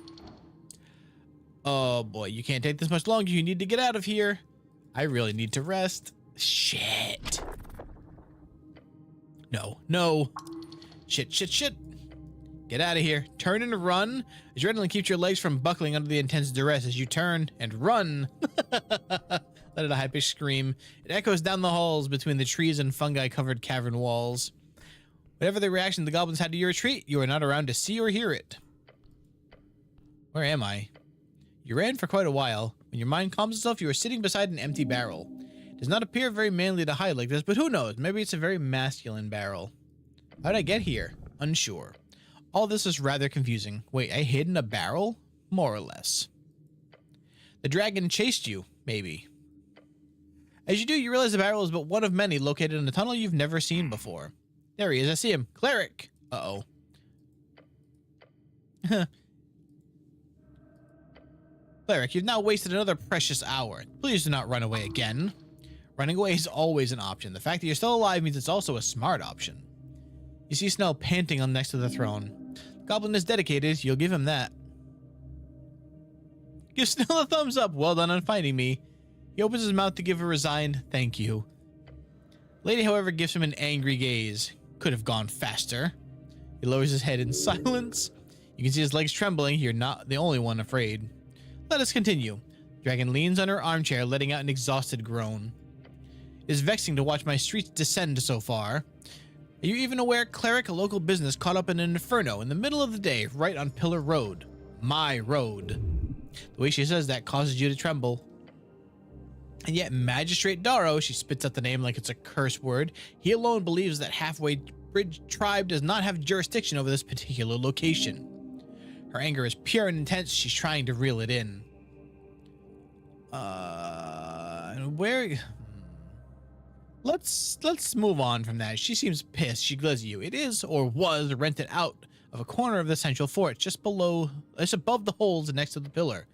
A: Oh boy, you can't take this much longer. You need to get out of here. I really need to rest. Shit. No, no. Shit, shit, shit. Get out of here. Turn and run. Adrenaline keeps your legs from buckling under the intense duress as you turn and run. Let out a high-pitched scream. It echoes down the halls between the trees and fungi-covered cavern walls. Whatever the reaction the goblins had to your retreat, you are not around to see or hear it. Where am I? You ran for quite a while. When your mind calms itself, you are sitting beside an empty barrel. It does not appear very manly to hide like this, but who knows? Maybe it's a very masculine barrel. How did I get here? Unsure. All this is rather confusing. Wait, I hid in a barrel? More or less. The dragon chased you, maybe. As you do, you realize the barrel is but one of many located in a tunnel you've never seen before. There he is, I see him. Cleric! Uh-oh. Cleric, you've now wasted another precious hour. Please do not run away again. Running away is always an option. The fact that you're still alive means it's also a smart option. You see Snell panting on next to the throne. The goblin is dedicated, you'll give him that. Give Snell a thumbs up. Well done on finding me. He opens his mouth to give a resigned thank you. Lady, however, gives him an angry gaze. Could have gone faster. He lowers his head in silence. You can see his legs trembling. You're not the only one afraid. Let us continue. Dragon leans on her armchair, letting out an exhausted groan. It is vexing to watch my streets descend so far. Are you even aware, Cleric, a local business caught up in an inferno in the middle of the day, right on Pillar Road? My road. The way she says that causes you to tremble. And yet Magistrate Darrow, she spits out the name like it's a curse word, he alone believes that Halfway Bridge Tribe does not have jurisdiction over this particular location. Her anger is pure and intense. She's trying to reel it in. Where... Let's move on from that. She seems pissed. She glares at you. It is, or was, rented out of a corner of the central fort, just above the holes next to the pillar.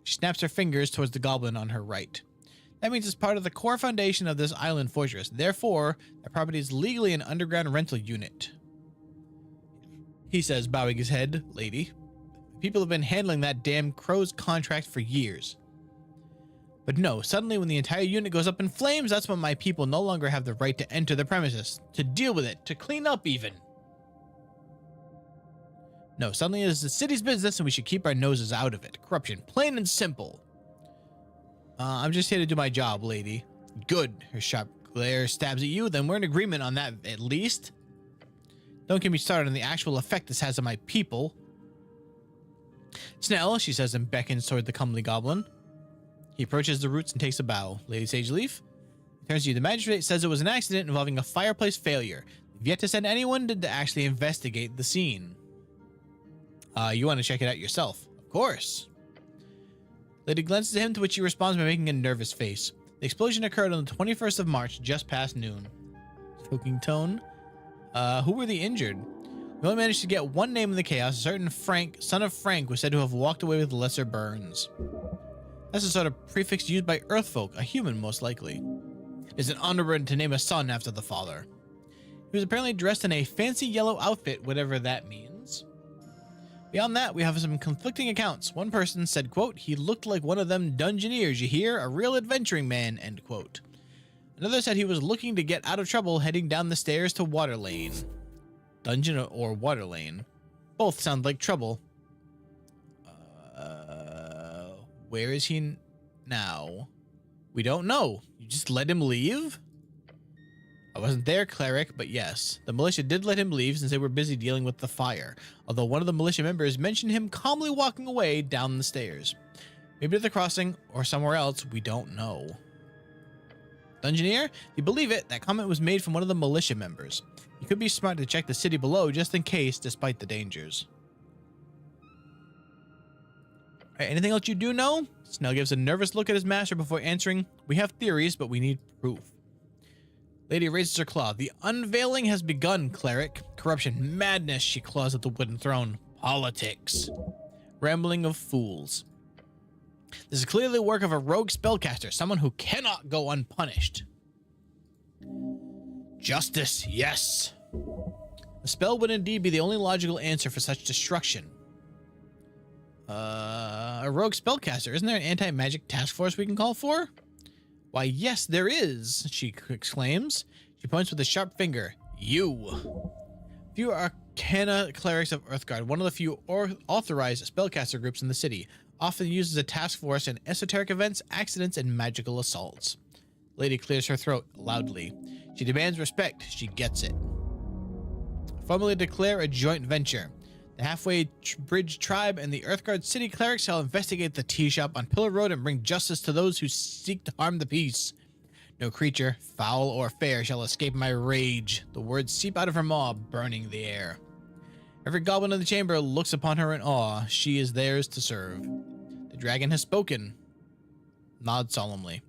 A: She snaps her fingers towards the goblin on her right. That means it's part of the core foundation of this island fortress. Therefore, the property is legally an underground rental unit. He says, bowing his head, lady. People have been handling that damn crow's contract for years. But no, suddenly when the entire unit goes up in flames, that's when my people no longer have the right to enter the premises, to deal with it, to clean up even. No, suddenly it is the city's business and we should keep our noses out of it. Corruption, plain and simple. I'm just here to do my job, lady. Good. Her sharp glare stabs at you, then we're in agreement on that at least. Don't get me started on the actual effect this has on my people. Snell, she says and beckons toward the comely goblin. He approaches the roots and takes a bow. Lady Sageleaf, turns to you. The magistrate says it was an accident involving a fireplace failure. You've yet to send anyone to actually investigate the scene. You want to check it out yourself? Of course. Lady glances at him, to which he responds by making a nervous face. The explosion occurred on the 21st of March, just past noon. Choking tone. Who were the injured? We only managed to get one name in the chaos. A certain Frank, son of Frank, was said to have walked away with lesser burns. That's a sort of prefix used by Earthfolk, a human most likely. It's an honor to name a son after the father. He was apparently dressed in a fancy yellow outfit, whatever that means. Beyond that, we have some conflicting accounts. One person said, quote, he looked like one of them dungeoneers, you hear? A real adventuring man, end quote. Another said he was looking to get out of trouble heading down the stairs to Water Lane. Dungeon or Water Lane. Both sound like trouble. Where is he now? We don't know. You just let him leave? I wasn't there, cleric, but yes. The militia did let him leave since they were busy dealing with the fire. Although one of the militia members mentioned him calmly walking away down the stairs. Maybe to the crossing or somewhere else, we don't know. Dungeoneer, if you believe it, that comment was made from one of the militia members. You could be smart to check the city below just in case, despite the dangers. Alright, anything else you do know? Snell gives a nervous look at his master before answering, we have theories, but we need proof. Lady raises her claw. The unveiling has begun, cleric. Corruption, madness, she claws at the wooden throne. Politics. Rambling of fools. This is clearly the work of a rogue spellcaster, someone who cannot go unpunished. Justice, yes. A spell would indeed be the only logical answer for such destruction. A rogue spellcaster. Isn't there an anti-magic task force we can call for? Why, yes, there is, she exclaims. She points with a sharp finger. You. Few Arcana clerics of Earthguard, one of the few authorized spellcaster groups in the city, often used as a task force in esoteric events, accidents, and magical assaults. Lady clears her throat loudly. She demands respect. She gets it. Formally declare a joint venture. The Halfway Bridge Tribe and the Earthguard City Clerics shall investigate the tea shop on Pillar Road and bring justice to those who seek to harm the peace. No creature, foul or fair, shall escape my rage. The words seep out of her maw, burning the air. Every goblin in the chamber looks upon her in awe. She is theirs to serve. The dragon has spoken. Nod solemnly.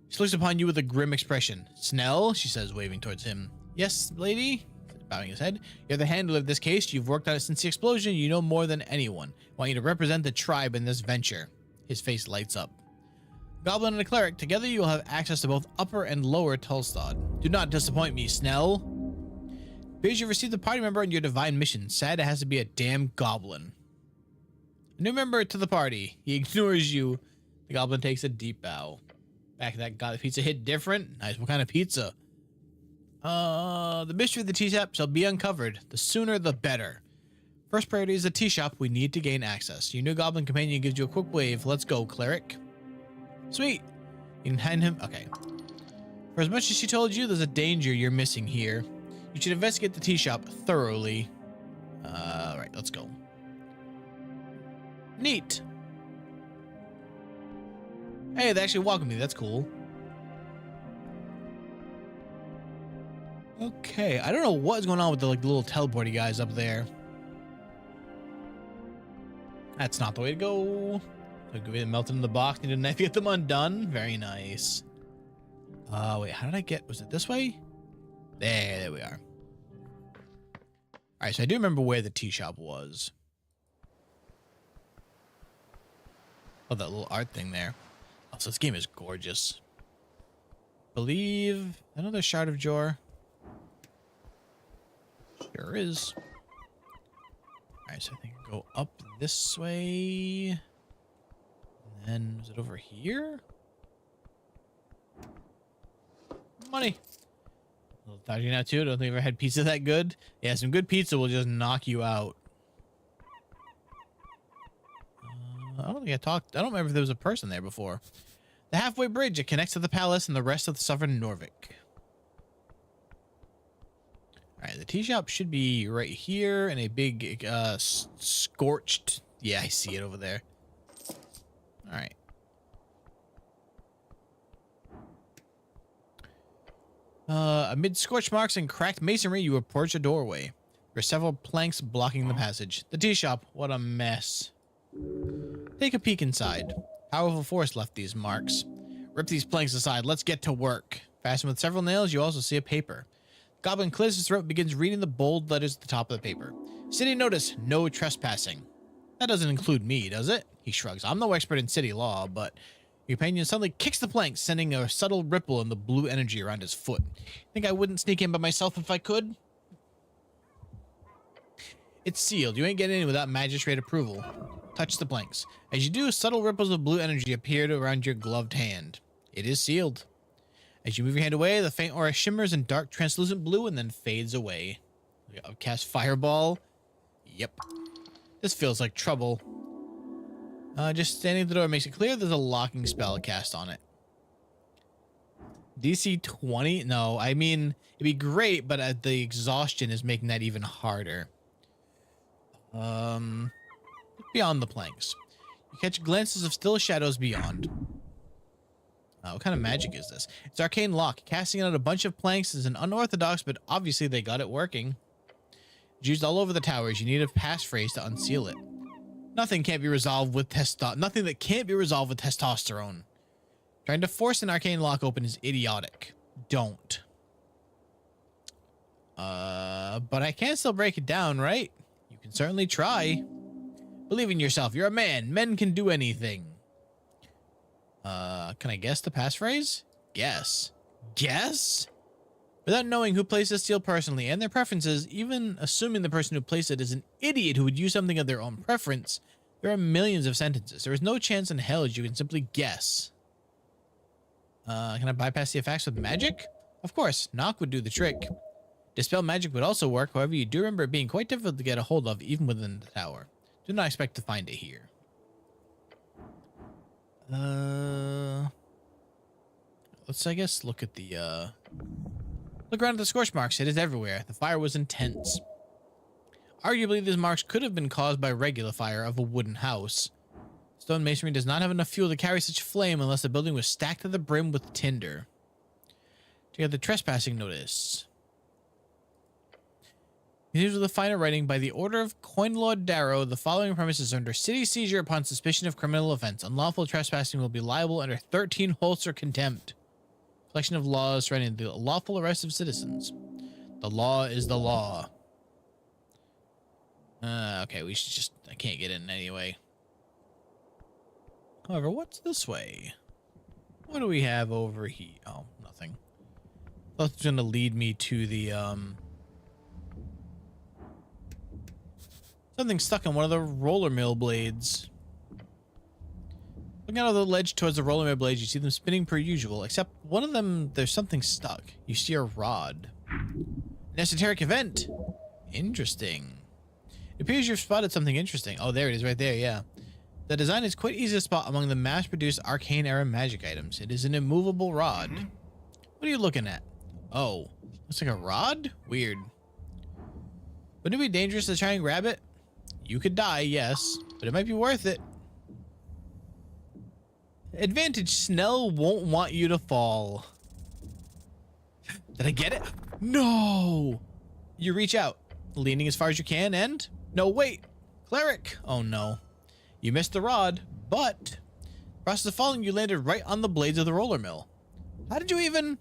A: She looks upon you with a grim expression. Snell, she says, waving towards him. Yes, lady? Bowing his head. You're the handler of this case. You've worked on it since the explosion. You know more than anyone. I want you to represent the tribe in this venture. His face lights up. Goblin and a cleric, together you will have access to both Upper and Lower Tulstad. Do not disappoint me, Snell. Appears you've received a party member on your divine mission. Sad it has to be a damn goblin. A new member to the party. He ignores you. The goblin takes a deep bow. Back that got the pizza hit different. Nice. What kind of pizza? The mystery of the tea shop shall be uncovered. The sooner, the better. First priority is the tea shop. We need to gain access. Your new goblin companion gives you a quick wave. Let's go, cleric. Sweet. You can hand him... Okay. For as much as she told you, there's a danger you're missing here. You should investigate the tea shop thoroughly. Right, let's go. Neat. Hey, they actually welcomed me. That's cool. Okay, I don't know what's going on with the like little teleporty guys up there. That's not the way to go. So go melt in the box. Need a knife to get them undone. Very nice. Wait, how did I get? Was it this way? There we are. All right, so I do remember where the tea shop was. Oh, that little art thing there. Oh, so this game is gorgeous. Believe another shard of Jor. Sure is. All right, so I think I go up this way. And then is it over here? Money. A little dodgy now too. Don't think I've ever had pizza that good. Yeah, some good pizza will just knock you out. I don't think I talked. I don't remember if there was a person there before. The halfway bridge. It connects to the palace and the rest of the southern Norvik. All right, the tea shop should be right here in a big scorched. Yeah, I see it over there. All right. Amid scorch marks and cracked masonry, you approach a doorway. There are several planks blocking the passage. The tea shop. What a mess. Take a peek inside. Powerful force left these marks. Rip these planks aside. Let's get to work. Fastened with several nails, you also see a paper. Goblin clears his throat and begins reading the bold letters at the top of the paper. City notice, no trespassing. That doesn't include me, does it? He shrugs. I'm no expert in city law, but your companion suddenly kicks the plank, sending a subtle ripple in the blue energy around his foot. Think I wouldn't sneak in by myself if I could? It's sealed. You ain't getting in without magistrate approval. Touch the planks. As you do, subtle ripples of blue energy appear around your gloved hand. It is sealed. As you move your hand away, the faint aura shimmers in dark, translucent blue and then fades away. Cast Fireball. Yep. This feels like trouble. Just standing at the door makes it clear there's a locking spell cast on it. DC 20? No, I mean, it'd be great, but the exhaustion is making that even harder. Beyond the planks. You catch glances of still shadows beyond. What kind of magic is this? It's arcane lock. Casting out a bunch of planks is an unorthodox, but obviously they got it working. It's used all over the towers. You need a passphrase to unseal it. Nothing can't be resolved with nothing that can't be resolved with testosterone. Trying to force an arcane lock open is idiotic. Don't. But I can still break it down, right? You can certainly try. Believe in yourself. You're a man. Men can do anything. Can I guess the passphrase? Guess. Guess? Without knowing who placed this seal personally and their preferences, even assuming the person who placed it is an idiot who would use something of their own preference, there are millions of sentences. There is no chance in hell you can simply guess. Can I bypass the effects with magic? Of course, knock would do the trick. Dispel magic would also work, however, you do remember it being quite difficult to get a hold of even within the tower. Do not expect to find it here. Let's, I guess, look at the, look around at the scorch marks. It is everywhere. The fire was intense. Arguably, these marks could have been caused by regular fire of a wooden house. Stone masonry does not have enough fuel to carry such flame unless the building was stacked to the brim with tinder. Check out the trespassing notice. Continues with the finer writing. By the order of Coin Lord Darrow, the following premises are under city seizure upon suspicion of criminal offense. Unlawful trespassing will be liable under 13 holster contempt. Collection of laws surrounding the lawful arrest of citizens. The law is the law. Okay, we should just... I can't get in anyway. However, what's this way? What do we have over here? Oh, nothing. Thought it was going to lead me to the, something stuck in one of the roller mill blades. Looking out of the ledge towards the roller mill blades, you see them spinning per usual, except one of them, there's something stuck. You see a rod. An esoteric event. Interesting. It appears you've spotted something interesting. Oh, there it is right there, yeah. The design is quite easy to spot among the mass-produced arcane-era magic items. It is an immovable rod. What are you looking at? Oh, looks like a rod? Weird. Wouldn't it be dangerous to try and grab it? You could die, yes, but it might be worth it. Advantage, Snell won't want you to fall. Did I get it? No! You reach out, leaning as far as you can, and... No, wait! Cleric! Oh no. You missed the rod, but... Process of falling, you landed right on the blades of the roller mill. How did you even...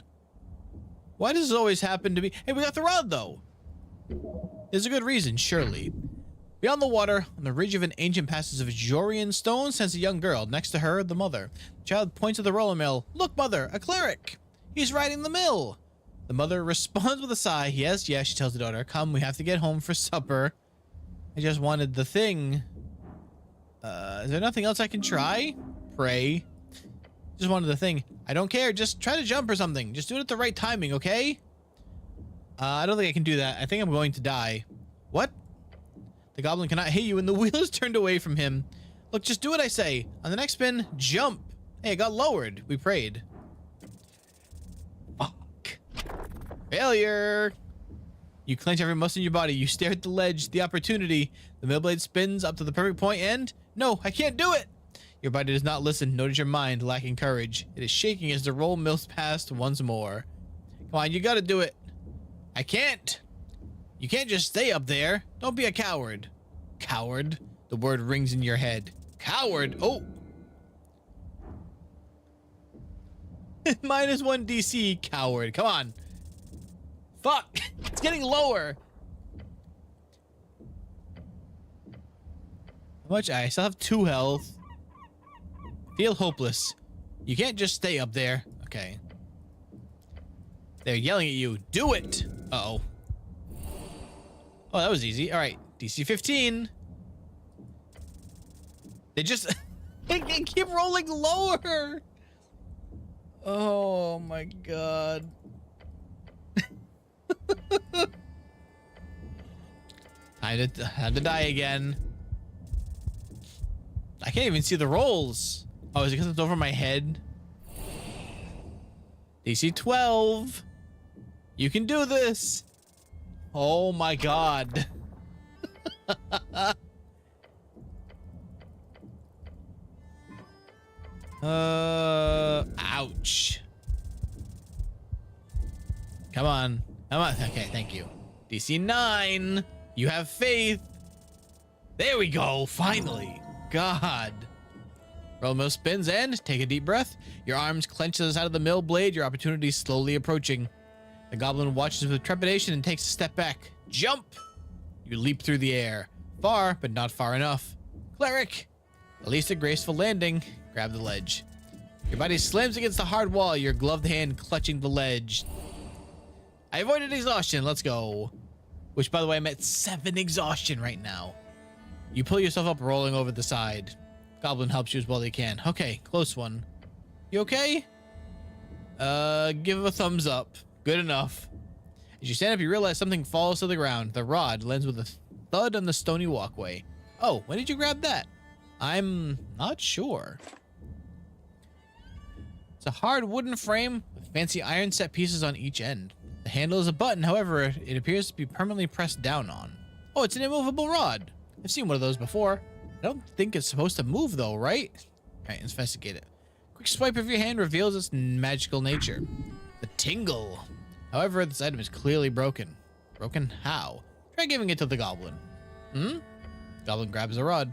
A: Why does this always happen to me? Hey, we got the rod, though! There's a good reason, surely. Beyond the water, on the ridge of an ancient passage of Jorian stone, stands a young girl. Next to her, the mother. The child points to the roller mill. Look, mother, a cleric! He's riding the mill! The mother responds with a sigh. Yes, yes, she tells the daughter. Come, we have to get home for supper. I just wanted the thing. Is there nothing else I can try? Pray. Just wanted the thing. I don't care. Just try to jump or something. Just do it at the right timing, okay? I don't think I can do that. I think I'm going to die. What? The goblin cannot hit you and the wheel is turned away from him. Look, just do what I say. On the next spin, jump. Hey, it got lowered. We prayed. Fuck. Failure. You clench every muscle in your body. You stare at the ledge, the opportunity. The mill blade spins up to the perfect point and... No, I can't do it. Your body does not listen. Notice your mind lacking courage. It is shaking as the roll mills past once more. Come on, you gotta do it. I can't. You can't just stay up there. Don't be a coward. Coward? The word rings in your head. Coward? Oh. -1 DC, coward. Come on. Fuck. It's getting lower. How much? I still have 2 health. Feel hopeless. You can't just stay up there. Okay. They're yelling at you. Do it. Uh-oh. Oh, that was easy. All right. DC 15. They just... they keep rolling lower. Oh, my God. Time to die again. I can't even see the rolls. Oh, is it because it's over my head? DC 12. You can do this. Oh my God. Ouch. Come on. Come on. Okay, thank you. DC 9. You have faith. There we go. Finally. God. Roll mill spins and take a deep breath. Your arms clench to the side of the mill blade. Your opportunity is slowly approaching. The goblin watches with trepidation and takes a step back. Jump! You leap through the air. Far, but not far enough. Cleric! At least a graceful landing. Grab the ledge. Your body slams against the hard wall, your gloved hand clutching the ledge. I avoided exhaustion. Let's go. Which, by the way, I'm at 7 exhaustion right now. You pull yourself up, rolling over the side. Goblin helps you as well as he can. Okay, close one. You okay? Give him a thumbs up. Good enough. As you stand up, you realize something falls to the ground. The rod lands with a thud on the stony walkway. Oh, when did you grab that? I'm not sure. It's a hard wooden frame with fancy iron set pieces on each end. The handle is a button, however, it appears to be permanently pressed down on. Oh, it's an immovable rod. I've seen one of those before. I don't think it's supposed to move though, right? Alright, let's investigate it. Quick swipe of your hand reveals its magical nature. The tingle. However, this item is clearly broken. Broken how? Try giving it to the goblin. Goblin grabs the rod.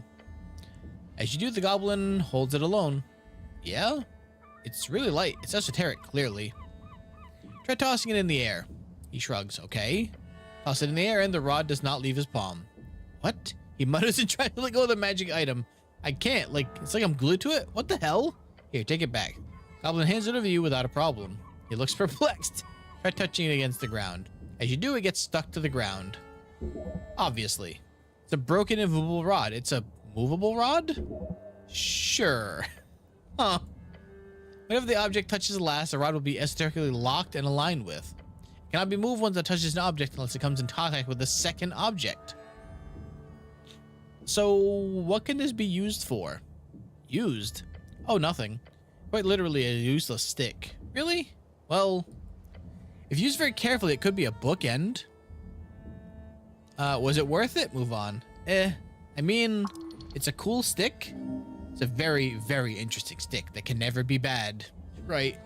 A: As you do, the goblin holds it alone. Yeah? It's really light. It's esoteric, clearly. Try tossing it in the air. He shrugs. Okay. Toss it in the air and the rod does not leave his palm. What? He mutters and tries to let go of the magic item. I can't. It's like I'm glued to it. What the hell? Here, take it back. Goblin hands it over to you without a problem. He looks perplexed. Try touching it against the ground. As you do, it gets stuck to the ground. Obviously. It's a broken immovable rod. It's a movable rod? Sure. Huh. Whenever the object touches the last, the rod will be esoterically locked and aligned with. It cannot be moved once it touches an object unless it comes in contact with the second object. So, what can this be used for? Used? Oh, nothing. Quite literally a useless stick. Really? Well, if used very carefully, it could be a bookend. Was it worth it? Move on. I mean, it's a cool stick. It's a very, very interesting stick that can never be bad. Right.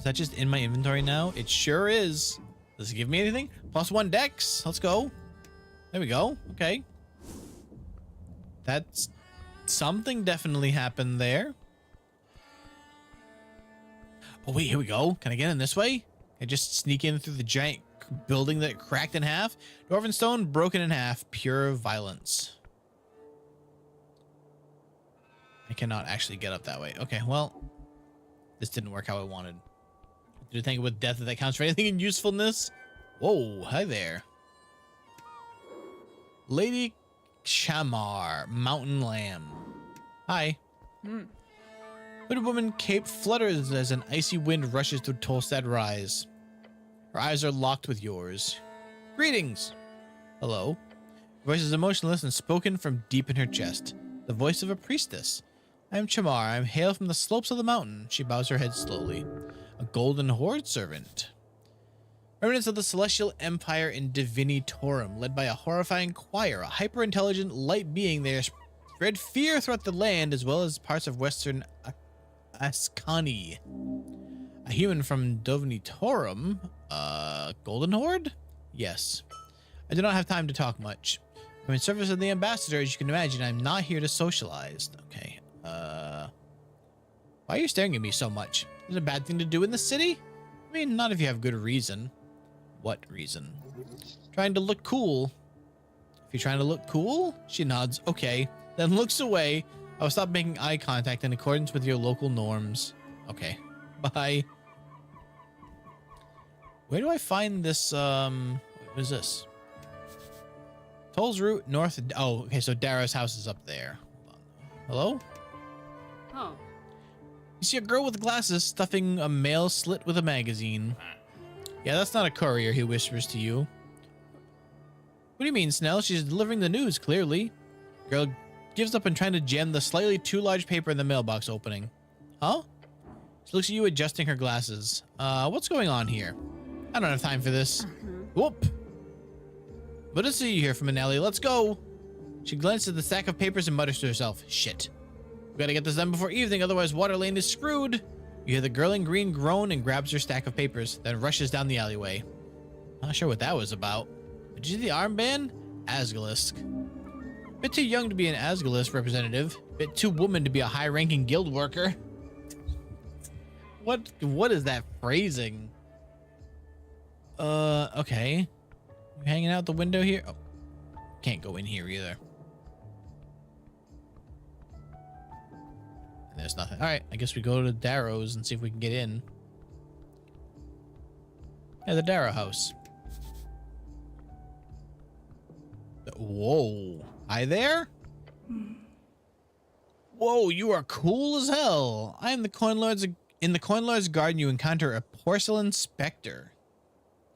A: Is that just in my inventory now? It sure is. Does it give me anything? +1 dex. Let's go. There we go. Okay. That's something definitely happened there. Oh, wait, here we go. Can I get in this way? Can I just sneak in through the giant building that cracked in half? Dwarven stone broken in half. Pure violence. I cannot actually get up that way. Okay, well, this didn't work how I wanted. Did you think with death that counts for anything in usefulness? Whoa, hi there. Lady Shamar, Mountain Lamb. Hi. Hooded woman cape flutters as an icy wind rushes through Tolstad Rise. Her eyes are locked with yours. Greetings. Hello. Her voice is emotionless and spoken from deep in her chest. The voice of a priestess. I am Chamar. I am hail from the slopes of the mountain. She bows her head slowly. A golden horde servant. Remnants of the Celestial Empire in Divinitorum, led by a horrifying choir, a hyper-intelligent light being there, spread fear throughout the land as well as parts of western Ascani. A human from Divinitorum? Golden Horde? Yes. I do not have time to talk much. I'm in service of the ambassador, as you can imagine. I'm not here to socialize. Okay. Why are you staring at me so much? Is it a bad thing to do in the city? I mean, not if you have good reason. What reason? Trying to look cool. If you're trying to look cool? She nods. Okay. Then looks away. I will stop making eye contact in accordance with your local norms. Okay. Bye. Where do I find this, what is this? Toll's route north. Oh, okay, so Dara's house is up there. Hello?
C: Oh.
A: You see a girl with glasses stuffing a mail slit with a magazine. Yeah, that's not a courier, he whispers to you. What do you mean, Snell? She's delivering the news, clearly. Girl gives up and trying to jam the slightly too large paper in the mailbox opening. Huh? She looks at you adjusting her glasses. What's going on here? I don't have time for this. Whoop! What is you here from an alley? Let's go! She glances at the stack of papers and mutters to herself. Shit. We gotta get this done before evening, otherwise Waterlane is screwed. You hear the girl in green groan and grabs her stack of papers, then rushes down the alleyway. Not sure what that was about. Did you see the armband? Asgalisk. Bit too young to be an Asgalisk representative. Bit too woman to be a high-ranking guild worker. What is that phrasing? Okay. You hanging out the window here? Oh, can't go in here either. And there's nothing. All right, I guess we go to Darrow's and see if we can get in. Yeah, the Darrow house. Whoa. Hi there? Whoa, you are cool as hell. I am the Coin Lord's. In the Coin Lord's garden, you encounter a porcelain specter.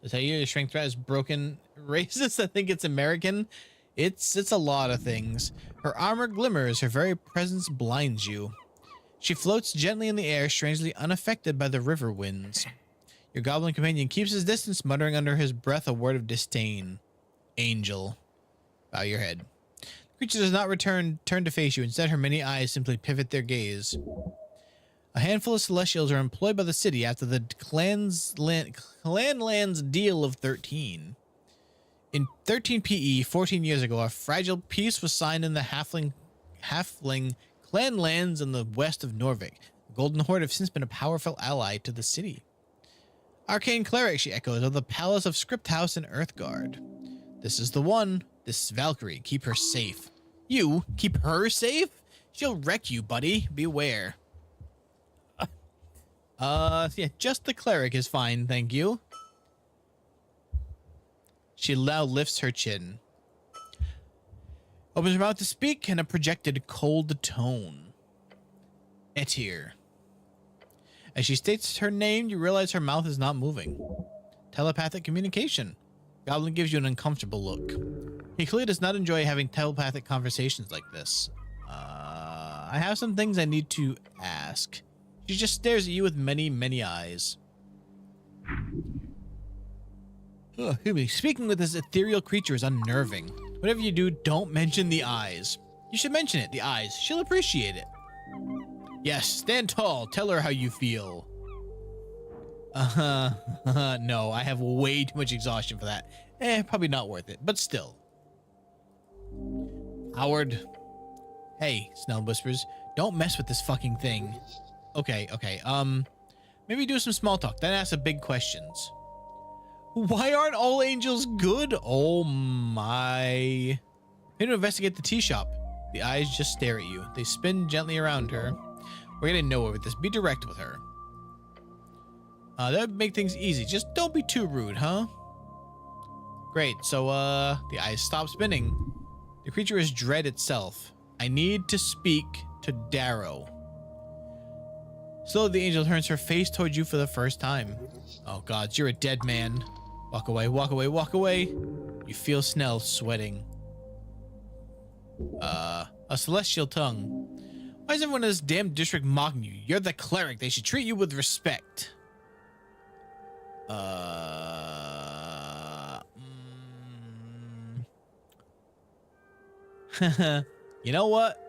A: To tell you, the strength threat is broken. Racist, I think it's American. It's a lot of things. Her armor glimmers. Her very presence blinds you. She floats gently in the air, strangely unaffected by the river winds. Your goblin companion keeps his distance, muttering under his breath a word of disdain. Angel. Bow your head. The creature does not turn to face you. Instead, her many eyes simply pivot their gaze. A handful of Celestials are employed by the city after the Clanland's Deal of 13. In 13 PE, 14 years ago, a fragile peace was signed in the halfling Clanlands in the west of Norvik. The Golden Horde have since been a powerful ally to the city. Arcane Cleric, she echoes, of the Palace of Script House in Earthguard. This is the one. This is Valkyrie. Keep her safe. You? Keep her safe? She'll wreck you, buddy. Beware. Yeah, just the cleric is fine, thank you. She now lifts her chin. Opens her mouth to speak in a projected cold tone. Etir. As she states her name, you realize her mouth is not moving. Telepathic communication. Goblin gives you an uncomfortable look. He clearly does not enjoy having telepathic conversations like this. I have some things I need to ask. She just stares at you with many, many eyes. Speaking with this ethereal creature is unnerving. Whatever you do, don't mention the eyes. You should mention it, the eyes. She'll appreciate it. Yes, stand tall. Tell her how you feel. No, I have way too much exhaustion for that. Probably not worth it, but still. Howard. Hey, Snell whispers. Don't mess with this fucking thing. Okay. Maybe do some small talk, then ask the big questions. Why aren't all angels good? Oh my. Need to investigate the tea shop. The eyes just stare at you. They spin gently around her. We're getting nowhere with this. Be direct with her. That would make things easy. Just don't be too rude, huh? Great. So, the eyes stop spinning. The creature is dread itself. I need to speak to Darrow. Slowly, the angel turns her face towards you for the first time. Oh, gods, you're a dead man. Walk away, walk away, walk away. You feel Snell sweating. A celestial tongue. Why is everyone in this damn district mocking you? You're the cleric. They should treat you with respect. You know what?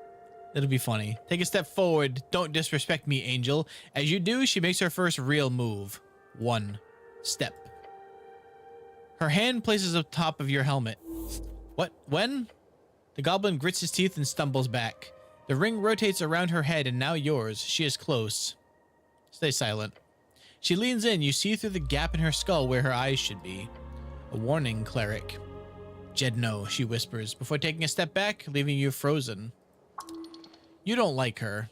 A: It'll be funny. Take a step forward. Don't disrespect me, Angel. As you do, she makes her first real move. 1 step. Her hand places on top of your helmet. What? When? The goblin grits his teeth and stumbles back. The ring rotates around her head and now yours. She is close. Stay silent. She leans in. You see through the gap in her skull where her eyes should be. A warning, cleric. Jedno, she whispers, before taking a step back, leaving you frozen. You don't like her.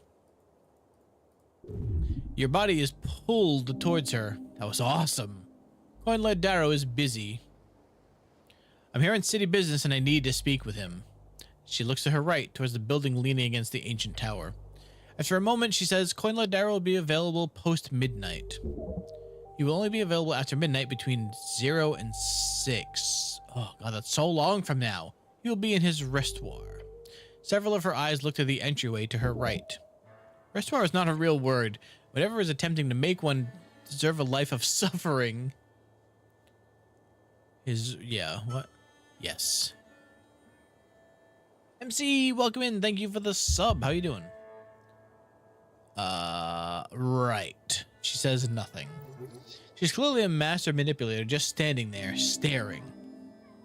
A: Your body is pulled towards her. That was awesome. Coin-led Darrow is busy. I'm here on city business and I need to speak with him. She looks to her right, towards the building leaning against the ancient tower. After a moment, she says, Coin-led Darrow will be available post-midnight. He will only be available after midnight between 0 and 6. Oh, God, that's so long from now. He will be in his restoir. Several of her eyes look to the entryway to her right. Restoir is not a real word. Whatever is attempting to make one deserve a life of suffering. Yeah, what? Yes. MC, welcome in. Thank you for the sub. How you doing? Right. She says nothing. She's clearly a master manipulator, just standing there, staring.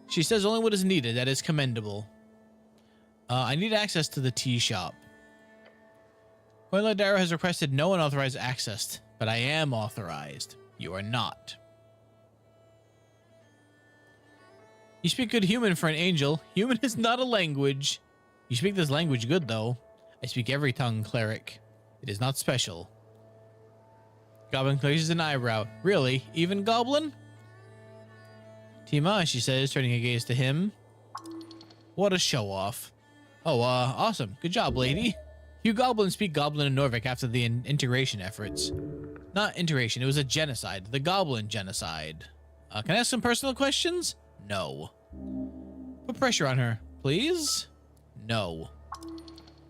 A: She says only what is needed. That is commendable. I need access to the tea shop. Coin-led Darrow has requested no unauthorized access, but I am authorized. You are not. You speak good human for an angel. Human is not a language. You speak this language good, though. I speak every tongue, cleric. It is not special. Goblin raises an eyebrow. Really? Even goblin? Tima, she says, turning her gaze to him. What a show-off. Oh, awesome. Good job, lady. You goblins speak goblin and Norvik after the integration efforts. Not integration, it was a genocide. The goblin genocide. Can I ask some personal questions? No. Put pressure on her, please? No.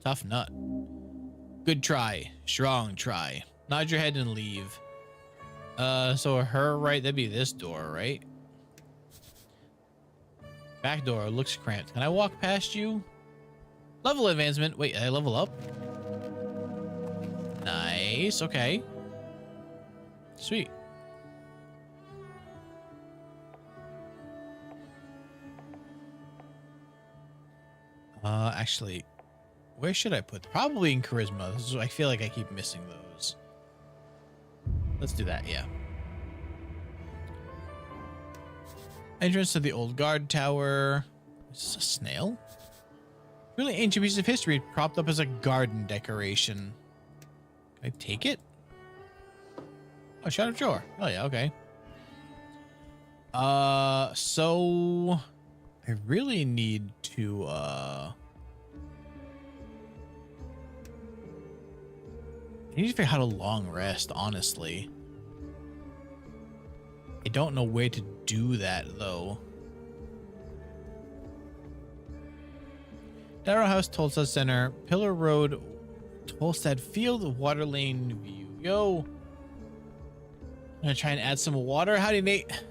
A: Tough nut. Good try. Strong try. Nod your head and leave. So her right, that'd be this door, right? Back door looks cramped. Can I walk past you? Level advancement. Wait, I level up? Nice. Okay. Sweet. Actually, where should I put? Probably in charisma. I feel like I keep missing those. Let's do that, yeah. Entrance to the old guard tower. Is this a snail? Really ancient piece of history propped up as a garden decoration. Can I take it? Oh, shut up drawer. Oh yeah, okay. So I really need to I need to figure out how to long rest, honestly. I don't know where to do that though. Darrow House, Tulsa Center, Pillar Road, Tolstad Field, Water Lane View. Yo. I'm gonna try and add some water. Howdy, Nate.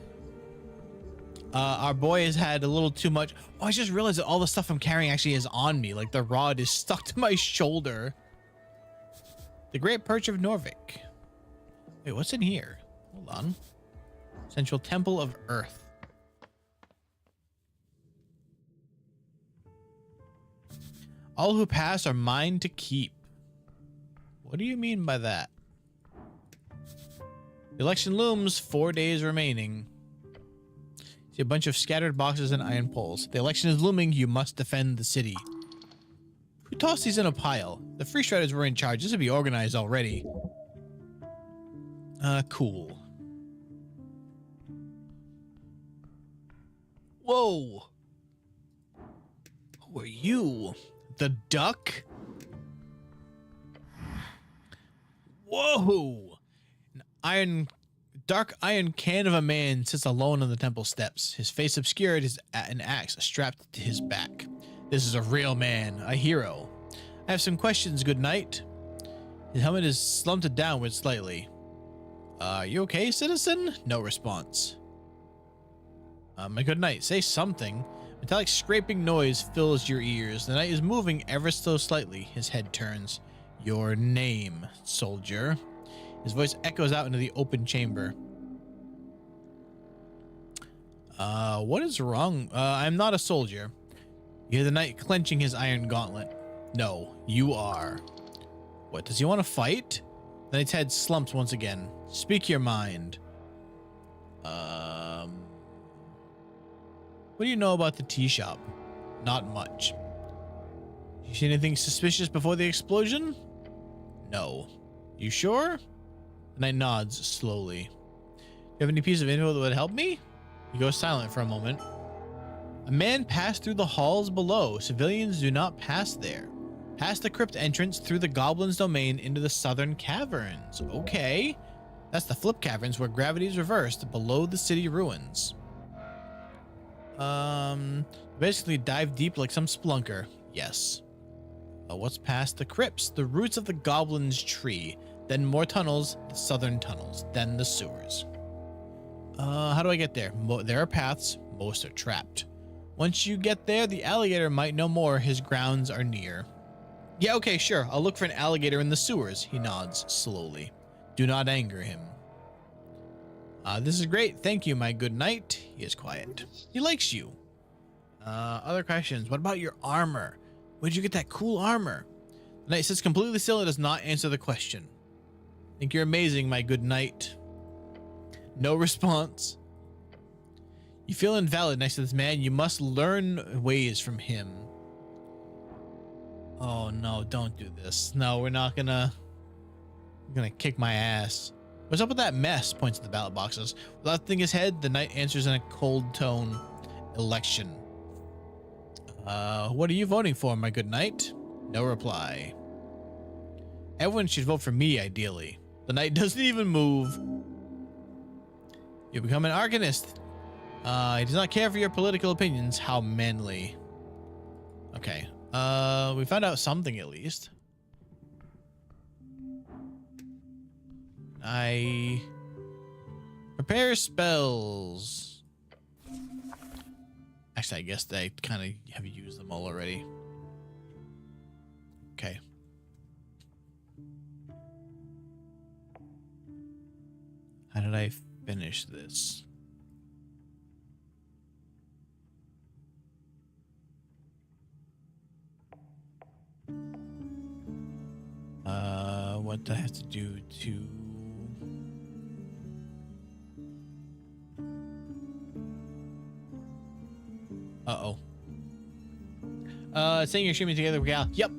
A: Our boy has had a little too much. Oh, I just realized that all the stuff I'm carrying actually is on me. Like the rod is stuck to my shoulder. The Great Perch of Norvik. Wait, what's in here? Hold on. Central Temple of Earth. All who pass are mine to keep. What do you mean by that? The election looms, 4 days remaining. See a bunch of scattered boxes and iron poles. The election is looming, you must defend the city. Who tossed these in a pile? The Free Striders were in charge. This would be organized already. Cool. Whoa. Who are you? The duck? Whoa! Dark iron can of a man sits alone on the temple steps, his face obscured, an axe strapped to his back. This is a real man, a hero. I have some questions, good knight. His helmet is slumped downward slightly. You okay, citizen? No response. My good knight, say something. Metallic scraping noise fills your ears. The knight is moving ever so slightly. His head turns. Your name, soldier. His voice echoes out into the open chamber. What is wrong? I'm not a soldier. You hear the knight clenching his iron gauntlet. No, you are. What, does he want to fight? The knight's head slumps once again. Speak your mind. What do you know about the tea shop? Not much. You see anything suspicious before the explosion? No. You sure? The knight nods slowly. Do you have any piece of info that would help me? He goes silent for a moment. A man passed through the halls below. Civilians do not pass there. Past the crypt entrance through the goblin's domain into the southern caverns. Okay. That's the flip caverns where gravity is reversed below the city ruins. Basically dive deep like some splunker. Yes. What's past the crypts? The roots of the goblin's tree. Then more tunnels, the southern tunnels. Then the sewers. How do I get there? There are paths. Most are trapped. Once you get there, the alligator might know more. His grounds are near. Yeah, okay, sure. I'll look for an alligator in the sewers. He nods slowly. Do not anger him. This is great. Thank you, my good knight. He is quiet. He likes you. Other questions. What about your armor? Where'd you get that cool armor? The knight sits completely still and does not answer the question. Think you're amazing, my good knight. No response. You feel invalid next to this man. You must learn ways from him. Oh no, don't do this. No, we're not gonna... I'm gonna kick my ass. What's up with that mess? Points at the ballot boxes. Without thinking his head, the knight answers in a cold tone. Election. What are you voting for, my good knight? No reply. Everyone should vote for me, ideally. The knight doesn't even move. You become an arcanist. He does not care for your political opinions. How manly. Okay. We found out something at least. I prepare spells. Actually, I guess they kind of have used them all already. Okay. How did I finish this? What do I have to do to... Uh-oh. Saying you're streaming together, gal. Yep.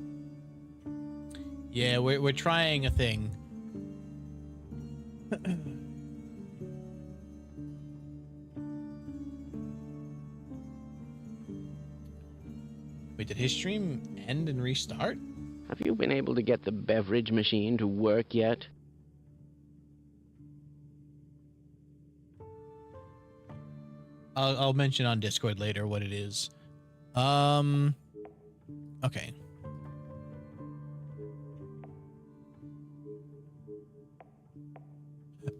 A: Yeah, we're trying a thing. Wait, did his stream end and restart?
C: Have you been able to get the beverage machine to work yet?
A: I'll mention on Discord later what it is. Okay.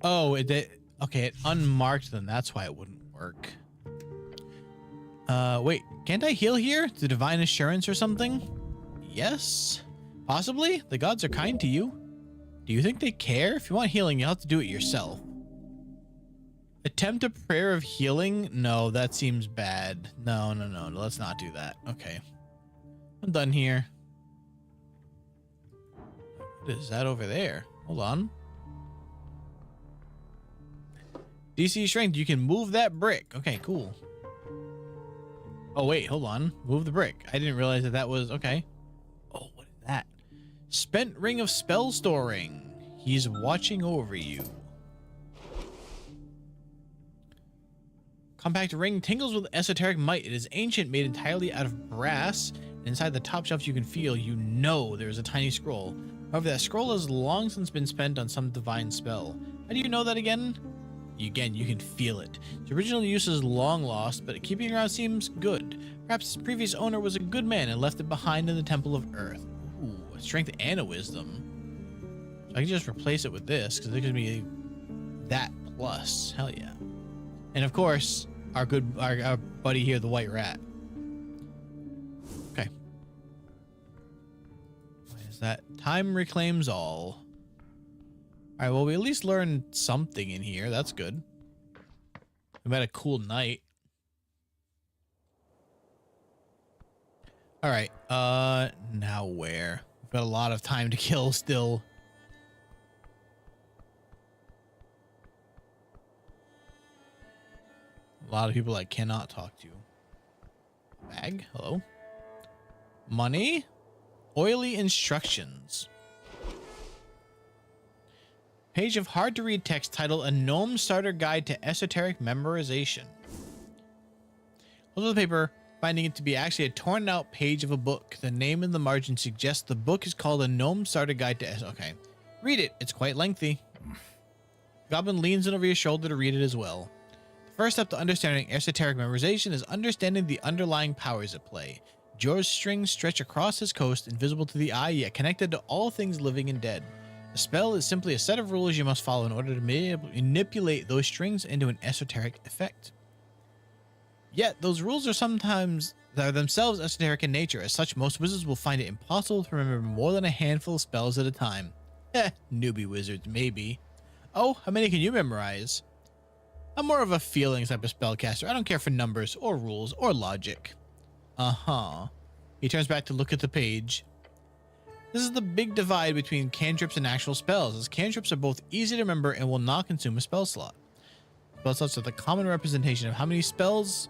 A: Oh, okay, it unmarked them. That's why it wouldn't work. Wait, can't I heal here? The divine assurance or something? Yes? Possibly? The gods are kind to you. Do you think they care? If you want healing, you'll have to do it yourself. Attempt a prayer of healing? No, that seems bad. No, no, no, no. Let's not do that. Okay. I'm done here. What is that over there? Hold on. DC strength. You can move that brick. Okay, cool. Oh, wait. Hold on. Move the brick. I didn't realize that that was... Okay. Oh, what is that? Spent ring of spell storing. He's watching over you. Compact ring tingles with esoteric might. It is ancient, made entirely out of brass. Inside the top shelf you can feel, you know there is a tiny scroll. However, that scroll has long since been spent on some divine spell. How do you know that again? Again, you can feel it. Its original use is long lost, but keeping it around seems good. Perhaps its previous owner was a good man and left it behind in the Temple of Earth. Ooh, a strength and a wisdom. So I can just replace it with this, because it gives me that plus. Hell yeah. And of course, our buddy here, the white rat. Okay. What is that? Time reclaims all. All right, well, we at least learned something in here. That's good. We've had a cool night. All right, now where? We've got a lot of time to kill still. A lot of people I cannot talk to. Bag, hello. Money. Oily instructions. Page of hard to read text titled A Gnome Starter Guide to Esoteric Memorization. Hold the paper, finding it to be actually a torn out page of a book. The name in the margin suggests the book is called A Gnome Starter Guide to Okay. Read it. It's quite lengthy. Goblin leans in over your shoulder to read it as well. The first step to understanding esoteric memorization is understanding the underlying powers at play. Jor's strings stretch across his coast, invisible to the eye, yet connected to all things living and dead. A spell is simply a set of rules you must follow in order to manipulate those strings into an esoteric effect. Yet, those rules are themselves esoteric in nature. As such, most wizards will find it impossible to remember more than a handful of spells at a time. Newbie wizards, maybe. Oh, how many can you memorize? I'm more of a feelings type of spellcaster. I don't care for numbers, or rules, or logic. Uh-huh. He turns back to look at the page. This is the big divide between cantrips and actual spells, as cantrips are both easy to remember and will not consume a spell slot. Spell slots are the common representation of how many spells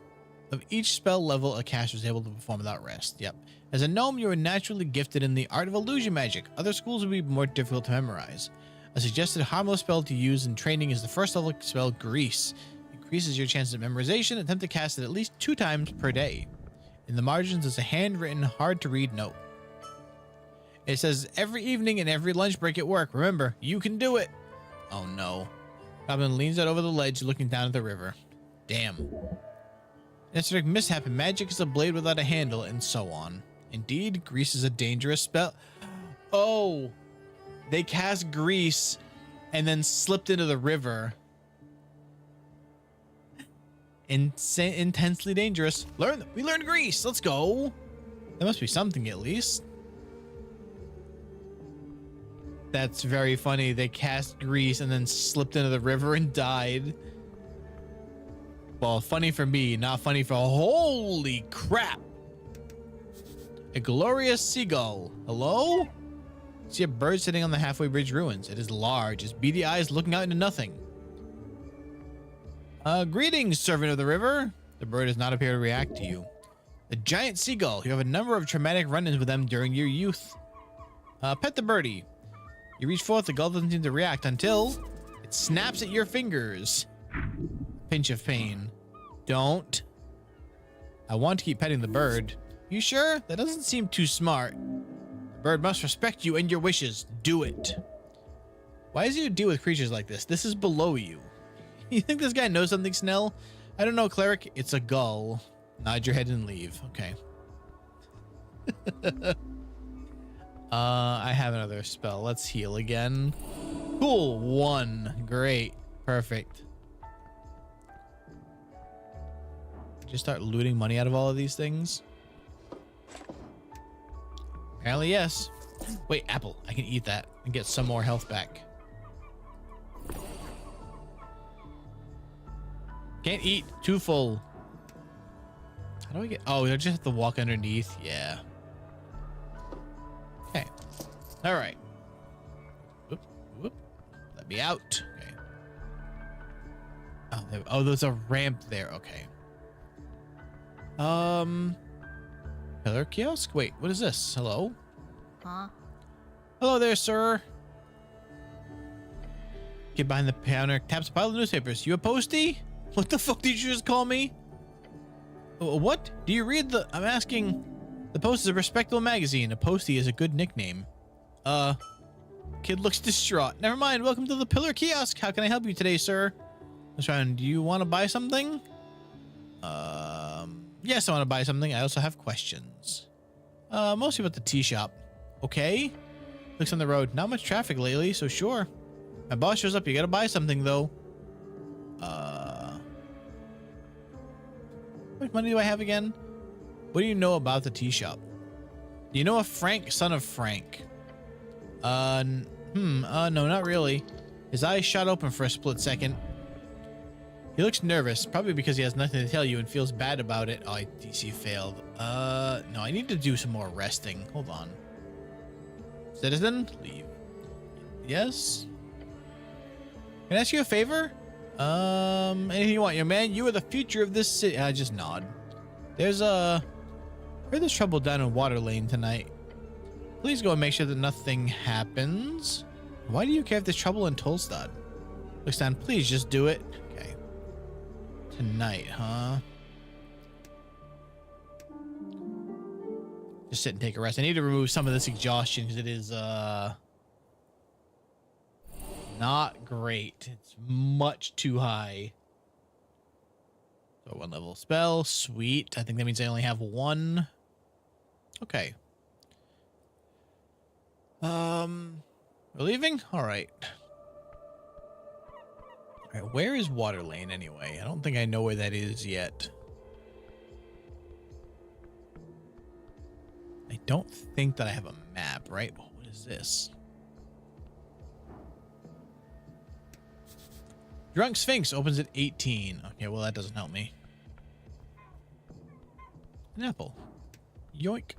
A: of each spell level a caster is able to perform without rest. Yep. As a gnome, you are naturally gifted in the art of illusion magic. Other schools will be more difficult to memorize. A suggested harmless spell to use in training is the first level spell Grease. It increases your chances of memorization. Attempt to cast it at least 2 times per day. In the margins is a handwritten, hard to read note. It says, every evening and every lunch break at work, remember, you can do it. Oh no. Goblin leans out over the ledge, looking down at the river. Damn. Esoteric mishap and magic is a blade without a handle, and so on. Indeed, Grease is a dangerous spell. Oh, they cast Grease and then slipped into the river. Intensely dangerous. We learned Grease. Let's go. There must be something at least. That's very funny. They cast Grease and then slipped into the river and died. Well, funny for me, not funny for... Holy crap! A glorious seagull. Hello? See a bird sitting on the halfway bridge ruins. It is large, its beady eyes looking out into nothing. Greetings, servant of the river. The bird does not appear to react to you. The giant seagull. You have a number of traumatic run-ins with them during your youth. Pet the birdie. You reach forth, the gull doesn't seem to react until it snaps at your fingers. Pinch of pain. Don't. I want to keep petting the bird. You sure? That doesn't seem too smart. The bird must respect you and your wishes. Do it. Why does you deal with creatures like this? This is below you. You think this guy knows something, Snell? I don't know, cleric. It's a gull. Nod your head and leave. Okay. I have another spell. Let's heal again. Cool. 1. Great. Perfect. Just start looting money out of all of these things? Apparently, yes. Wait, apple. I can eat that and get some more health back. Can't eat. Too full. How do I get... Oh, I just have to walk underneath. Yeah. Okay. All right. Whoop, whoop. Let me out. Okay. Oh, there's a ramp there. Okay. Pillar kiosk? Wait, what is this? Hello?
B: Huh?
A: Hello there, sir. Get behind the counter, taps a pile of newspapers. You a postie? What the fuck did you just call me? What? Do you read the... I'm asking... The Post is a respectable magazine. A postie is a good nickname. Kid looks distraught. Never mind. Welcome to the Pillar Kiosk. How can I help you today, sir? Let's try. Do you want to buy something? Yes, I want to buy something. I also have questions. Mostly about the tea shop. Okay. Looks on the road. Not much traffic lately, so sure. My boss shows up. You gotta buy something, though. How much money do I have again? What do you know about the tea shop? Do you know a Frank, son of Frank? No, not really. His eyes shot open for a split second. He looks nervous, probably because he has nothing to tell you and feels bad about it. Oh, DC failed. No, I need to do some more resting. Hold on. Citizen, leave. Yes? Can I ask you a favor? Anything you want, young man? You are the future of this city. I just nod. There's I heard there's trouble down in Water Lane tonight. Please go and make sure that nothing happens. Why do you care if there's trouble in Tolstad? Looks down, please just do it. Okay. Tonight, huh? Just sit and take a rest. I need to remove some of this exhaustion because it is not great. It's much too high. So 1 level spell, sweet. I think that means I only have 1. Okay. We're leaving? All right. All right, where is Water Lane anyway? I don't think I know where that is yet. I don't think that I have a map, right? Oh, what is this? Drunk Sphinx opens at 18. Okay, well, that doesn't help me. An apple. Yoink.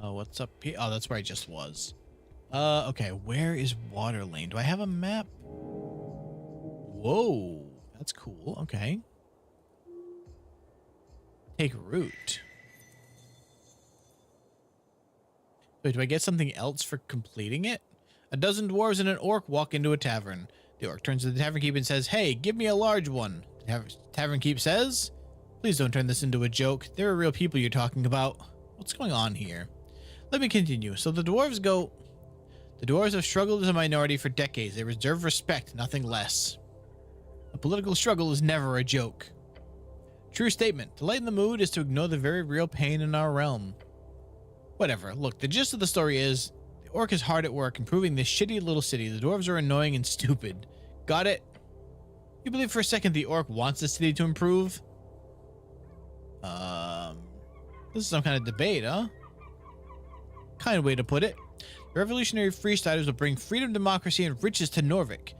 A: What's up here? Oh, that's where I just was. Okay, where is Water Lane? Do I have a map? Whoa, that's cool. Okay. Take route. Wait, do I get something else for completing it? A dozen dwarves and an orc walk into a tavern. The orc turns to the tavern keep and says, "Hey, give me a large one." The tavern keep says, "Please don't turn this into a joke. There are real people you're talking about." What's going on here? Let me continue. So the dwarves go... The dwarves have struggled as a minority for decades. They reserve respect, nothing less. A political struggle is never a joke. True statement. To lighten the mood is to ignore the very real pain in our realm. Whatever. Look, the gist of the story is... The orc is hard at work improving this shitty little city. The dwarves are annoying and stupid. Got it? You believe for a second the orc wants the city to improve? This is some kind of debate, huh? Kind way to put it. The revolutionary freestyles will bring freedom, democracy, and riches to Norvik.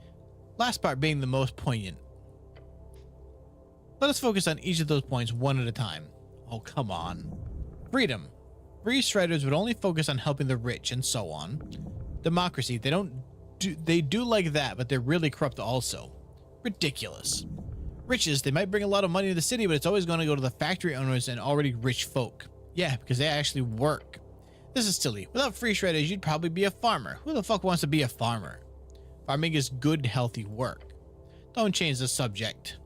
A: Last part being the most poignant. Let us focus on each of those points one at a time. Oh, come on. Freedom. Free striders would only focus on helping the rich and so on. Democracy. They do like that, but they're really corrupt also. Ridiculous. Riches. They might bring a lot of money to the city, but it's always going to go to the factory owners and already rich folk. Yeah, because they actually work. This is silly. Without free shredders, you'd probably be a farmer. Who the fuck wants to be a farmer? Farming is good, healthy work. Don't change the subject.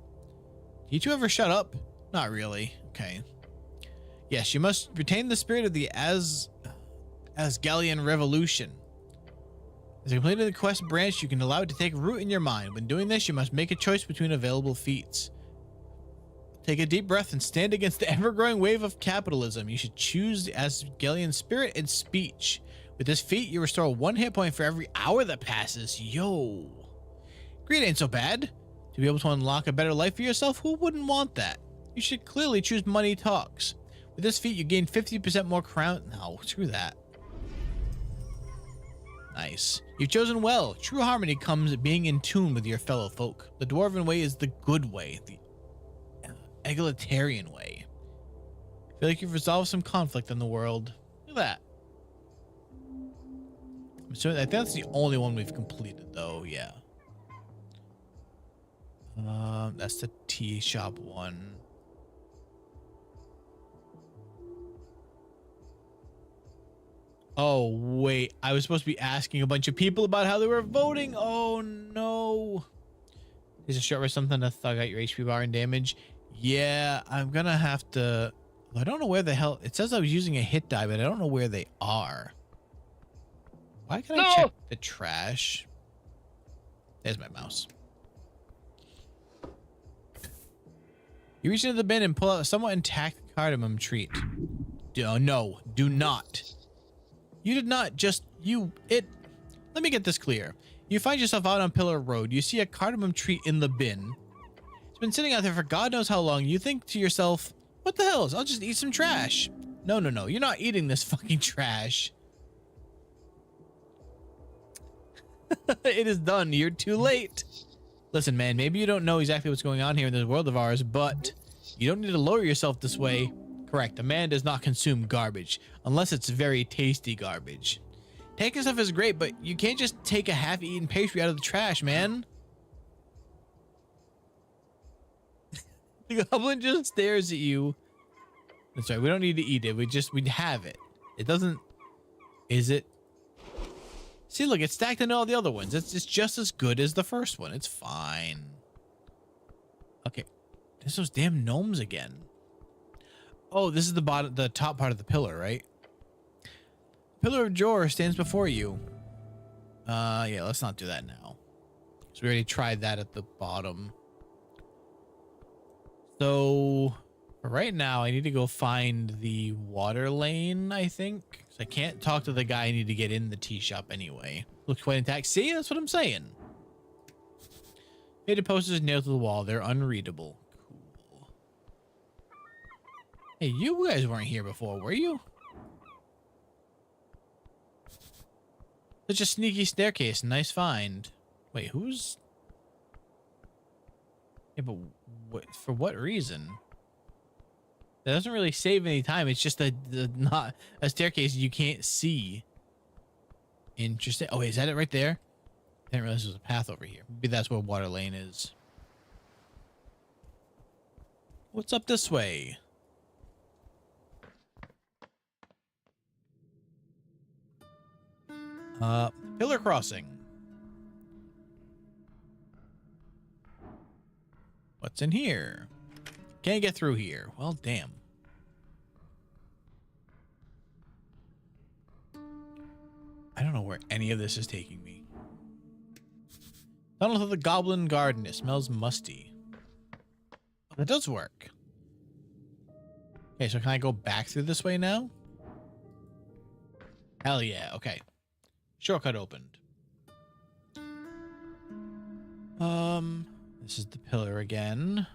A: Do you two ever shut up? Not really. Okay. Yes, you must retain the spirit of the Asgalian Revolution. As you complete the quest branch, you can allow it to take root in your mind. When doing this, you must make a choice between available feats. Take a deep breath and stand against the ever-growing wave of capitalism. You should choose the Asgalian spirit and speech. With this feat, you restore 1 hit point for every hour that passes. Yo. Greed ain't so bad. To be able to unlock a better life for yourself, who wouldn't want that? You should clearly choose Money Talks. With this feat, you gain 50% more crown. No, screw that. Nice. You've chosen well. True harmony comes being in tune with your fellow folk. The dwarven way is the good way, the egalitarian way. I feel like you've resolved some conflict in the world. Look at that. I think that's the only one we've completed, though. Yeah. That's the tea shop one. Oh, wait. I was supposed to be asking a bunch of people about how they were voting. Oh, no. Is a short rest something to thug out your HP bar and damage? Yeah, I'm gonna have to... I don't know where the hell... It says I was using a hit die, but I don't know where they are. Why can't I check the trash? There's my mouse. You reach into the bin and pull out a somewhat intact cardamom treat. No, do not. You did not just... Let me get this clear. You find yourself out on Pillar Road. You see a cardamom treat in the bin. It's been sitting out there for God knows how long. You think to yourself, what the hell? I'll just eat some trash. No. You're not eating this fucking trash. It is done. You're too late. Listen, man, maybe you don't know exactly what's going on here in this world of ours, but you don't need to lower yourself this way. Correct. A man does not consume garbage unless it's very tasty garbage. Taking stuff is great, but you can't just take a half-eaten pastry out of the trash, man. The goblin just stares at you. That's right. We don't need to eat it. We have it. It doesn't... Is it? See, look, it's stacked into all the other ones. It's just as good as the first one. It's fine. Okay. There's those damn gnomes again. Oh, this is the top part of the pillar, right? Pillar of Jor stands before you. Yeah, let's not do that now. So we already tried that at the bottom. So for right now, I need to go find the water lane, I think. So I can't talk to the guy. I need to get in the tea shop anyway. Looks quite intact. See, that's what I'm saying. Faded posters nailed to the wall. They're unreadable. Cool. Hey, you guys weren't here before, were you? Such a sneaky staircase. Nice find. Wait, who's... Yeah, but for what reason? That doesn't really save any time. It's just not a staircase you can't see. Interesting. Oh, wait, is that it right there? I didn't realize there was a path over here. Maybe that's where water lane is. What's up this way? Pillar crossing. What's in here? Can't get through here. Well, damn. I don't know where any of this is taking me. Tunnel to the goblin garden. It smells musty. Oh, that does work. Okay, so can I go back through this way now? Hell yeah. Okay. Shortcut opened. This is the pillar again.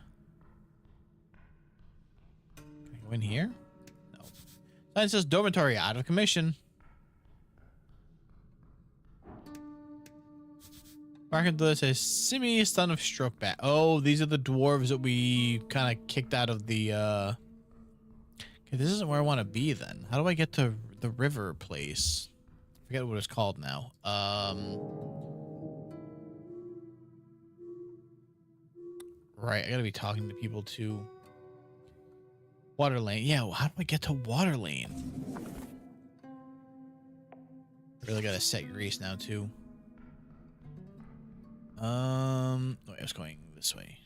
A: Can I go in here? No. Sign says dormitory out of commission. Market door says Simi, son of Strokebat. Oh, these are the dwarves that we kind of kicked out of the Okay, this isn't where I want to be then. How do I get to the river place? I forget what it's called now. Right, I gotta be talking to people too. Water lane. Yeah, how do I get to water lane? Really gotta set grease now too. Wait, I was going this way.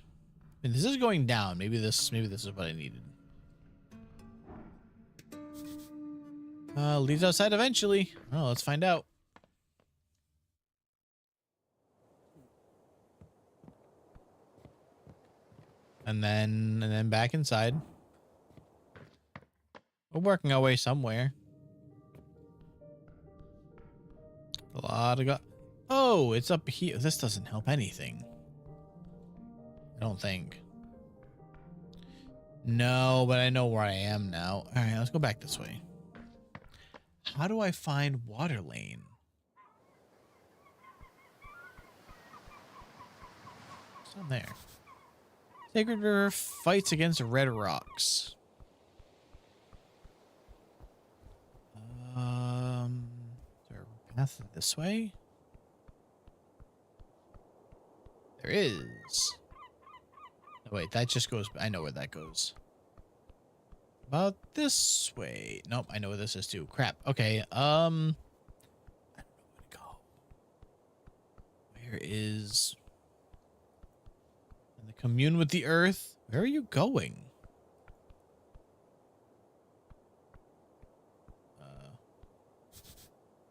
A: I mean, this is going down. Maybe this is what I needed. Leads outside eventually. Oh, let's find out. And then back inside. We're working our way somewhere. A lot of Oh, it's up here. This doesn't help anything. I don't think. No, but I know where I am now. All right, let's go back this way. How do I find water lane? What's down there? Sacred River fights against red rocks. Is there a path this way? There is. Oh, wait, that just goes. I know where that goes. About this way. Nope, I know where this is too. Crap. Okay. I don't know where to go. Where is? In the commune with the earth. Where are you going?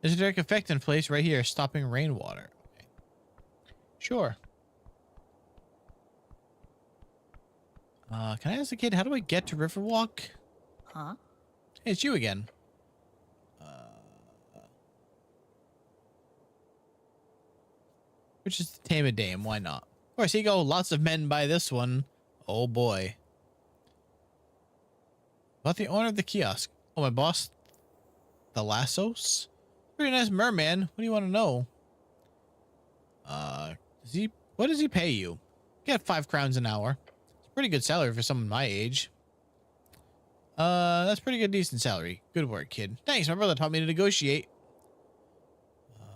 A: There's a direct effect in place right here, stopping rainwater. Okay. Sure. Can I ask the kid, how do I get to Riverwalk?
B: Huh?
A: Hey, it's you again. Which is to tame a dame, why not? Of course, here you go, lots of men buy this one. Oh boy. About the owner of the kiosk. Oh, my boss? The Lassos? Pretty nice merman. What do you want to know? What does he pay you? Get 5 crowns an hour. It's a pretty good salary for someone my age. That's pretty good, decent salary. Good work, kid. Thanks, my brother taught me to negotiate.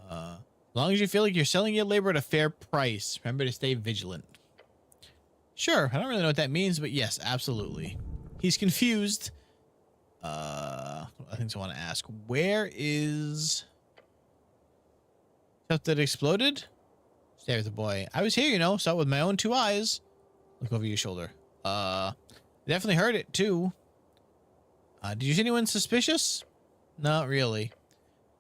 A: As long as you feel like you're selling your labor at a fair price, remember to stay vigilant. Sure, I don't really know what that means, but yes, absolutely. He's confused. I think I want to ask, where is stuff that exploded? Stare at the boy. I was here, you know, saw it with my own 2 eyes. Look over your shoulder. Definitely heard it too. Did you see anyone suspicious? Not really.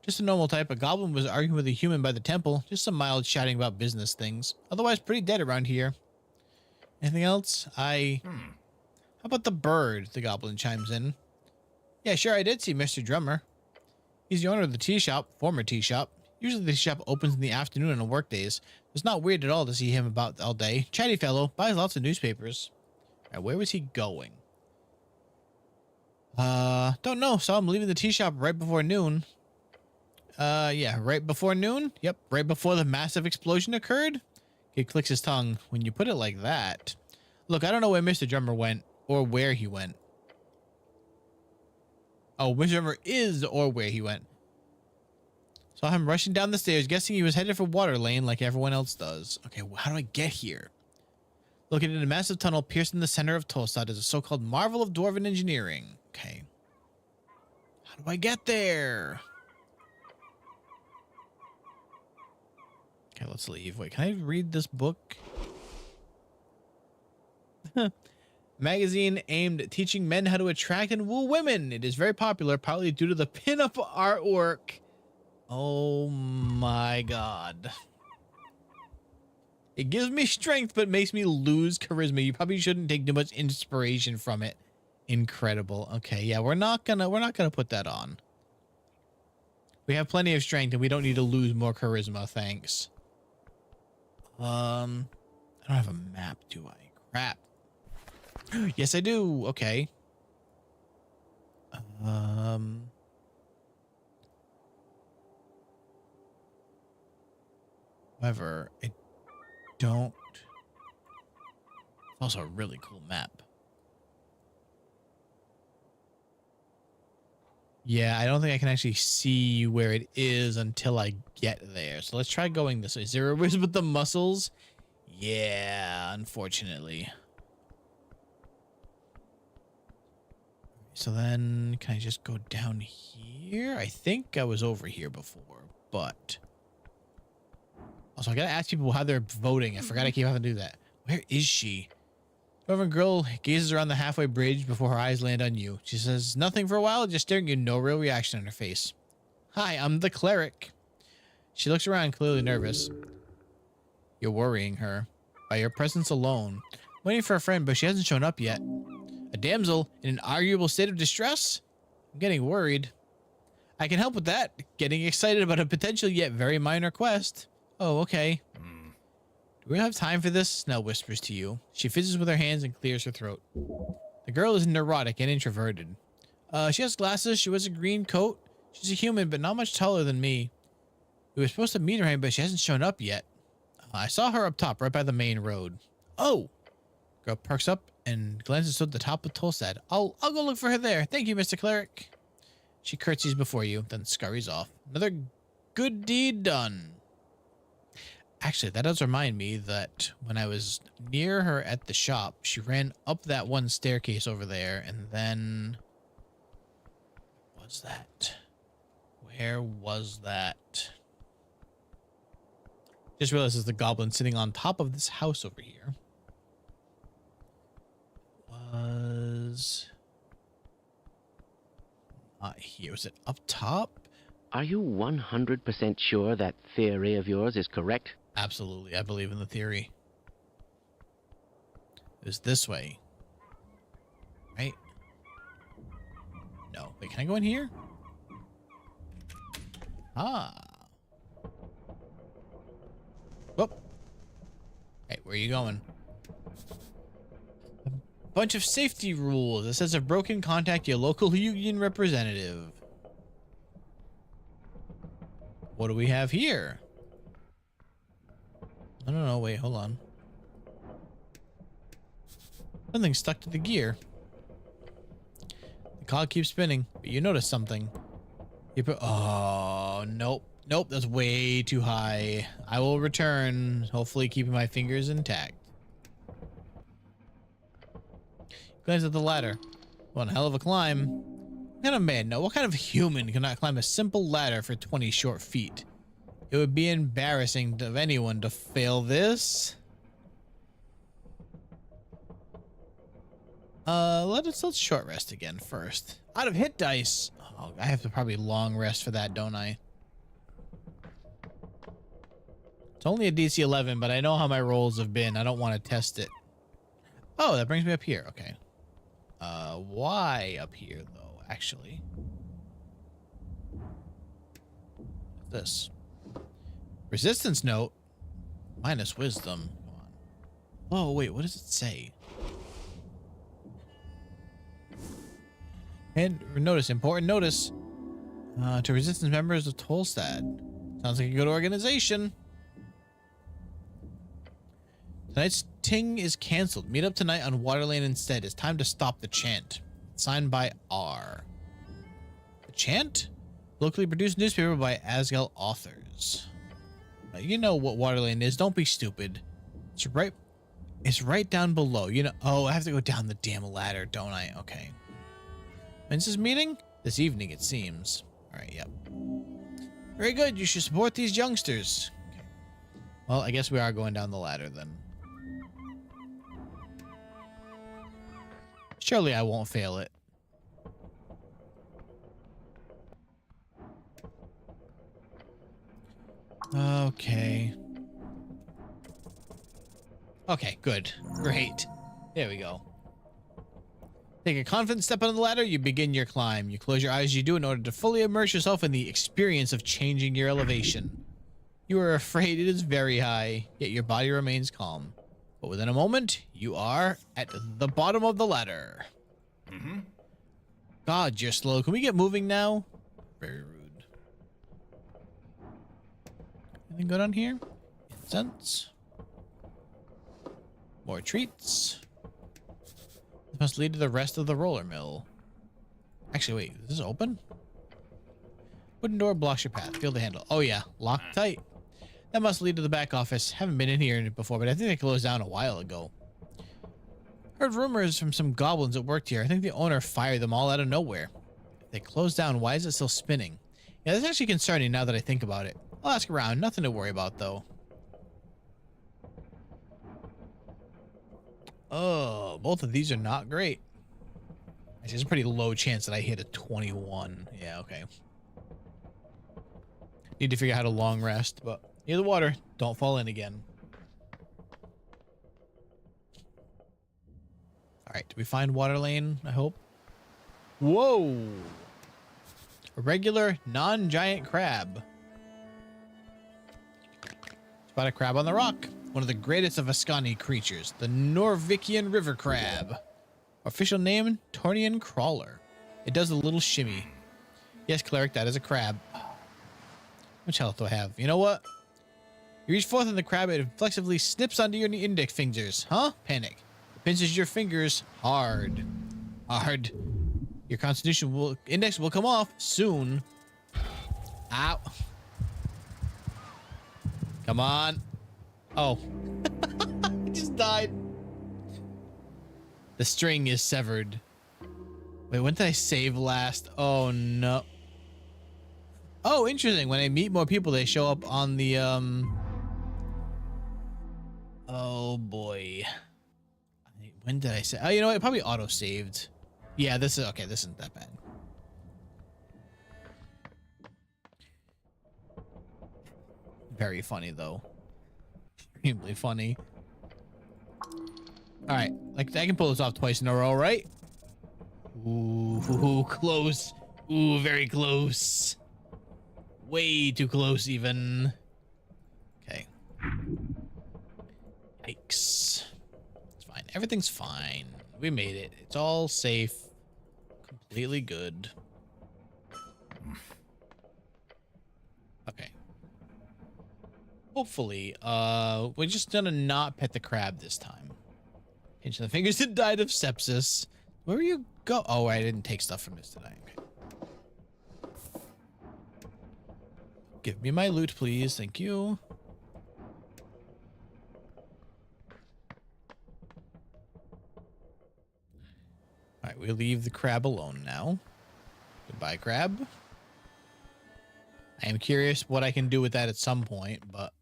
A: Just a normal type. A goblin was arguing with a human by the temple. Just some mild chatting about business things. Otherwise, pretty dead around here. Anything else? How about the bird? The goblin chimes in. Yeah, sure, I did see Mr. Drummer. He's the owner of the tea shop, former tea shop. Usually the shop opens in the afternoon on work days. It's not weird at all to see him about all day. Chatty fellow, buys lots of newspapers. All right, where was he going? Don't know. Saw him leaving the tea shop right before noon. Yeah, right before noon? Yep, right before the massive explosion occurred? He clicks his tongue. When you put it like that. Look, I don't know where Mr. Drummer went or where he went. Oh, Mr. Drummer is or where he went. Saw him rushing down the stairs, guessing he was headed for Water Lane like everyone else does. Okay, well, how do I get here? Located in a massive tunnel pierced in the center of Tolstad is a so-called marvel of dwarven engineering. Okay. How do I get there? Okay, let's leave. Wait, can I read this book? Magazine aimed at teaching men how to attract and woo women. It is very popular, partly due to the pin-up artwork. Oh my god. It gives me strength, but makes me lose charisma. You probably shouldn't take too much inspiration from it. Incredible. Okay, yeah, we're not gonna put that on. We have plenty of strength, and we don't need to lose more charisma. Thanks. I don't have a map, do I? Crap. Yes, I do. Okay. However, I don't. It's also a really cool map. Yeah, I don't think I can actually see where it is until I get there. So let's try going this way. Is there a wizard with the muscles? Yeah, unfortunately. So then, can I just go down here? I think I was over here before, but... Also, I gotta ask people how they're voting. I forgot I keep having to do that. Where is she? Dwarven girl gazes around the halfway bridge before her eyes land on you. She says nothing for a while, just staring at you, no real reaction on her face. Hi, I'm the cleric. She looks around, clearly nervous. You're worrying her. By your presence alone. Waiting for a friend, but she hasn't shown up yet. A damsel in an arguable state of distress? I'm getting worried. I can help with that. Getting excited about a potential yet very minor quest. Oh, okay. Do we have time for this? Snell whispers to you. She fizzes with her hands and clears her throat. The girl is neurotic and introverted. She has glasses. She wears a green coat. She's a human, but not much taller than me. We were supposed to meet her, but she hasn't shown up yet. I saw her up top, right by the main road. Oh! Girl perks up and glances toward the top of Tolstad. I'll go look for her there. Thank you, Mr. Cleric. She curtsies before you, then scurries off. Another good deed done. Actually, that does remind me that when I was near her at the shop, she ran up that one staircase over there, and then... What's that? Where was that? Just realized there's the goblin sitting on top of this house over here. Was... Not here. Was it up top?
C: Are you 100% sure that theory of yours is correct?
A: Absolutely. I believe in the theory. It was this way. Right? No. Wait, can I go in here? Ah. Whoop. Hey, where are you going? A bunch of safety rules. It says if broken, contact your local union representative. What do we have here? I don't know. Wait, hold on. Something's stuck to the gear. The cog keeps spinning, but you notice something. You put... Oh, nope. Nope, that's way too high. I will return, hopefully keeping my fingers intact. Glance at the ladder. One hell of a climb. What kind of man, no, what kind of human cannot climb a simple ladder for 20 short feet? It would be embarrassing of anyone to fail this. Let's short rest again first. Out of hit dice. Oh, I have to probably long rest for that, don't I? It's only a DC 11, but I know how my rolls have been. I don't want to test it. Oh, that brings me up here. Okay. Why up here though, actually? This. Resistance note. Minus wisdom. Come on. Whoa, wait, what does it say? And notice, important notice. To resistance members of Tolstad. Sounds like a good organization. Tonight's ting is canceled. Meet up tonight on Waterlane instead. It's time to stop the chant. Signed by R. The chant? Locally produced newspaper by Asgel authors. You know what Waterlane is. Don't be stupid. It's right down below. You know. Oh, I have to go down the damn ladder, don't I? Okay. When's this meeting? This evening, it seems. All right. Yep. Very good. You should support these youngsters. Okay. Well, I guess we are going down the ladder then. Surely I won't fail it. Okay. Okay, good. Great. There we go. Take a confident step on the ladder, you begin your climb. You close your eyes as you do in order to fully immerse yourself in the experience of changing your elevation. You are afraid it is very high, yet your body remains calm. But within a moment, you are at the bottom of the ladder.
B: Mm-hmm.
A: God, you're slow. Can we get moving now? Very rude. Anything good on here? Incense. More treats. This must lead to the rest of the roller mill. Actually, wait. Is this open? Wooden door blocks your path. Feel the handle. Oh, yeah. Locked tight. That must lead to the back office. Haven't been in here before, but I think they closed down a while ago. Heard rumors from some goblins that worked here. I think the owner fired them all out of nowhere. If they closed down, why is it still spinning? Yeah, that's actually concerning now that I think about it. I'll ask around. Nothing to worry about, though. Oh, both of these are not great. Actually, there's a pretty low chance that I hit a 21. Yeah, okay. Need to figure out how to long rest, but near the water. Don't fall in again. All right, did we find water lane? I hope. Whoa! A regular, non-giant crab. Spot a crab on the rock. One of the greatest of Ascani creatures, the Norvikian river crab. Official name, Tornian crawler. It does a little shimmy. Yes, cleric, that is a crab. How much health do I have? You know what? You reach forth on the crab, it flexively snips onto your index fingers. Huh? Panic. It pinches your fingers hard. Hard. Your constitution index will come off soon. Ow. Come on. Oh. I just died. The string is severed. Wait, when did I save last? Oh, no. Oh, interesting. When I meet more people, they show up on the, Oh, boy. When did I say? Oh, you know what? It probably auto-saved. Yeah, this is... Okay, this isn't that bad. Very funny, though. Extremely funny. All right. Like, I can pull this off twice in a row, right? Ooh, close. Ooh, very close. Way too close, even. Okay. Yikes. It's fine. Everything's fine. We made it. It's all safe. Completely good. Okay. Hopefully, we're just gonna not pet the crab this time. Pinch the fingers that died of sepsis. Where you go? Oh, I didn't take stuff from this today. Okay. Give me my loot, please. Thank you. All right, we leave the crab alone now. Goodbye, crab. I am curious what I can do with that at some point, but...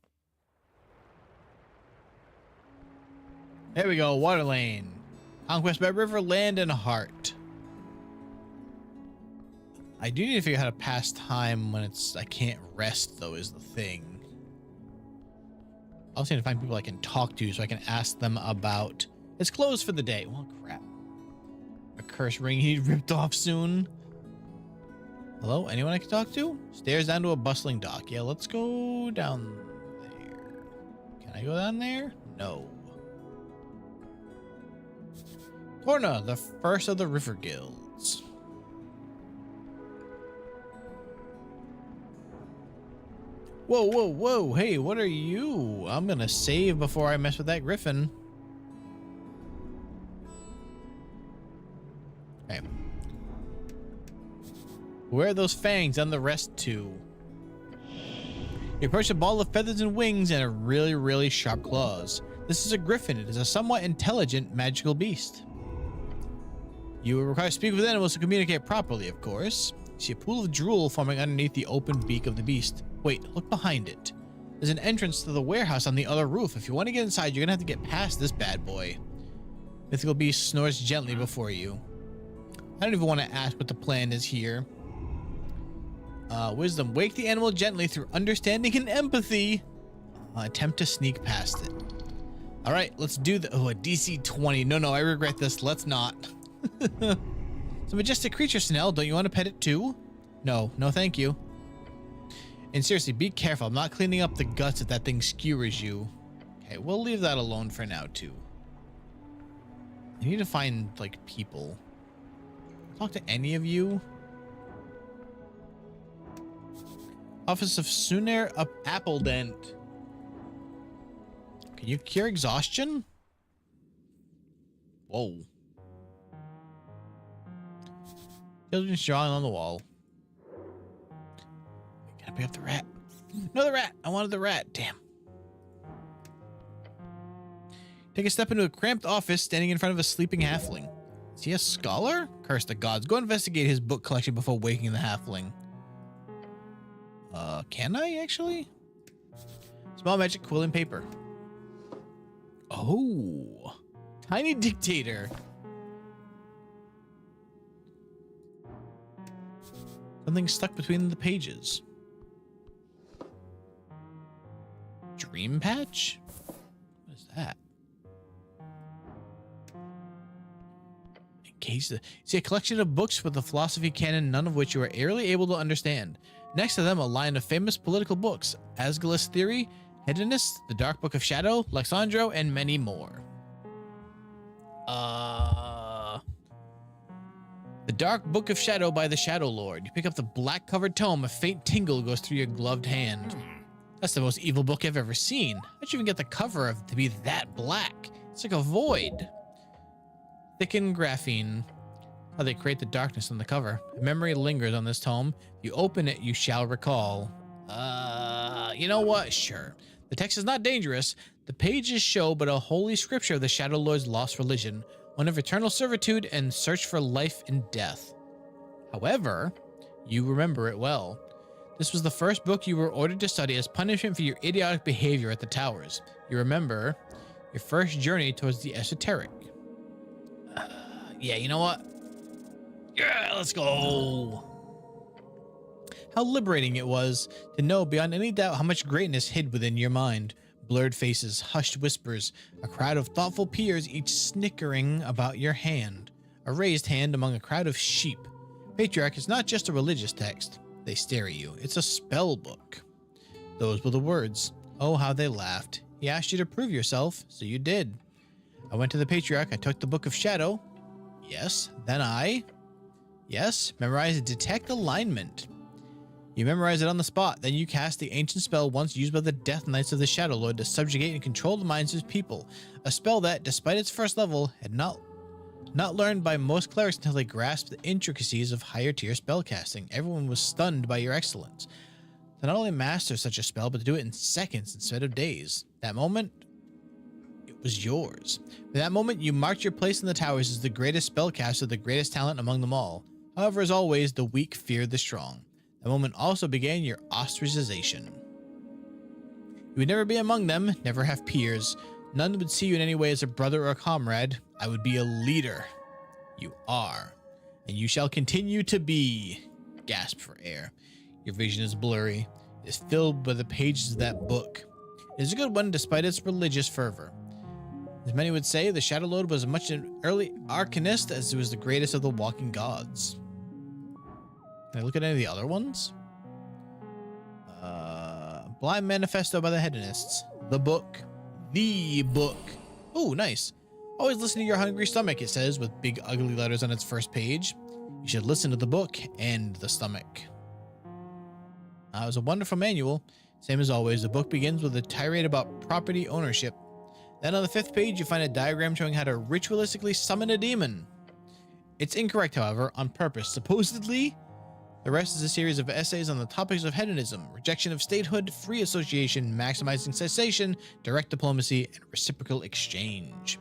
A: There we go, water lane. Conquest by river, land, and heart. I do need to figure out how to pass time when it's... I can't rest, though, is the thing. I also need to find people I can talk to so I can ask them about... It's closed for the day. Well, crap. A cursed ring he ripped off soon. Hello? Anyone I can talk to? Stairs down to a bustling dock. Yeah, let's go down there. Can I go down there? No. Torna, the first of the river guilds. Whoa, whoa, whoa. Hey, what are you? I'm gonna save before I mess with that griffin. Okay. Where are those fangs and the rest to? You approach a ball of feathers and wings and a really, really sharp claws. This is a griffin. It is a somewhat intelligent magical beast. You will require to speak with animals to communicate properly, of course. You see a pool of drool forming underneath the open beak of the beast. Wait, look behind it. There's an entrance to the warehouse on the other roof. If you want to get inside, you're gonna have to get past this bad boy. Mythical beast snores gently before you. I don't even want to ask what the plan is here. Wisdom. Wake the animal gently through understanding and empathy. Attempt to sneak past it. All right, let's do the... Oh, a DC 20. No, I regret this. Let's not. It's a majestic creature, Snell. Don't you want to pet it too? No, thank you. And seriously, be careful. I'm not cleaning up the guts if that thing skewers you. Okay, we'll leave that alone for now too. I need to find, like, people. Talk to any of you. Office of Sunair up Appledent. Can you cure exhaustion? Whoa. Children's drawing on the wall. Gotta pick up the rat. No, the rat. I wanted the rat. Damn. Take a step into a cramped office standing in front of a sleeping halfling. Is he a scholar? Curse the gods. Go investigate his book collection before waking the halfling. Can I actually? Small magic quill and paper. Oh. Tiny dictator. Something stuck between the pages. Dream patch? What is that? See a collection of books with the philosophy canon, none of which you are airily able to understand. Next to them, a line of famous political books: Asgulus Theory, Hedonist, The Dark Book of Shadow, Lexandro, and many more. The Dark Book of Shadow by the Shadow Lord. You pick up the black-covered tome, a faint tingle goes through your gloved hand. That's the most evil book I've ever seen. How'd you even get the cover of to be that black? It's like a void. Thickened graphene. How they create the darkness on the cover. A memory lingers on this tome. If you open it, you shall recall. You know what? Sure. The text is not dangerous. The pages show but a holy scripture of the Shadow Lord's lost religion, one of eternal servitude and search for life in death. However, you remember it well. This was the first book you were ordered to study as punishment for your idiotic behavior at the towers. You remember your first journey towards the esoteric. Yeah, you know what? Yeah, let's go. How liberating it was to know beyond any doubt how much greatness hid within your mind. Blurred faces, hushed whispers, a crowd of thoughtful peers each snickering about your hand. A raised hand among a crowd of sheep. Patriarch is not just a religious text. They stare at you. It's a spell book. Those were the words. Oh, how they laughed. He asked you to prove yourself, so you did. I went to the Patriarch. I took the Book of Shadow. Yes. Then I... Yes. Memorized Detect Alignment. You memorize it on the spot. Then you cast the ancient spell once used by the Death Knights of the Shadow Lord to subjugate and control the minds of his people. A spell that, despite its first level, had not learned by most clerics until they grasped the intricacies of higher tier spellcasting. Everyone was stunned by your excellence. To not only master such a spell, but to do it in seconds instead of days. That moment, it was yours. For that moment, you marked your place in the towers as the greatest spellcaster, the greatest talent among them all. However, as always, the weak feared the strong. That moment also began your ostracization. You would never be among them, never have peers. None would see you in any way as a brother or a comrade. I would be a leader. You are. And you shall continue to be. Gasp for air. Your vision is blurry. It is filled by the pages of that book. It is a good one despite its religious fervor. As many would say, the Shadow Lord was as much an early arcanist as it was the greatest of the walking gods. Can I look at any of the other ones? Blind Manifesto by the Hedonists. The book. The book. Oh, nice. Always listen to your hungry stomach, it says, with big ugly letters on its first page. You should listen to the book and the stomach. It was a wonderful manual. Same as always, the book begins with a tirade about property ownership. Then on the 5th page, you find a diagram showing how to ritualistically summon a demon. It's incorrect, however, on purpose. Supposedly, the rest is a series of essays on the topics of hedonism, rejection of statehood, free association, maximizing cessation, direct diplomacy, and reciprocal exchange.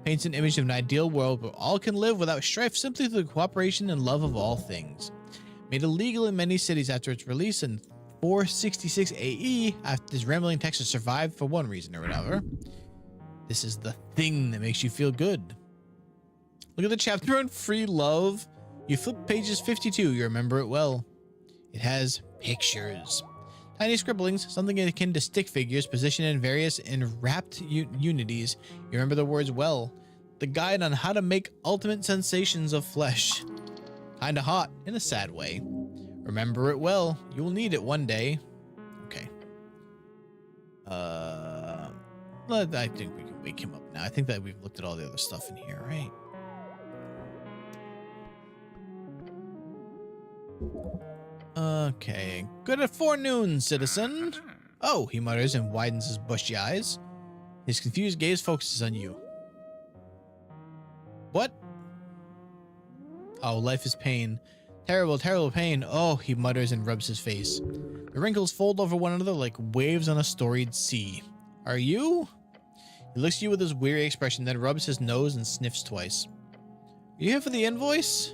A: Paints an image of an ideal world where all can live without strife simply through the cooperation and love of all things. Made illegal in many cities after its release in 466 AE, after this rambling text has survived for one reason or another. This is the thing that makes you feel good. Look at the chapter on free love. You flip pages 52, you remember it well. It has pictures. Tiny scribblings, something akin to stick figures positioned in various enwrapped unities. You remember the words well. The guide on how to make ultimate sensations of flesh. Kinda hot, in a sad way. Remember it well. You will need it one day. Okay. I think we can wake him up now. I think that we've looked at all the other stuff in here, right? Okay. Good afternoon, citizen. Oh, he mutters and widens his bushy eyes. His confused gaze focuses on you. What? Oh, life is pain. Terrible, terrible pain. Oh, he mutters and rubs his face. The wrinkles fold over one another like waves on a storied sea. Are you? He looks at you with his weary expression, then rubs his nose and sniffs twice. Are you here for the invoice?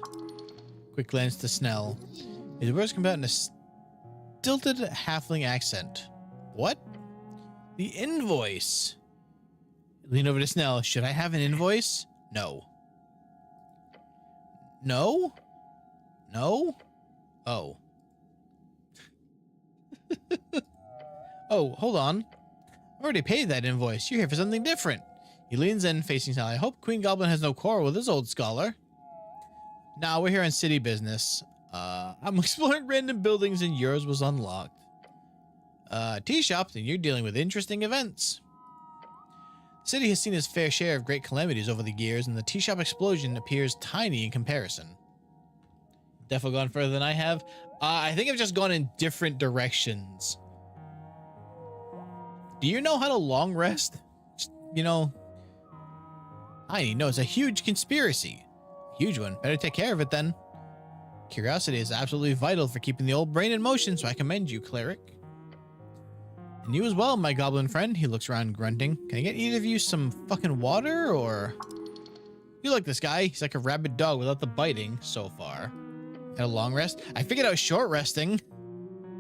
A: Quick glance to Snell. His words come out in a stilted halfling accent. What? The invoice. Lean over to Snell. Should I have an invoice? No. No? No? Oh. Oh, hold on. I've already paid that invoice. You're here for something different. He leans in, facing Snell. I hope Queen Goblin has no quarrel with this old scholar. Nah, we're here on city business. I'm exploring random buildings and yours was unlocked. Tea shop, then you're dealing with interesting events. The city has seen its fair share of great calamities over the years, and the tea shop explosion appears tiny in comparison. Definitely gone further than I have. I think I've just gone in different directions. Do you know how to long rest? Just, you know, I know it's a huge conspiracy. Huge one. Better take care of it then. Curiosity is absolutely vital for keeping the old brain in motion, so I commend you, cleric. And you as well, my goblin friend. He looks around grunting. Can I get either of you some fucking water, or... You like this guy. He's like a rabid dog without the biting so far. Had a long rest? I figured out short resting.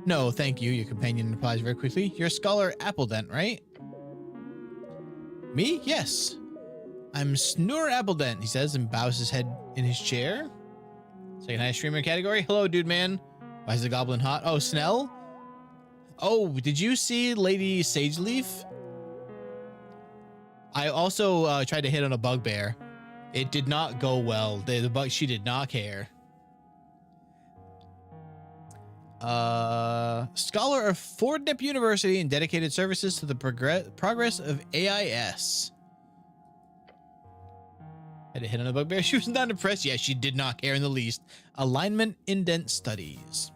A: No, thank you, your companion replies very quickly. You're Scholar Appledent, right? Me? Yes. I'm Snur Appledent, he says, and bows his head in his chair. Second highest streamer category. Hello, dude, man. Why is the goblin hot? Oh, Snell? Oh, did you see Lady Sageleaf? I also tried to hit on a bugbear. It did not go well. The bug, she did not care. Scholar of Fordnip University and dedicated services to the progress of AIS. Had to hit on a bugbear. She was not impressed. Yeah, she did not care in the least. Alignment indent studies.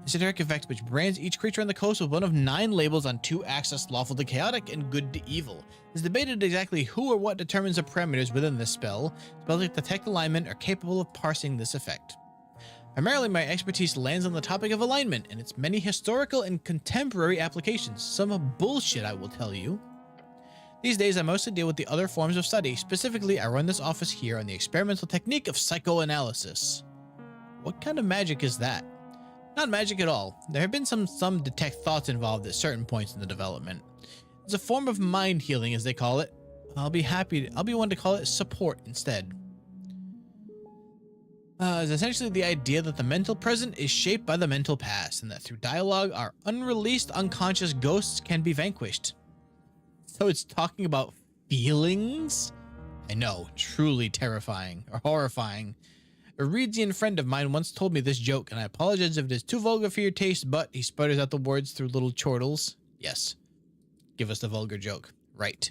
A: Esoteric effect which brands each creature on the coast with one of 9 labels on 2 axes, lawful to chaotic and good to evil. It's debated exactly who or what determines the parameters within this spell. Spells that detect alignment are capable of parsing this effect. Primarily, my expertise lands on the topic of alignment and its many historical and contemporary applications. Some bullshit, I will tell you. These days, I mostly deal with the other forms of study. Specifically, I run this office here on the experimental technique of psychoanalysis. What kind of magic is that? Not magic at all. There have been some detect thoughts involved at certain points in the development. It's a form of mind healing, as they call it. I'll be one to call it support instead. It's essentially the idea that the mental present is shaped by the mental past, and that through dialogue, our unreleased unconscious ghosts can be vanquished. So it's talking about feelings? I know, truly terrifying, or horrifying. A Reedian friend of mine once told me this joke, and I apologize if it is too vulgar for your taste, but he sputters out the words through little chortles. Yes. Give us the vulgar joke. Right.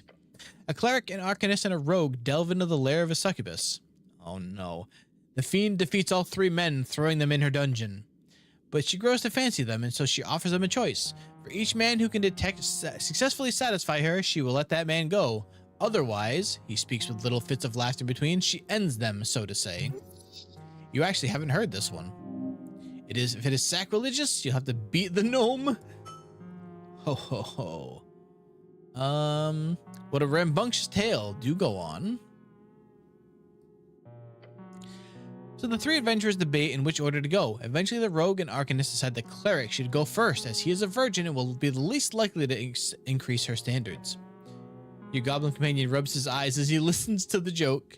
A: A cleric, an arcanist, and a rogue delve into the lair of a succubus. Oh no. The fiend defeats all 3 men, throwing them in her dungeon. But she grows to fancy them, and so she offers them a choice. For each man who can successfully satisfy her, she will let that man go. Otherwise, he speaks with little fits of laughter between, she ends them, so to say. You actually haven't heard this one. If it is sacrilegious, you'll have to beat the gnome. Ho ho ho. What a rambunctious tale. Do go on. So the 3 adventurers debate in which order to go. Eventually the rogue and arcanist decide the cleric should go first, as he is a virgin and will be the least likely to increase her standards. Your goblin companion rubs his eyes as he listens to the joke.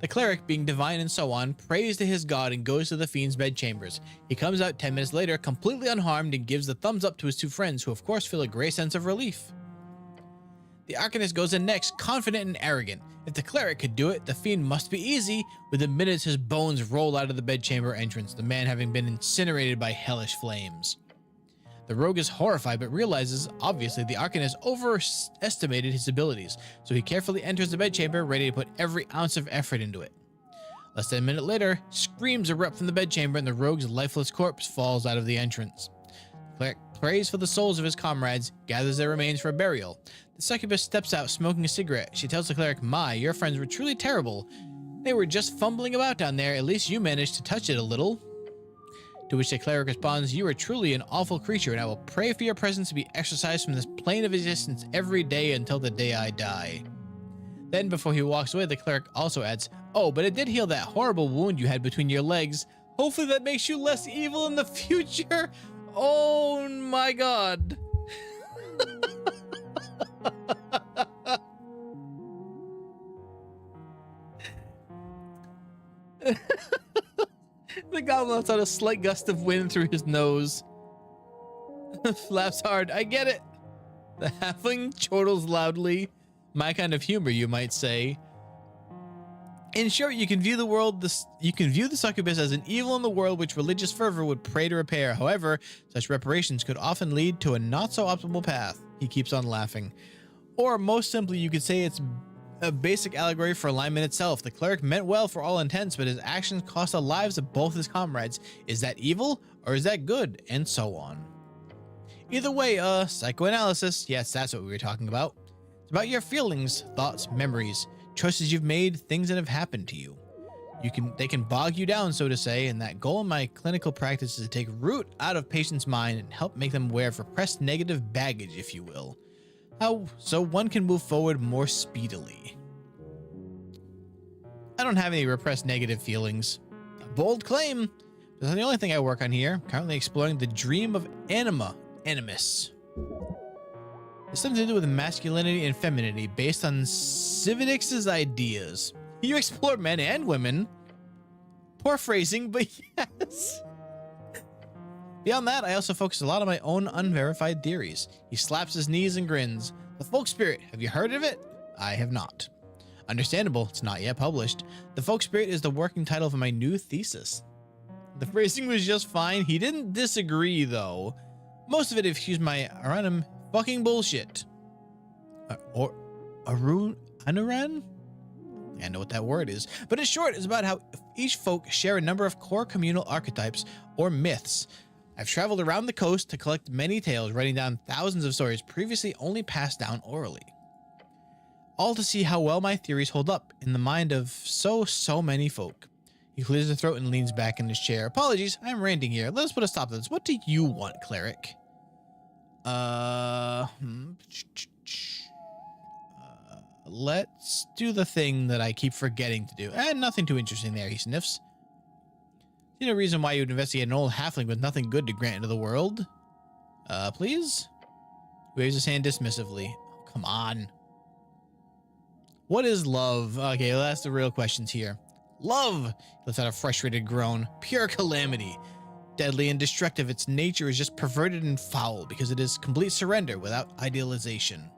A: The cleric, being divine and so on, prays to his god and goes to the fiend's bedchambers. He comes out 10 minutes later, completely unharmed, and gives the thumbs up to his 2 friends, who of course feel a great sense of relief. The arcanist goes in next, confident and arrogant. If the cleric could do it, the fiend must be easy. Within minutes, his bones roll out of the bedchamber entrance, the man having been incinerated by hellish flames. The rogue is horrified, but realizes, obviously, the arcanist overestimated his abilities, so he carefully enters the bedchamber, ready to put every ounce of effort into it. Less than a minute later, screams erupt from the bedchamber, and the rogue's lifeless corpse falls out of the entrance. The cleric prays for the souls of his comrades, gathers their remains for a burial. The succubus steps out, smoking a cigarette. She tells the cleric, "My, your friends were truly terrible. They were just fumbling about down there. At least you managed to touch it a little." To which the cleric responds, "You are truly an awful creature, and I will pray for your presence to be exorcised from this plane of existence every day until the day I die." Then, before he walks away, the cleric also adds, "Oh, but it did heal that horrible wound you had between your legs. Hopefully that makes you less evil in the future." Oh my god. The goblin lets out a slight gust of wind through his nose. Laughs hard. I get it. The halfling chortles loudly. My kind of humor, you might say. In short, you can view the succubus as an evil in the world which religious fervor would pray to repair. However, such reparations could often lead to a not so optimal path. He keeps on laughing. Or most simply, you could say it's a basic allegory for alignment itself. The cleric meant well for all intents, but his actions cost the lives of both his comrades. Is that evil or is that good? And so on. Either way, psychoanalysis, yes, that's what we were talking about. It's about your feelings, thoughts, memories, choices you've made, things that have happened to you. They can bog you down, so to say, and that goal in my clinical practice is to take root out of patients' mind and help make them aware of repressed negative baggage, if you will. So one can move forward more speedily. I don't have any repressed negative feelings. A bold claim. That's not the only thing I work on here. Currently exploring the dream of animus. It's something to do with masculinity and femininity based on Cividix's ideas. You explore men and women. Poor phrasing, but yes. Beyond that, I also focus a lot on my own unverified theories. He slaps his knees and grins. The Folk Spirit, have you heard of it? I have not. Understandable, it's not yet published. The Folk Spirit is the working title for my new thesis. The phrasing was just fine. He didn't disagree, though. Most of it, excuse my Aranim, fucking bullshit. Anuran? I know what that word is. But in short, it's about how each folk share a number of core communal archetypes or myths. I've traveled around the coast to collect many tales, writing down thousands of stories previously only passed down orally. All to see how well my theories hold up in the mind of so many folk. He clears his throat and leans back in his chair. Apologies, I'm ranting here. Let us put a stop to this. What do you want, cleric? Let's do the thing that I keep forgetting to do. Nothing too interesting there, he sniffs. See no reason why you would investigate an old halfling with nothing good to grant into the world. Please? He waves his hand dismissively. Oh, come on. What is love? Okay, well, that's the real questions here. Love! He lets out a frustrated groan. Pure calamity. Deadly and destructive, its nature is just perverted and foul because it is complete surrender without idealization.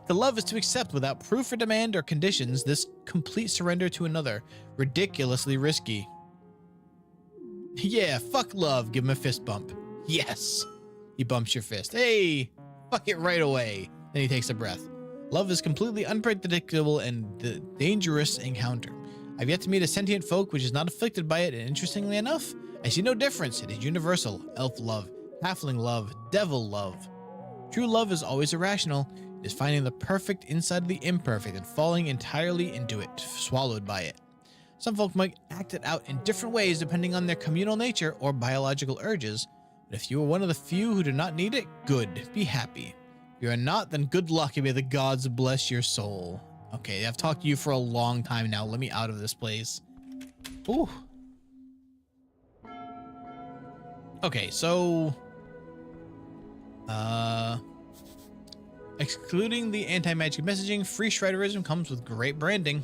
A: To love is to accept without proof or demand or conditions this complete surrender to another. Ridiculously risky. Yeah, fuck love. Give him a fist bump. Yes. He bumps your fist. Hey, fuck it right away. Then he takes a breath. Love is completely unpredictable and the dangerous encounter. I've yet to meet a sentient folk which is not afflicted by it, and interestingly enough, I see no difference. It is universal. Elf love, halfling love, devil love. True love is always irrational. It is finding the perfect inside of the imperfect and falling entirely into it, swallowed by it. Some folk might act it out in different ways depending on their communal nature or biological urges, but if you are one of the few who do not need it, good, be happy. If you are not, then good luck and may the gods bless your soul. Okay, I've talked to you for a long time now. Let me out of this place. Ooh. Okay, so... excluding the anti-magic messaging, free shredderism comes with great branding.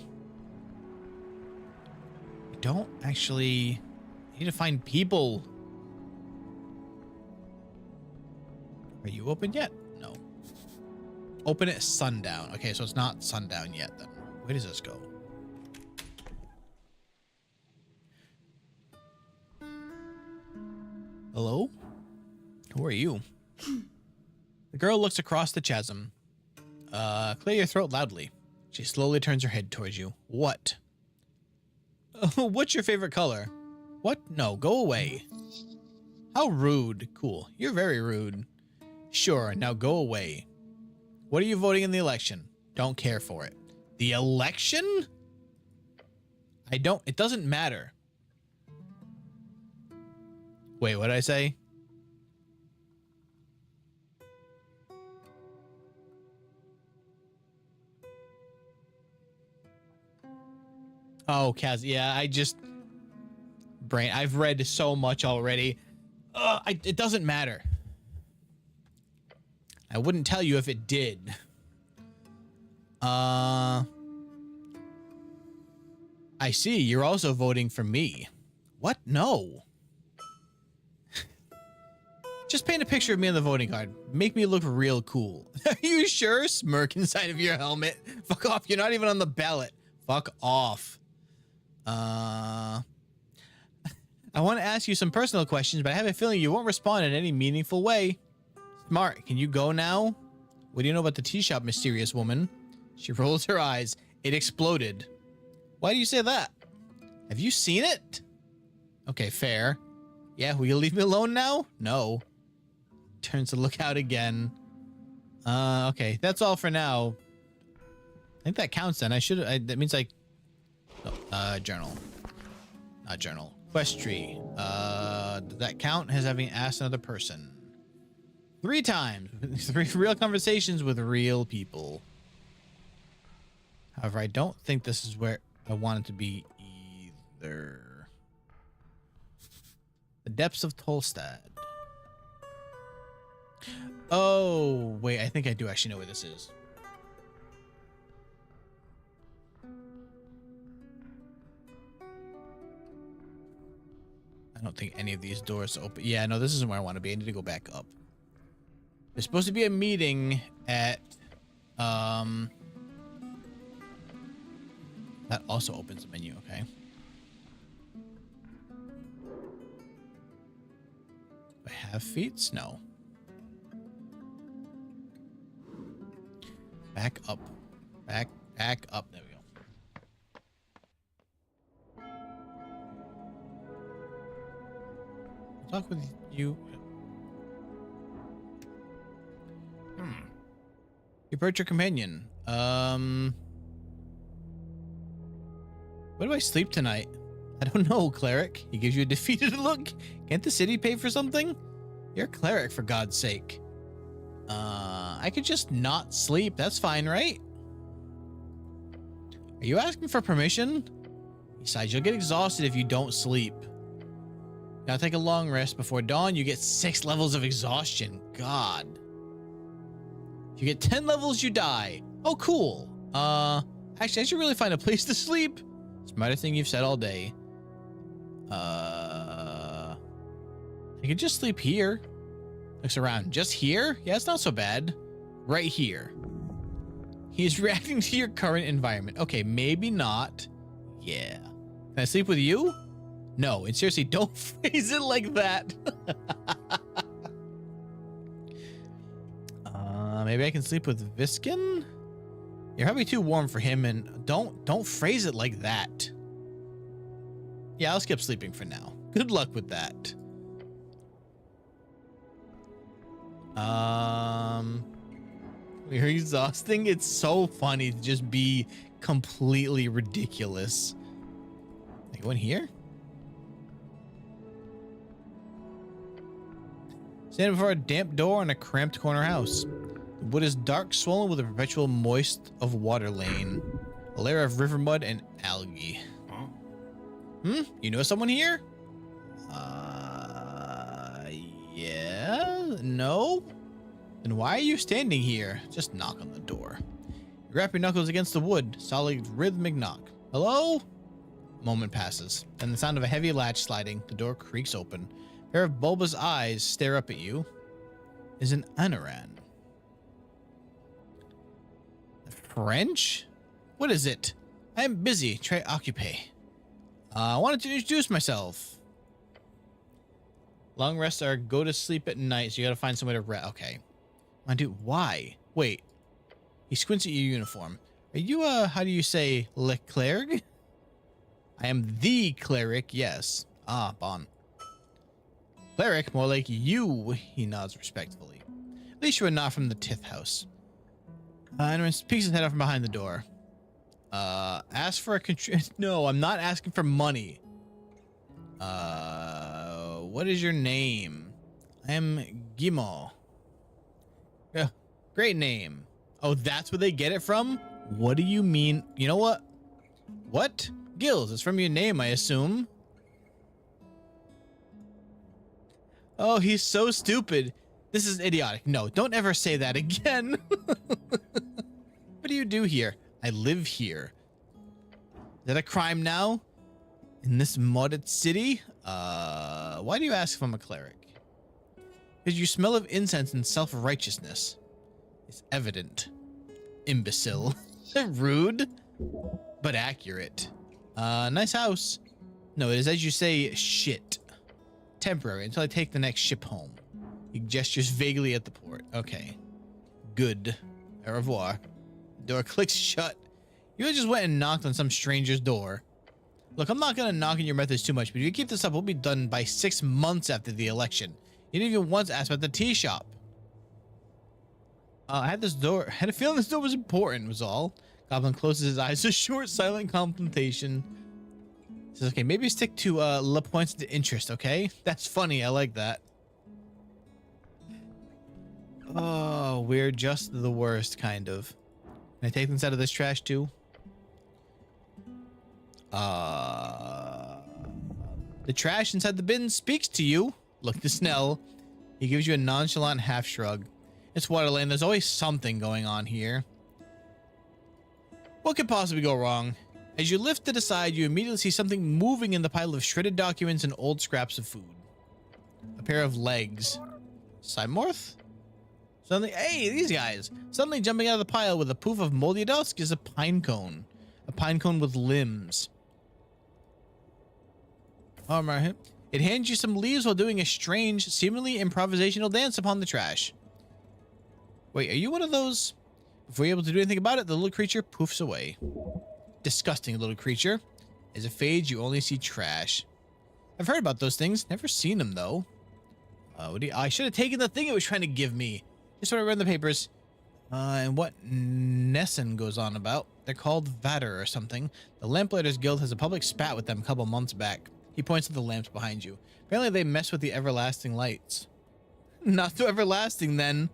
A: I don't actually need to find people. Are you open yet? No. Open at sundown. Okay, so it's not sundown yet then. Where does this go? Hello? Who are you? The girl looks across the chasm. Clear your throat loudly. She slowly turns her head towards you. What? What's your favorite color? What? No, go away. How rude. Cool. You're very rude. Sure, now go away. What are you voting in the election? Don't care for it. The election? It doesn't matter. Wait, what did I say? Oh, Kaz, yeah, I've read so much already. It doesn't matter. I wouldn't tell you if it did. I see, you're also voting for me. What? No. Just paint a picture of me on the voting card. Make me look real cool. Are you sure? Smirk inside of your helmet. Fuck off, you're not even on the ballot. Fuck off. I want to ask you some personal questions, but I have a feeling you won't respond in any meaningful way. Smart, can you go now? What do you know about the tea shop, mysterious woman? She rolls her eyes. It exploded. Why do you say that? Have you seen it? Okay, fair. Yeah, will you leave me alone now? No. Turns to look out again. Okay, that's all for now. I think that counts then. That means like, journal. Not journal. Quest tree. Does that count as having asked another person? 3 times. 3 real conversations with real people. However, I don't think this is where I want it to be either. The depths of Tolstad. Oh, wait, I think I do actually know where this is. I don't think any of these doors open. Yeah, no, this isn't where I want to be. I need to go back up. There's supposed to be a meeting at, that also opens the menu, okay. Do I have feats? No. Back up. Back up. There we go. I'll talk with you. You approach your companion. Where do I sleep tonight? I don't know, cleric. He gives you a defeated look. Can't the city pay for something? You're a cleric, for God's sake. I could just not sleep. That's fine, right? Are you asking for permission? Besides, you'll get exhausted if you don't sleep. Now take a long rest. Before dawn, you get 6 levels of exhaustion. God. If you get 10 levels, you die. Oh, cool. Actually, I should really find a place to sleep. Smartest thing you've said all day. I could just sleep here. Looks around. Just here? Yeah, it's not so bad. Right here. He's reacting to your current environment. Okay, maybe not. Yeah. Can I sleep with you? No, and seriously, don't phrase it like that. Maybe I can sleep with Viskin? You're probably too warm for him, and don't phrase it like that. Yeah, I'll skip sleeping for now. Good luck with that. You're exhausting. It's so funny to just be completely ridiculous. I go in here? Standing before a damp door in a cramped corner house. The wood is dark, swollen with a perpetual moist of water lane. A layer of river mud and algae. Huh? You know someone here? Yeah? No? Then why are you standing here? Just knock on the door. You wrap your knuckles against the wood. Solid rhythmic knock. Hello? A moment passes. Then the sound of a heavy latch sliding. The door creaks open. A pair of bulbous eyes stare up at you. Is an Anaran. French? What is it? I am busy. Très occupé. I wanted to introduce myself. Long rests are go to sleep at night, so you gotta find somewhere to rest. Okay. My dude, why? Wait. He squints at your uniform. Are you, how do you say, le clerc? I am the cleric, yes. Ah, bon. Cleric, more like you, he nods respectfully. At least you are not from the Tith house. And peeks his head out from behind the door. Ask for a No, I'm not asking for money. What is your name? I am Guimau. Yeah, great name. Oh, that's where they get it from? What do you mean? You know what? What? Gills, it's from your name, I assume. Oh, he's so stupid. This is idiotic. No, don't ever say that again. What do you do here? I live here. Is that a crime now? In this modded city? Why do you ask if I'm a cleric? Because you smell of incense and self-righteousness. It's evident. Imbecile. Rude, but accurate. Nice house. No, it is as you say, shit. Temporary, until I take the next ship home. He gestures vaguely at the port. Okay. Good. Au revoir. The door clicks shut. You just went and knocked on some stranger's door. Look, I'm not gonna knock on your methods too much, but if you keep this up, we'll be done by 6 months after the election. You didn't even once ask about the tea shop. I had a feeling this door was important, was all. Goblin closes his eyes. A short, silent contemplation. Says, okay, maybe stick to le points of interest, okay? That's funny. I like that. Oh, we're just the worst, kind of. Can I take things out of this trash, too? The trash inside the bin speaks to you. Look to Snell. He gives you a nonchalant half shrug. It's Waterland. There's always something going on here. What could possibly go wrong? As you lift it aside, you immediately see something moving in the pile of shredded documents and old scraps of food. A pair of legs. Cymorth? Suddenly, hey, these guys. Suddenly jumping out of the pile with a poof of moldy dusk is a pine cone. A pine cone with limbs. All right. It hands you some leaves while doing a strange, seemingly improvisational dance upon the trash. Wait, are you one of those? Before you're able to do anything about it, the little creature poofs away. Disgusting little creature. As it fades, you only see trash. I've heard about those things. Never seen them, though. I should have taken the thing it was trying to give me. Just what I read in the papers. And what Nessun goes on about. They're called Vader or something. The Lamplighters Guild has a public spat with them a couple months back. He points to the lamps behind you. Apparently they mess with the everlasting lights. Not so everlasting, then.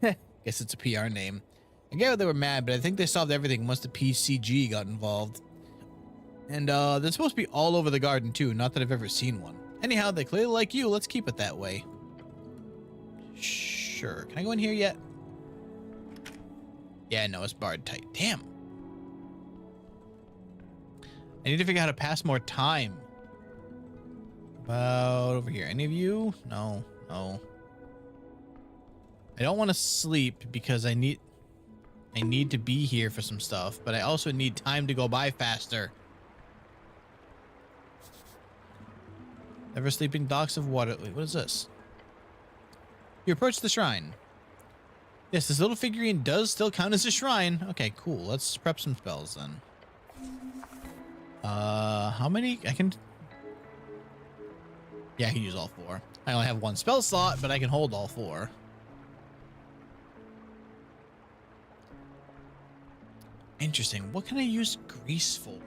A: Guess it's a PR name. I get why they were mad, but I think they solved everything once the PCG got involved. And they're supposed to be all over the garden too, not that I've ever seen one. Anyhow, they clearly like you. Let's keep it that way. Sure. Can I go in here yet? Yeah, no, it's barred tight. Damn. I need to figure out how to pass more time. About over here. Any of you? No. No. I don't want to sleep because I need to be here for some stuff, but I also need time to go by faster. Ever sleeping docks of water. Wait, what is this? You approach the shrine. Yes, this little figurine does still count as a shrine. Okay, cool. Let's prep some spells then. How many? I can use all 4. I only have 1 spell slot, but I can hold all 4. Interesting. What can I use grease for?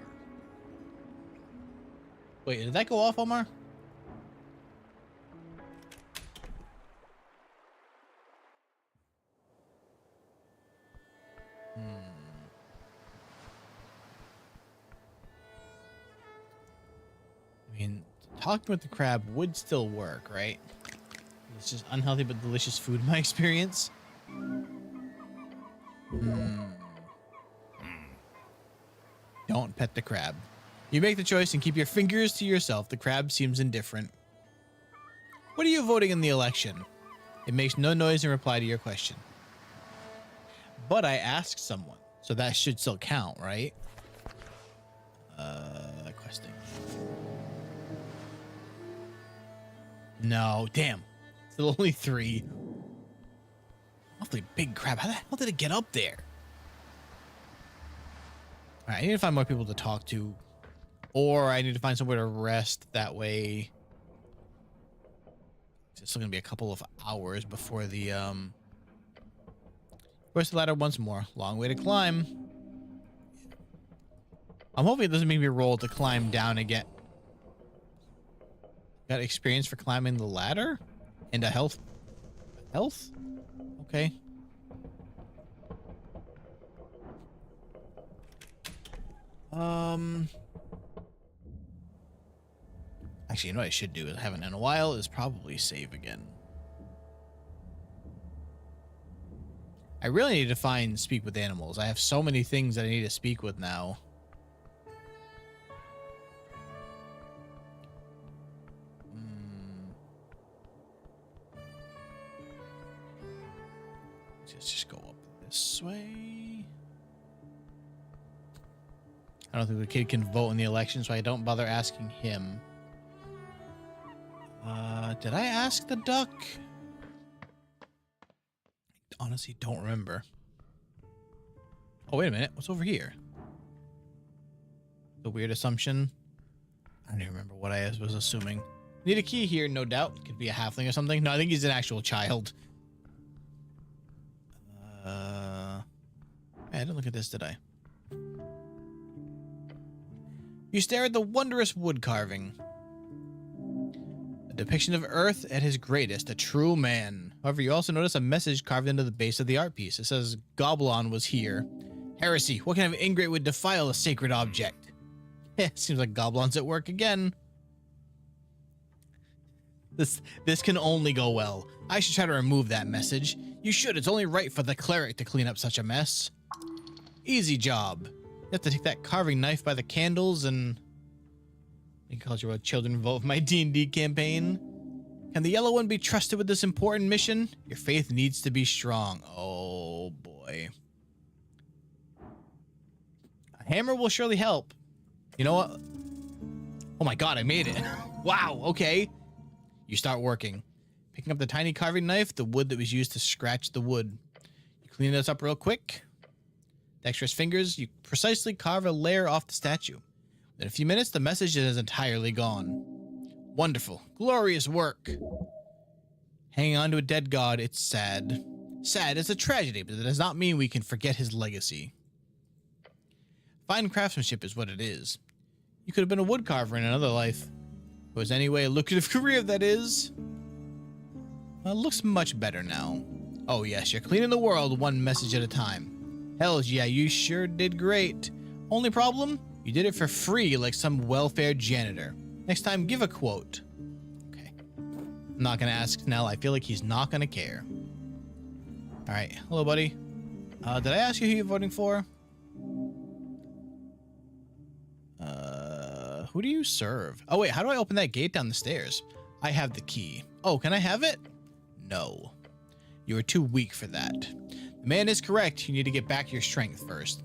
A: Wait, did that go off, Omar? I mean, talking with the crab would still work, right? It's just unhealthy but delicious food in my experience. Don't pet the crab. You make the choice and keep your fingers to yourself. The crab seems indifferent. What are you voting in the election? It makes no noise in reply to your question. But I asked someone, so that should still count, right? Questing. No, damn. Still only 3. Awfully big crab. How the hell did it get up there? All right, I need to find more people to talk to, or I need to find somewhere to rest. That way, it's still gonna be a couple of hours before the Push the ladder once more. Long way to climb. I'm hoping it doesn't make me roll to climb down again. Got experience for climbing the ladder and a health. Health? Okay. Actually, you know what I should do? I haven't in a while. Is probably save again. I really need to speak with animals. I have so many things that I need to speak with now. Let's just go up this way. I don't think the kid can vote in the election, so I don't bother asking him. Did I ask the duck? I honestly don't remember. Oh, wait a minute. What's over here? The weird assumption. I don't even remember what I was assuming. Need a key here, no doubt. Could be a halfling or something. No, I think he's an actual child. I didn't look at this, did I? You stare at the wondrous wood carving. A depiction of Earth at his greatest, a true man. However, you also notice a message carved into the base of the art piece. It says, Goblin was here. Heresy, what kind of ingrate would defile a sacred object? Seems like Goblin's at work again. This can only go well. I should try to remove that message. You should. It's only right for the cleric to clean up such a mess. Easy job. You have to take that carving knife by the candles and... Culture about children vote for my D&D campaign. Can the yellow one be trusted with this important mission? Your faith needs to be strong. Oh, boy. A hammer will surely help. You know what? Oh my god, I made it. Wow, okay. You start working. Picking up the tiny carving knife, the wood that was used to scratch the wood. You clean this up real quick. Dexterous fingers, you precisely carve a layer off the statue. In a few minutes, the message is entirely gone. Wonderful. Glorious work. Hanging on to a dead god, it's sad. Sad is a tragedy, but that does not mean we can forget his legacy. Fine craftsmanship is what it is. You could have been a woodcarver in another life. If it was anyway a lucrative career, that is. Well, it looks much better now. Oh yes, you're cleaning the world one message at a time. Hells yeah, you sure did great. Only problem? You did it for free like some welfare janitor. Next time, give a quote. Okay. I'm not gonna ask Snell. I feel like he's not gonna care. Alright, hello buddy. Did I ask you who you're voting for? Who do you serve? Oh wait, how do I open that gate down the stairs? I have the key. Oh, can I have it? No. You are too weak for that. The man is correct. You need to get back your strength first.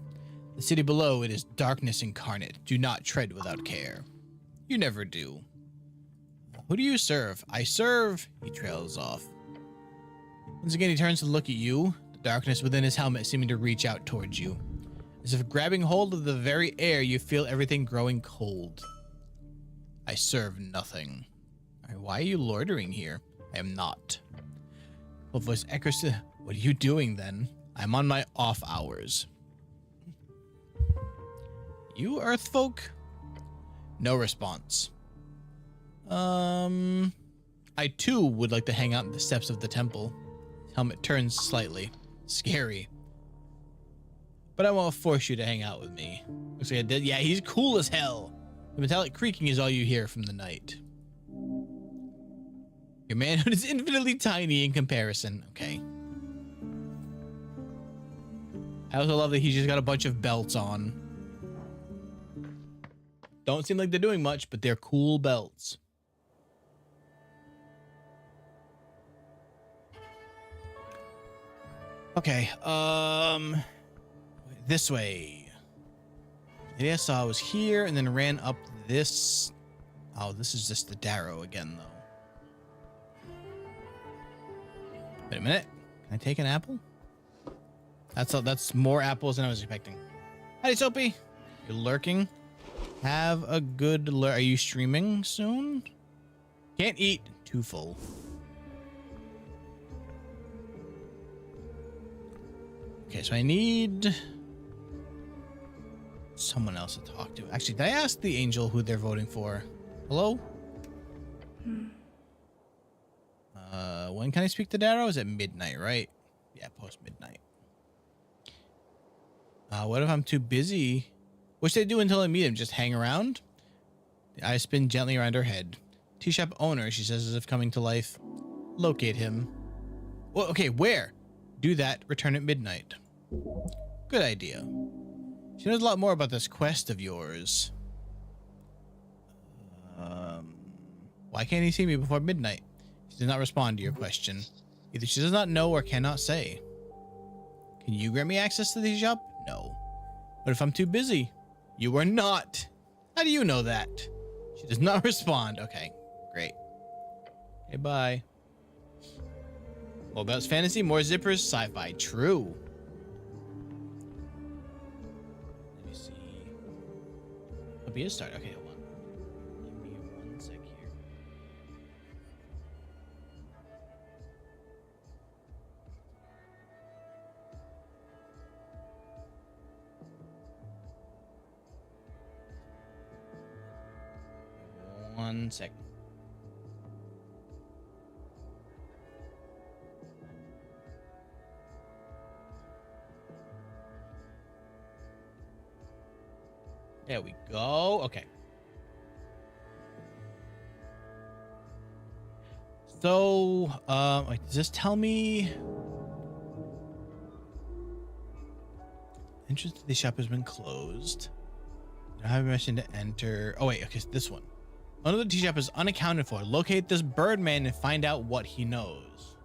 A: The city below, it is darkness incarnate. Do not tread without care. You never do. Who do you serve? I serve... He trails off. Once again, he turns to look at you, the darkness within his helmet seeming to reach out towards you. As if grabbing hold of the very air, you feel everything growing cold. I serve nothing. Why are you loitering here? I am not. Well, voice echoes to... What are you doing then? I'm on my off hours. You Earthfolk? No response. I too would like to hang out in the steps of the temple. Helmet turns slightly. Scary. But I won't force you to hang out with me. Looks like I did. Yeah, he's cool as hell. The metallic creaking is all you hear from the night. Your manhood is infinitely tiny in comparison. Okay. I also love that he's just got a bunch of belts on. Don't seem like they're doing much, but they're cool belts. Okay, this way. The I saw was here and then ran up this. Oh, this is just the Darrow again, though. Wait a minute. Can I take an apple? That's more apples than I was expecting. Howdy, Soapy. You're lurking. Have a good lurk. Are you streaming soon? Can't eat. Too full. Okay, so I need someone else to talk to. Actually, did I ask the angel who they're voting for? Hello? When can I speak to Darrow? Is it midnight, right? Yeah, post midnight. What if I'm too busy? What should I do until I meet him? Just hang around? The eyes spin gently around her head. Tea shop owner, she says as if coming to life. Locate him. Well, okay, where? Do that. Return at midnight. Good idea. She knows a lot more about this quest of yours. Why can't he see me before midnight? She does not respond to your question. Either she does not know or cannot say. Can you grant me access to the shop? No. What if I'm too busy? You are not. How do you know that? She does not respond. Okay, great. Okay, bye. More about fantasy, more zippers, sci-fi. True. Let me see. A start. Okay, hold on. 1 second. There we go. Okay. So, wait, does this tell me? Entrance to the shop has been closed. I have permission to enter. Oh wait, okay, this one. One of the tea shop is unaccounted for. Locate this Birdman and find out what he knows.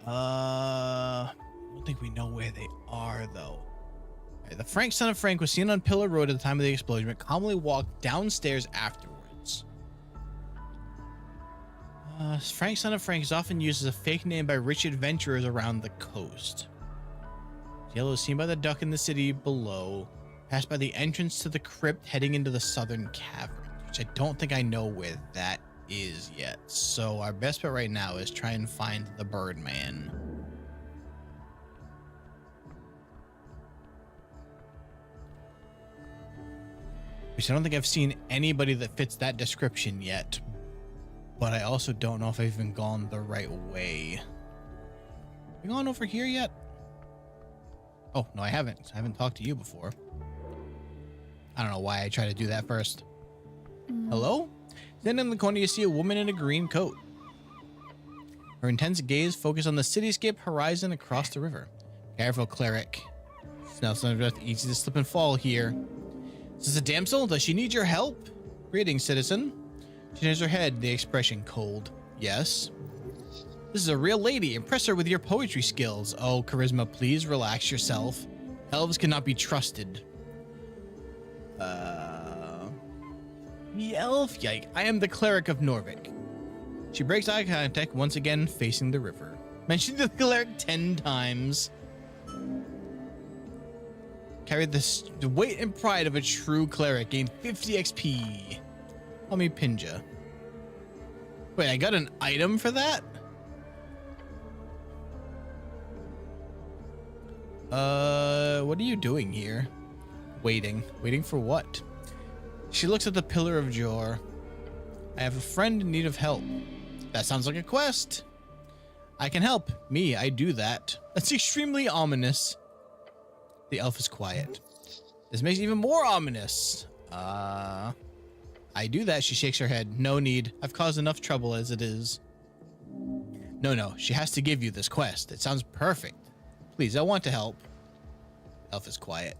A: I don't think we know where they are though. Right, the Frank son of Frank was seen on Pillar Road at the time of the explosion, but calmly walked downstairs afterwards. Frank son of Frank is often used as a fake name by rich adventurers around the coast. Yellow is seen by the duck in the city below. Passed by the entrance to the crypt heading into the southern cavern, which I don't think I know where that is yet. So our best bet right now is try and find the Birdman. Which I don't think I've seen anybody that fits that description yet. But I also don't know if I've even gone the right way. Have you gone over here yet? Oh, no, I haven't. I haven't talked to you before. I don't know why I try to do that first. Hello? Standing in the corner, you see a woman in a green coat. Her intense gaze focused on the cityscape horizon across the river. Careful, cleric. Smells under breath, easy to slip and fall here. Is this a damsel? Does she need your help? Greetings, citizen. She turns her head, the expression cold. Yes. This is a real lady. Impress her with your poetry skills. Oh, charisma, please relax yourself. Elves cannot be trusted. The elf? Yike. I am the cleric of Norvik. She breaks eye contact once again, facing the river. Mention the cleric 10 times. Carry the weight and pride of a true cleric. Gain 50 XP. Call me Pinja. Wait, I got an item for that? What are you doing here? Waiting. Waiting for what? She looks at the Pillar of Jor. I have a friend in need of help. That sounds like a quest. I can help. Me, I do that. That's extremely ominous. The elf is quiet. This makes it even more ominous. I do that. She shakes her head. No need. I've caused enough trouble as it is. No. She has to give you this quest. It sounds perfect. Please, I want to help. Elf is quiet.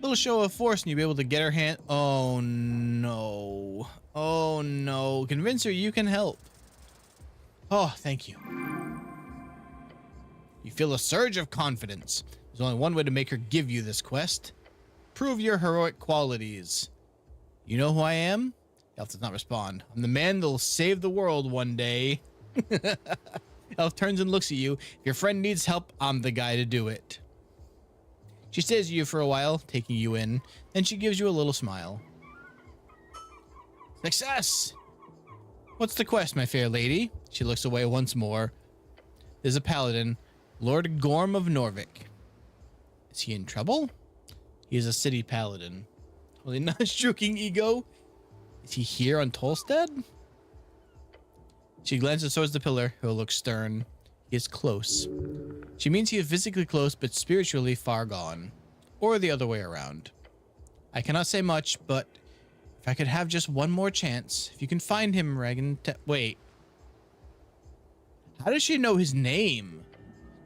A: Little show of force and you'll be able to get her hand. Oh no. Oh no. Convince her you can help. Oh, thank you. You feel a surge of confidence. There's only one way to make her give you this quest. Prove your heroic qualities. You know who I am? Elf does not respond. I'm the man that'll save the world one day. Elf turns and looks at you. If your friend needs help, I'm the guy to do it. She stares at you for a while, taking you in. Then she gives you a little smile. Success! What's the quest, my fair lady? She looks away once more. There's a paladin, Lord Gorm of Norvik. Is he in trouble? He is a city paladin. Holy not stroking ego. Is he here on Tolstad? She glances towards the pillar, who looks stern. He is close. She means he is physically close, but spiritually far gone. Or the other way around. I cannot say much, but if I could have just one more chance, if you can find him, Regan, wait. How does she know his name?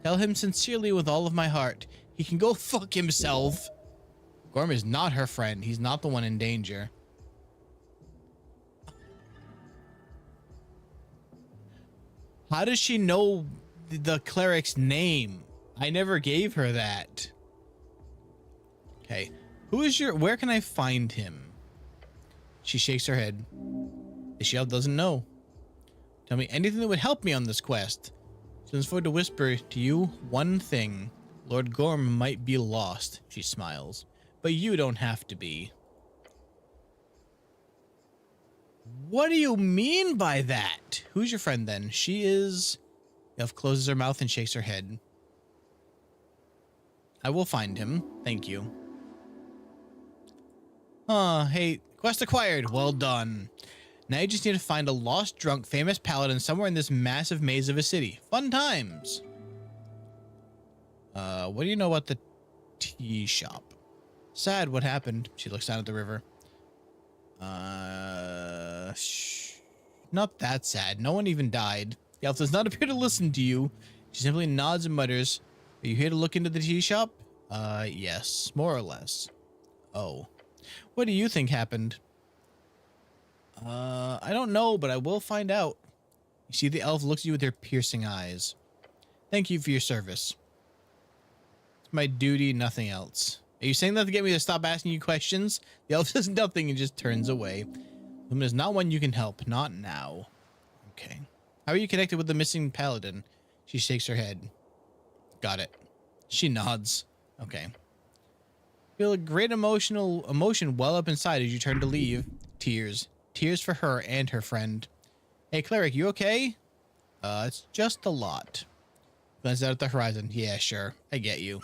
A: Tell him sincerely with all of my heart. He can go fuck himself. Gorm is not her friend. He's not the one in danger. How does she know the cleric's name? I never gave her that. Okay. Where can I find him? She shakes her head. The shield doesn't know. Tell me anything that would help me on this quest. She looks forward to whisper to you one thing. Lord Gorm might be lost, she smiles. But you don't have to be. What do you mean by that? Who's your friend then? She is... Elf closes her mouth and shakes her head. I will find him. Thank you. Huh, hey, quest acquired. Well done. Now you just need to find a lost, drunk, famous paladin somewhere in this massive maze of a city. Fun times. What do you know about the tea shop? Sad, what happened? She looks down at the river. Not that sad. No one even died. The elf does not appear to listen to you. She simply nods and mutters, "Are you here to look into the tea shop?" Yes, more or less. Oh. What do you think happened? I don't know, but I will find out. You see the elf looks at you with her piercing eyes. Thank you for your service. It's my duty, nothing else. Are you saying that to get me to stop asking you questions? The elf says nothing and just turns away. There's not one you can help. Not now. Okay. How are you connected with the missing paladin? She shakes her head. Got it. She nods. Okay. Feel a great emotion well up inside as you turn to leave. Tears. Tears for her and her friend. Hey, cleric, you okay? It's just a lot. Glance out at the horizon. Yeah, sure. I get you.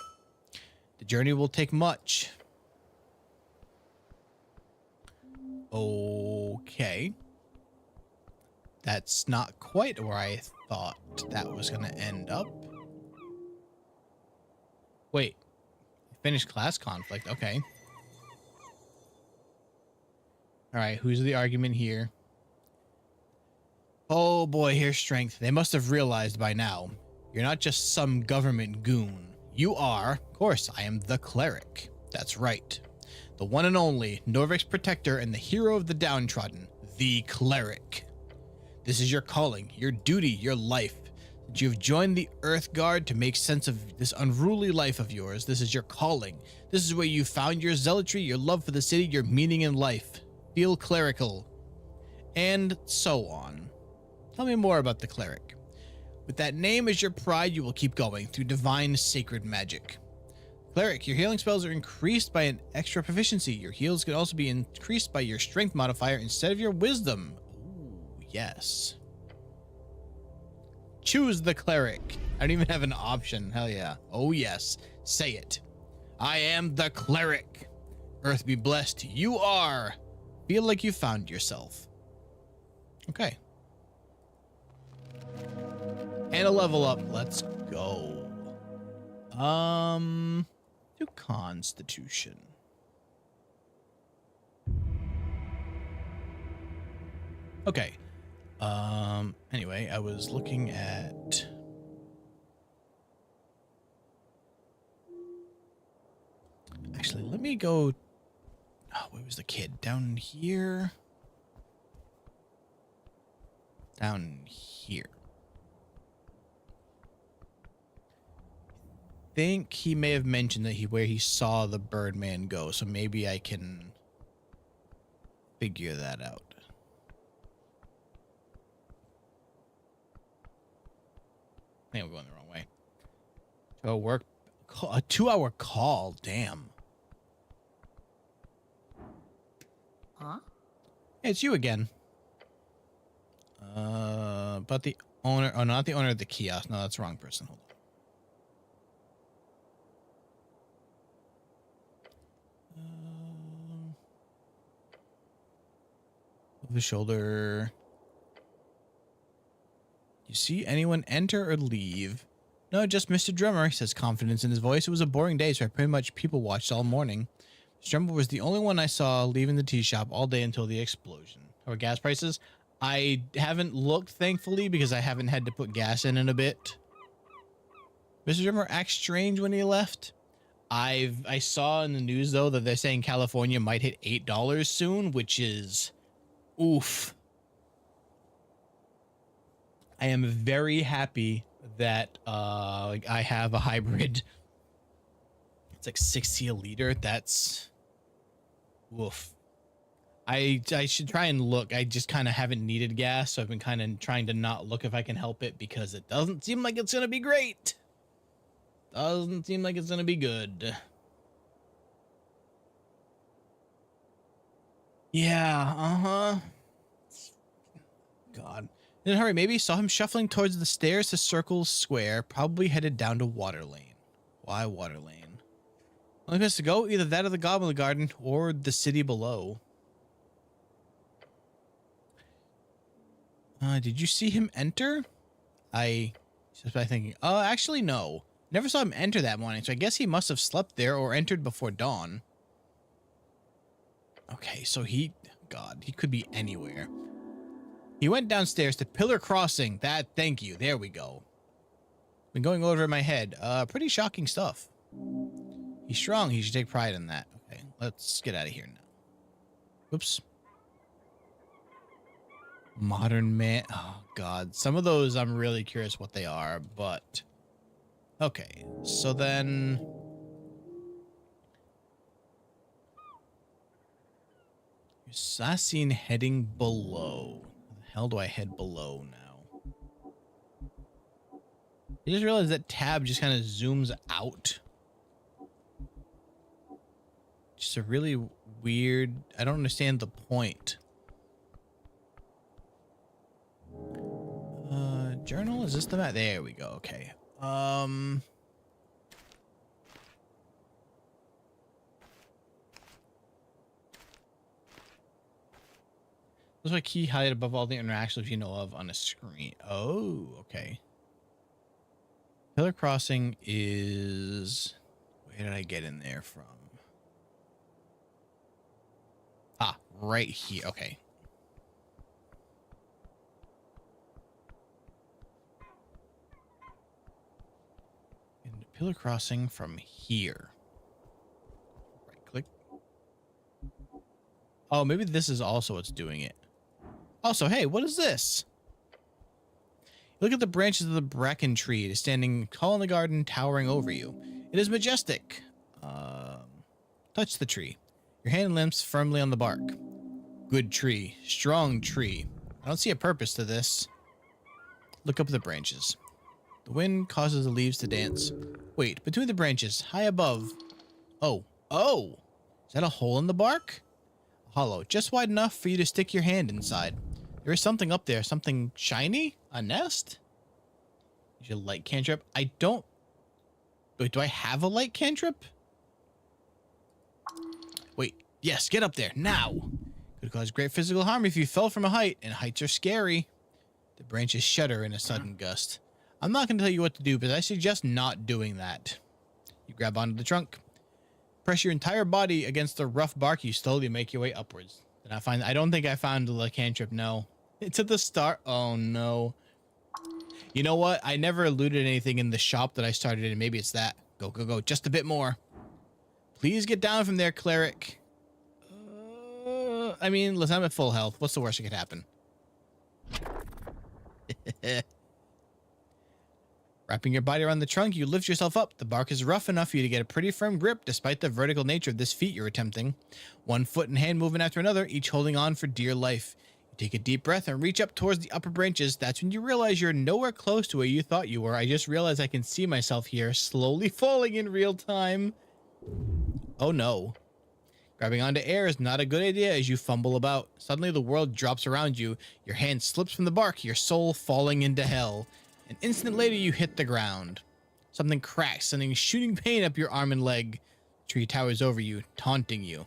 A: The journey will take much. Okay. That's not quite where I thought that was going to end up. Wait. Finished class conflict. Okay. All right. Who's the argument here? Oh boy, here's strength. They must have realized by now. You're not just some government goon. You are, of course, I am the cleric. That's right. The one and only Norvik's protector and the hero of the downtrodden, the cleric. This is your calling, your duty, your life. That you've joined the Earth Guard to make sense of this unruly life of yours. This is your calling. This is where you found your zealotry, your love for the city, your meaning in life. Feel clerical. And so on. Tell me more about the cleric. With that name as your pride, you will keep going through divine sacred magic. Cleric, your healing spells are increased by an extra proficiency. Your heals can also be increased by your strength modifier instead of your wisdom. Ooh, yes. Choose the cleric. I don't even have an option. Hell yeah. Oh yes. Say it. I am the cleric. Earth be blessed. You are. Feel like you found yourself. Okay. And a level up. Let's go. To Constitution. Okay. Anyway, I was looking at... Actually, let me go... Oh, where was the kid? Down here? Down here. I think he may have mentioned that where he saw the Birdman go, so maybe I can figure that out. I think I'm going the wrong way. To a work, a 2-hour call. Damn.
B: Huh?
A: Hey, it's you again. But the owner. Oh, not the owner of the kiosk. No, that's the wrong person. Hold on. Over the shoulder. You see anyone enter or leave? No, just Mr. Drummer, he says, confidence in his voice. It was a boring day, so I pretty much people watched all morning. Mr. Drummer was the only one I saw leaving the tea shop all day until the explosion. Or gas prices? I haven't looked, thankfully, because I haven't had to put gas in a bit. Mr. Drummer acts strange when he left. I saw in the news, though, that they're saying California might hit $8 soon, which is... oof. I am very happy that I have a hybrid. It's like 60 a liter. That's woof. I should try and look. I just kind of haven't needed gas, so I've been kind of trying to not look if I can help it because it doesn't seem like it's gonna be great. Doesn't seem like it's gonna be good. Yeah, God. In a hurry, maybe saw him shuffling towards the stairs to Circle Square, probably headed down to Water Lane. Why Water Lane? Only place to go, either that or the Goblin Garden or the city below. Did you see him enter? Just by thinking, oh, actually, no. Never saw him enter that morning, so I guess he must have slept there or entered before dawn. Okay, so God, he could be anywhere. He went downstairs to Pillar Crossing. Thank you. There we go. Been going over in my head. Pretty shocking stuff. He's strong. He should take pride in that. Okay, let's get out of here now. Whoops. Modern man. Oh, God. Some of those I'm really curious what they are, but... Okay, so then... Assassin heading below. How the hell do I head below now? I just realized that tab just kind of zooms out. Just a really weird... I don't understand the point. Journal? Is this the map? There we go. Okay. Those are key highlighted above all the interactions you know of on a screen. Oh, okay. Pillar Crossing is... Where did I get in there from? Ah, right here. Okay. And Pillar Crossing from here. Right click. Oh, maybe this is also what's doing it. Also, hey, what is this? Look at the branches of the bracken tree. It is standing tall in the garden, towering over you. It is majestic. Touch the tree. Your hand limps firmly on the bark. Good tree. Strong tree. I don't see a purpose to this. Look up at the branches. The wind causes the leaves to dance. Wait, between the branches, high above. Oh. Oh! Is that a hole in the bark? Hollow, just wide enough for you to stick your hand inside. There is something up there, something shiny? A nest? Is your light cantrip? I don't... Wait, do I have a light cantrip? Wait, yes, get up there, now! Could cause great physical harm if you fell from a height, and heights are scary. The branches shudder in a sudden gust. I'm not going to tell you what to do, but I suggest not doing that. You grab onto the trunk. Press your entire body against the rough bark. You slowly make your way upwards. I don't think I found the cantrip. No. It's at the start. Oh, no. You know what? I never looted anything in the shop that I started in. Maybe it's that. Go, go, go. Just a bit more. Please get down from there, cleric. I mean, listen, I'm at full health. What's the worst that could happen? Wrapping your body around the trunk, you lift yourself up. The bark is rough enough for you to get a pretty firm grip despite the vertical nature of this feat you're attempting. One foot and hand moving after another, each holding on for dear life. You take a deep breath and reach up towards the upper branches. That's when you realize you're nowhere close to where you thought you were. I just realized I can see myself here, slowly falling in real time. Oh no. Grabbing onto air is not a good idea as you fumble about. Suddenly the world drops around you. Your hand slips from the bark, your soul falling into hell. An instant later, you hit the ground. Something cracks, sending shooting pain up your arm and leg. The tree towers over you, taunting you.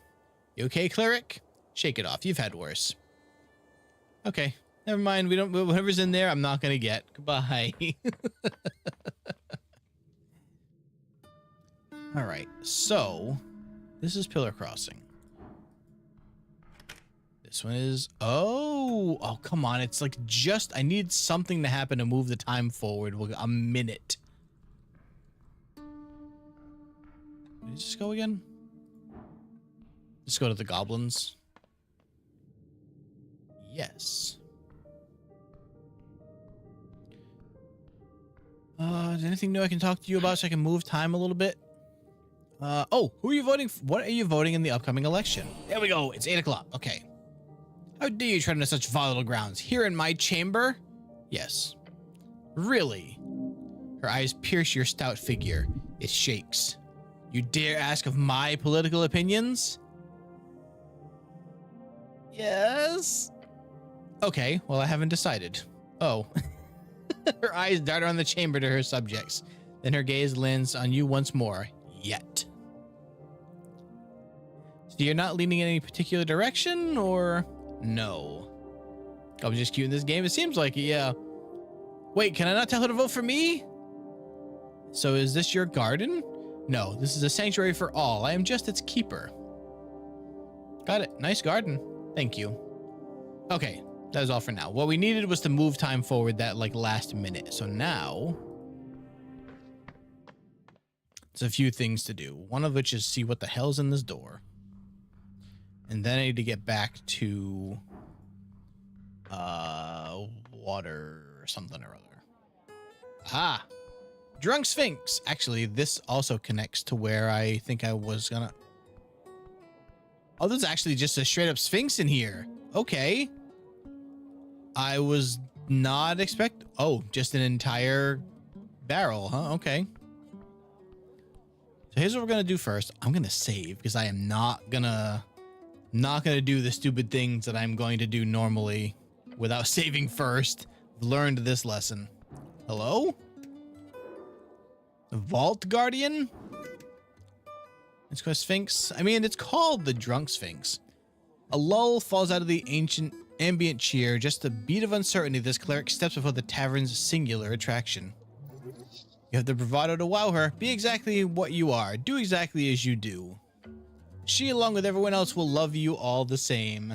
A: You okay, cleric? Shake it off. You've had worse. Okay, never mind. We don't. Whatever's in there, I'm not gonna get. Goodbye. All right. So, this is Pillar Crossing. This one is, oh, come on. It's like just, I need something to happen to move the time forward. A minute. Did it just go again? Just go to the goblins. Yes. Is anything new I can talk to you about so I can move time a little bit? Oh, who are you voting for? What are you voting in the upcoming election? There we go. It's 8 o'clock. Okay. How dare you tread into such volatile grounds? Here in my chamber? Yes. Really? Her eyes pierce your stout figure. It shakes. You dare ask of my political opinions? Yes. Okay, well, I haven't decided. Oh. Her eyes dart around the chamber to her subjects. Then her gaze lands on you once more. Yet. So you're not leaning in any particular direction, or no? I'm just cute in this game. It seems like it, yeah. Wait, can I not tell her to vote for me? So is this your garden? No, this is a sanctuary for all. I am just its keeper. Got it. Nice garden. Thank you. Okay, that was all for now. What we needed was to move time forward that like last minute. So now there's a few things to do. One of which is see what the hell's in this door. And then I need to get back to water or something or other. Ah, Drunk Sphinx. Actually, this also connects to where I think I was gonna. Oh, there's actually just a straight up Sphinx in here. Okay. I was not oh, just an entire barrel, huh? Okay. So here's what we're gonna do first. I'm gonna save because I am not gonna do the stupid things that I'm going to do normally without saving first. I've learned this lesson. Hello? The Vault Guardian? It's called Sphinx. I mean, it's called the Drunk Sphinx. A lull falls out of the ancient ambient cheer. Just a beat of uncertainty, this cleric steps before the tavern's singular attraction. You have the bravado to wow her. Be exactly what you are. Do exactly as you do. She, along with everyone else, will love you all the same.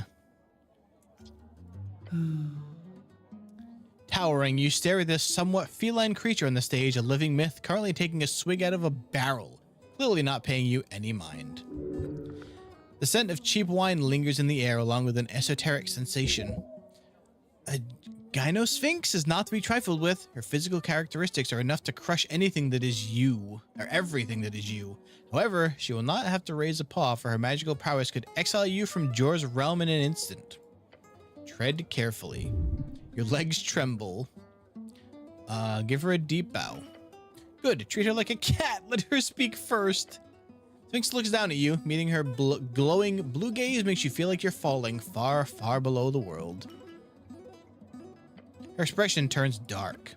A: Towering, you stare at this somewhat feline creature on the stage, a living myth currently taking a swig out of a barrel, clearly not paying you any mind. The scent of cheap wine lingers in the air along with an esoteric sensation. A gynosphinx is not to be trifled with. Her physical characteristics are enough to crush anything that is you, or everything that is you. However, she will not have to raise a paw, for her magical prowess could exile you from Jor's realm in an instant. Tread carefully. Your legs tremble. Give her a deep bow. Good. Treat her like a cat. Let her speak first. Sphinx looks down at you. Meeting her glowing blue gaze makes you feel like you're falling far, far below the world. Her expression turns dark.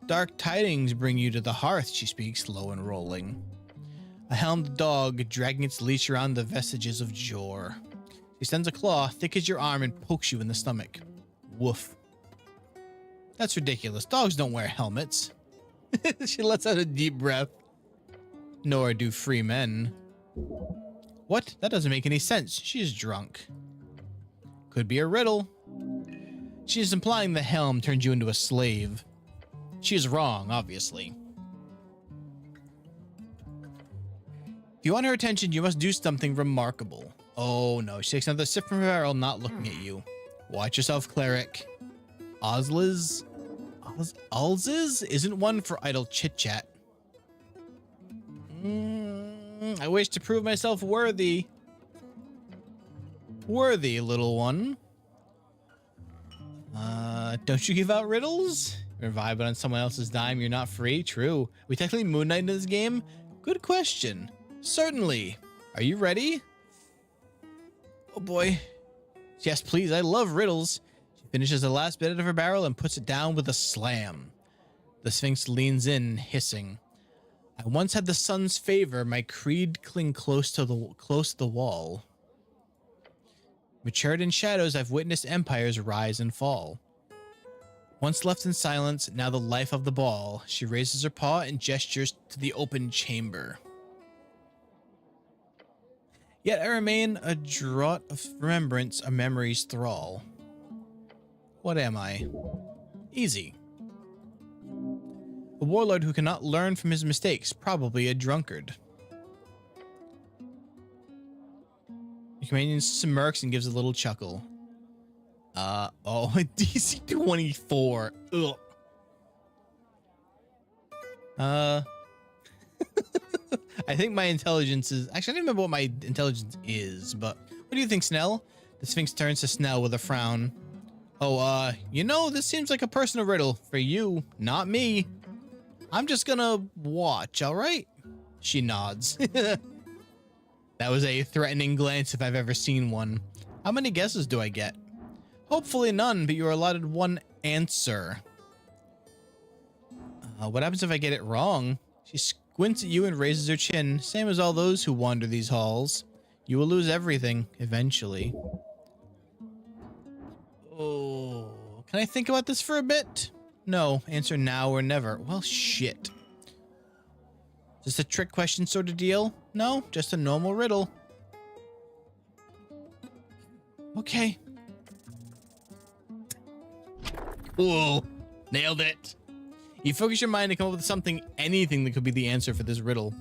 A: Dark tidings bring you to the hearth, she speaks, low and rolling. A helmed dog dragging its leash around the vestiges of Jor. She sends a claw thick as your arm and pokes you in the stomach. Woof. That's ridiculous. Dogs don't wear helmets. She lets out a deep breath. Nor do free men. What? That doesn't make any sense. She's drunk. Could be a riddle. She is implying the helm turns you into a slave. She is wrong, obviously. If you want her attention, you must do something remarkable. Oh no, she takes another sip from her barrel, not looking at you. Watch yourself, cleric. Alziz isn't one for idle chit-chat. I wish to prove myself worthy. Worthy, little one. Don't you give out riddles? You're vibing on someone else's dime, you're not free? True. We technically Moon Knight in this game? Good question. Certainly. Are you ready? Oh boy. Yes, please. I love riddles. She finishes the last bit of her barrel and puts it down with a slam. The Sphinx leans in, hissing. I once had the sun's favor. My creed cling close to the wall. Matured in shadows, I've witnessed empires rise and fall. Once left in silence, now the life of the ball. She raises her paw and gestures to the open chamber. Yet I remain a draught of remembrance, a memory's thrall. What am I? Easy. A warlord who cannot learn from his mistakes, probably a drunkard. The companion smirks and gives a little chuckle. Oh, DC 24. Ugh. I think my intelligence is... Actually, I don't remember what my intelligence is, but... What do you think, Snell? The Sphinx turns to Snell with a frown. Oh, you know, this seems like a personal riddle. For you, not me. I'm just gonna watch, alright? She nods. That was a threatening glance if I've ever seen one. How many guesses do I get? Hopefully none, but you are allotted one answer. What happens if I get it wrong? She squints at you and raises her chin, same as all those who wander these halls. You will lose everything eventually. Oh, can I think about this for a bit? No, answer now or never. Well, shit. Is this a trick question sort of deal? No, just a normal riddle. Okay. Cool. Nailed it. You focus your mind to come up with something, anything that could be the answer for this riddle.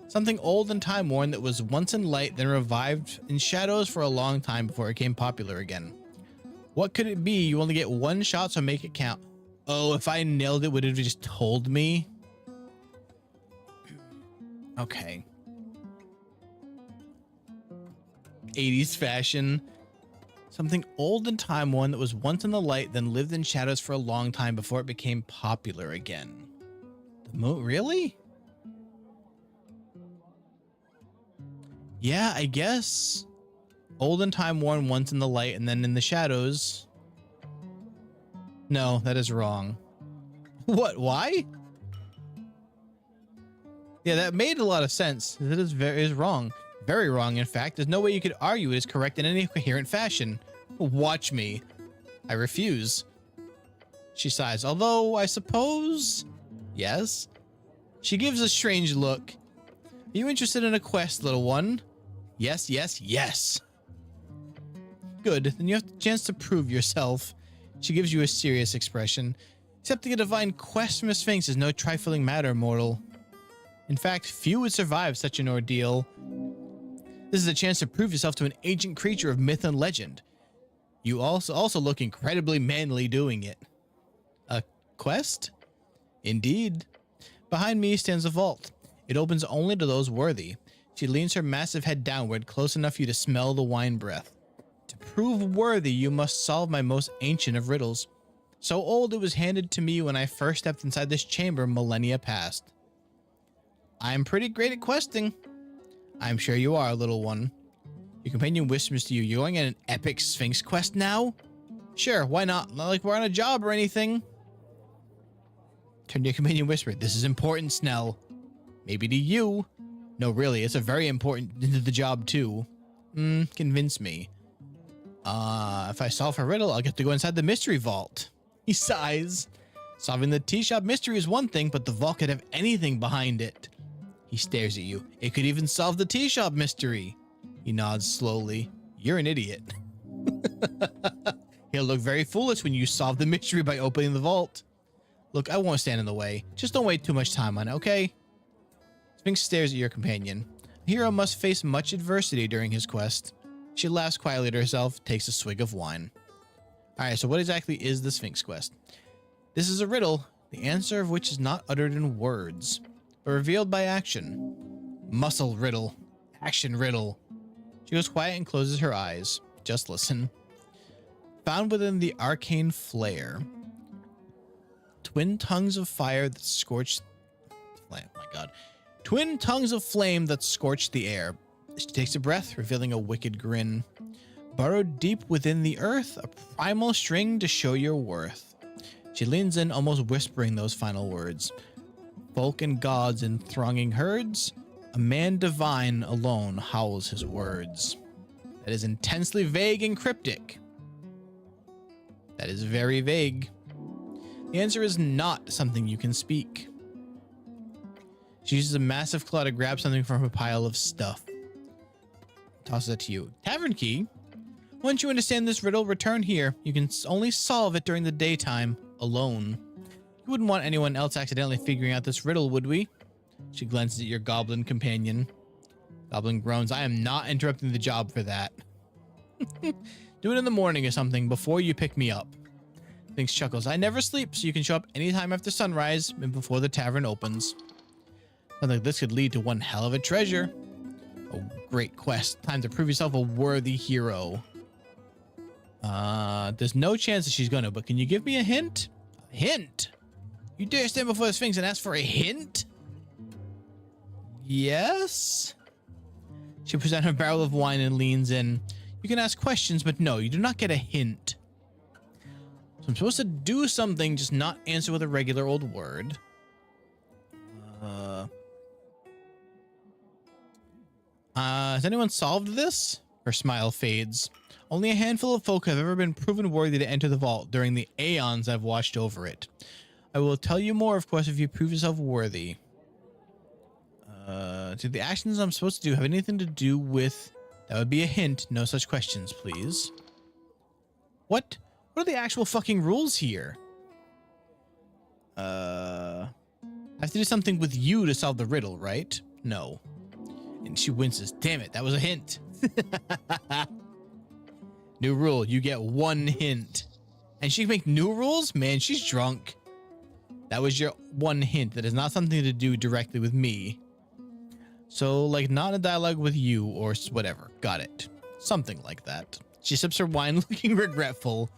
A: Something old and time-worn that was once in light, then revived in shadows for a long time before it became popular again. What could it be? You only get one shot, so make it count. Oh, if I nailed it, would it have just told me? Okay. 80s fashion. Something old and time-worn that was once in the light, then lived in shadows for a long time before it became popular again. Really? Yeah, I guess. Old and time-worn, once in the light and then in the shadows. No, that is wrong. What? Why? Yeah, that made a lot of sense. It is wrong. Very wrong, in fact. There's no way you could argue it is correct in any coherent fashion. Watch me. I refuse. She sighs. Although, I suppose... Yes? She gives a strange look. Are you interested in a quest, little one? Yes, yes, yes. Good. Then you have the chance to prove yourself. She gives you a serious expression. Accepting a divine quest from a sphinx is no trifling matter, mortal. In fact, few would survive such an ordeal. This is a chance to prove yourself to an ancient creature of myth and legend. You also look incredibly manly doing it. A quest? Indeed. Behind me stands a vault. It opens only to those worthy. She leans her massive head downward, close enough for you to smell the wine breath. To prove worthy, you must solve my most ancient of riddles. So old it was handed to me when I first stepped inside this chamber millennia past. I'm pretty great at questing. I'm sure you are, little one. Your companion whispers to you, you're going on an epic Sphinx quest now? Sure, why not? Not like we're on a job or anything. Turn to your companion whisper, this is important, Snell. Maybe to you. No, really, it's a very important to the job too. Convince me. If I solve her riddle, I'll get to go inside the mystery vault. He sighs. Solving the tea shop mystery is one thing, but the vault could have anything behind it. He stares at you. It could even solve the tea shop mystery. He nods slowly. You're an idiot. He'll look very foolish when you solve the mystery by opening the vault. Look, I won't stand in the way. Just don't wait too much time on it, okay? Sphinx stares at your companion. A hero must face much adversity during his quest. She laughs quietly to herself, takes a swig of wine. Alright, so what exactly is the Sphinx quest? This is a riddle, the answer of which is not uttered in words, but revealed by action. Muscle riddle. Action riddle. She goes quiet and closes her eyes. Just listen. Found within the arcane flare. Twin tongues of fire that scorched... Oh my god. Twin tongues of flame that scorched the air. She takes a breath, revealing a wicked grin. Burrowed deep within the earth, a primal string to show your worth. She leans in, almost whispering those final words. Folk and gods in thronging herds, a man divine alone howls his words. That is intensely vague and cryptic. That is very vague. The answer is not something you can speak. She uses a massive claw to grab something from a pile of stuff. Tosses it to you. Tavern key? Once you understand this riddle, return here. You can only solve it during the daytime, alone. You wouldn't want anyone else accidentally figuring out this riddle, would we? She glances at your goblin companion. Goblin groans. I am not interrupting the job for that. Do it in the morning or something before you pick me up. Sphinx chuckles. I never sleep, so you can show up anytime after sunrise and before the tavern opens. Sounds like this could lead to one hell of a treasure. A great quest. Time to prove yourself a worthy hero. There's no chance that she's gonna, but can you give me a hint? A hint? You dare stand before the Sphinx and ask for a hint? Yes? She presents her barrel of wine and leans in. You can ask questions, but no, you do not get a hint. So I'm supposed to do something, just not answer with a regular old word. Has anyone solved this? Her smile fades. Only a handful of folk have ever been proven worthy to enter the vault during the aeons I've watched over it. I will tell you more, of course, if you prove yourself worthy. Do the actions I'm supposed to do have anything to do with... That would be a hint. No such questions, please. What? What are the actual fucking rules here? I have to do something with you to solve the riddle, right? No. And she winces. Damn it, that was a hint. New rule, you get 1 hint. And she can make new rules? Man, she's drunk. That was your 1 hint. That is not something to do directly with me. So, like, not a dialogue with you or whatever. Got it. Something like that. She sips her wine looking regretful.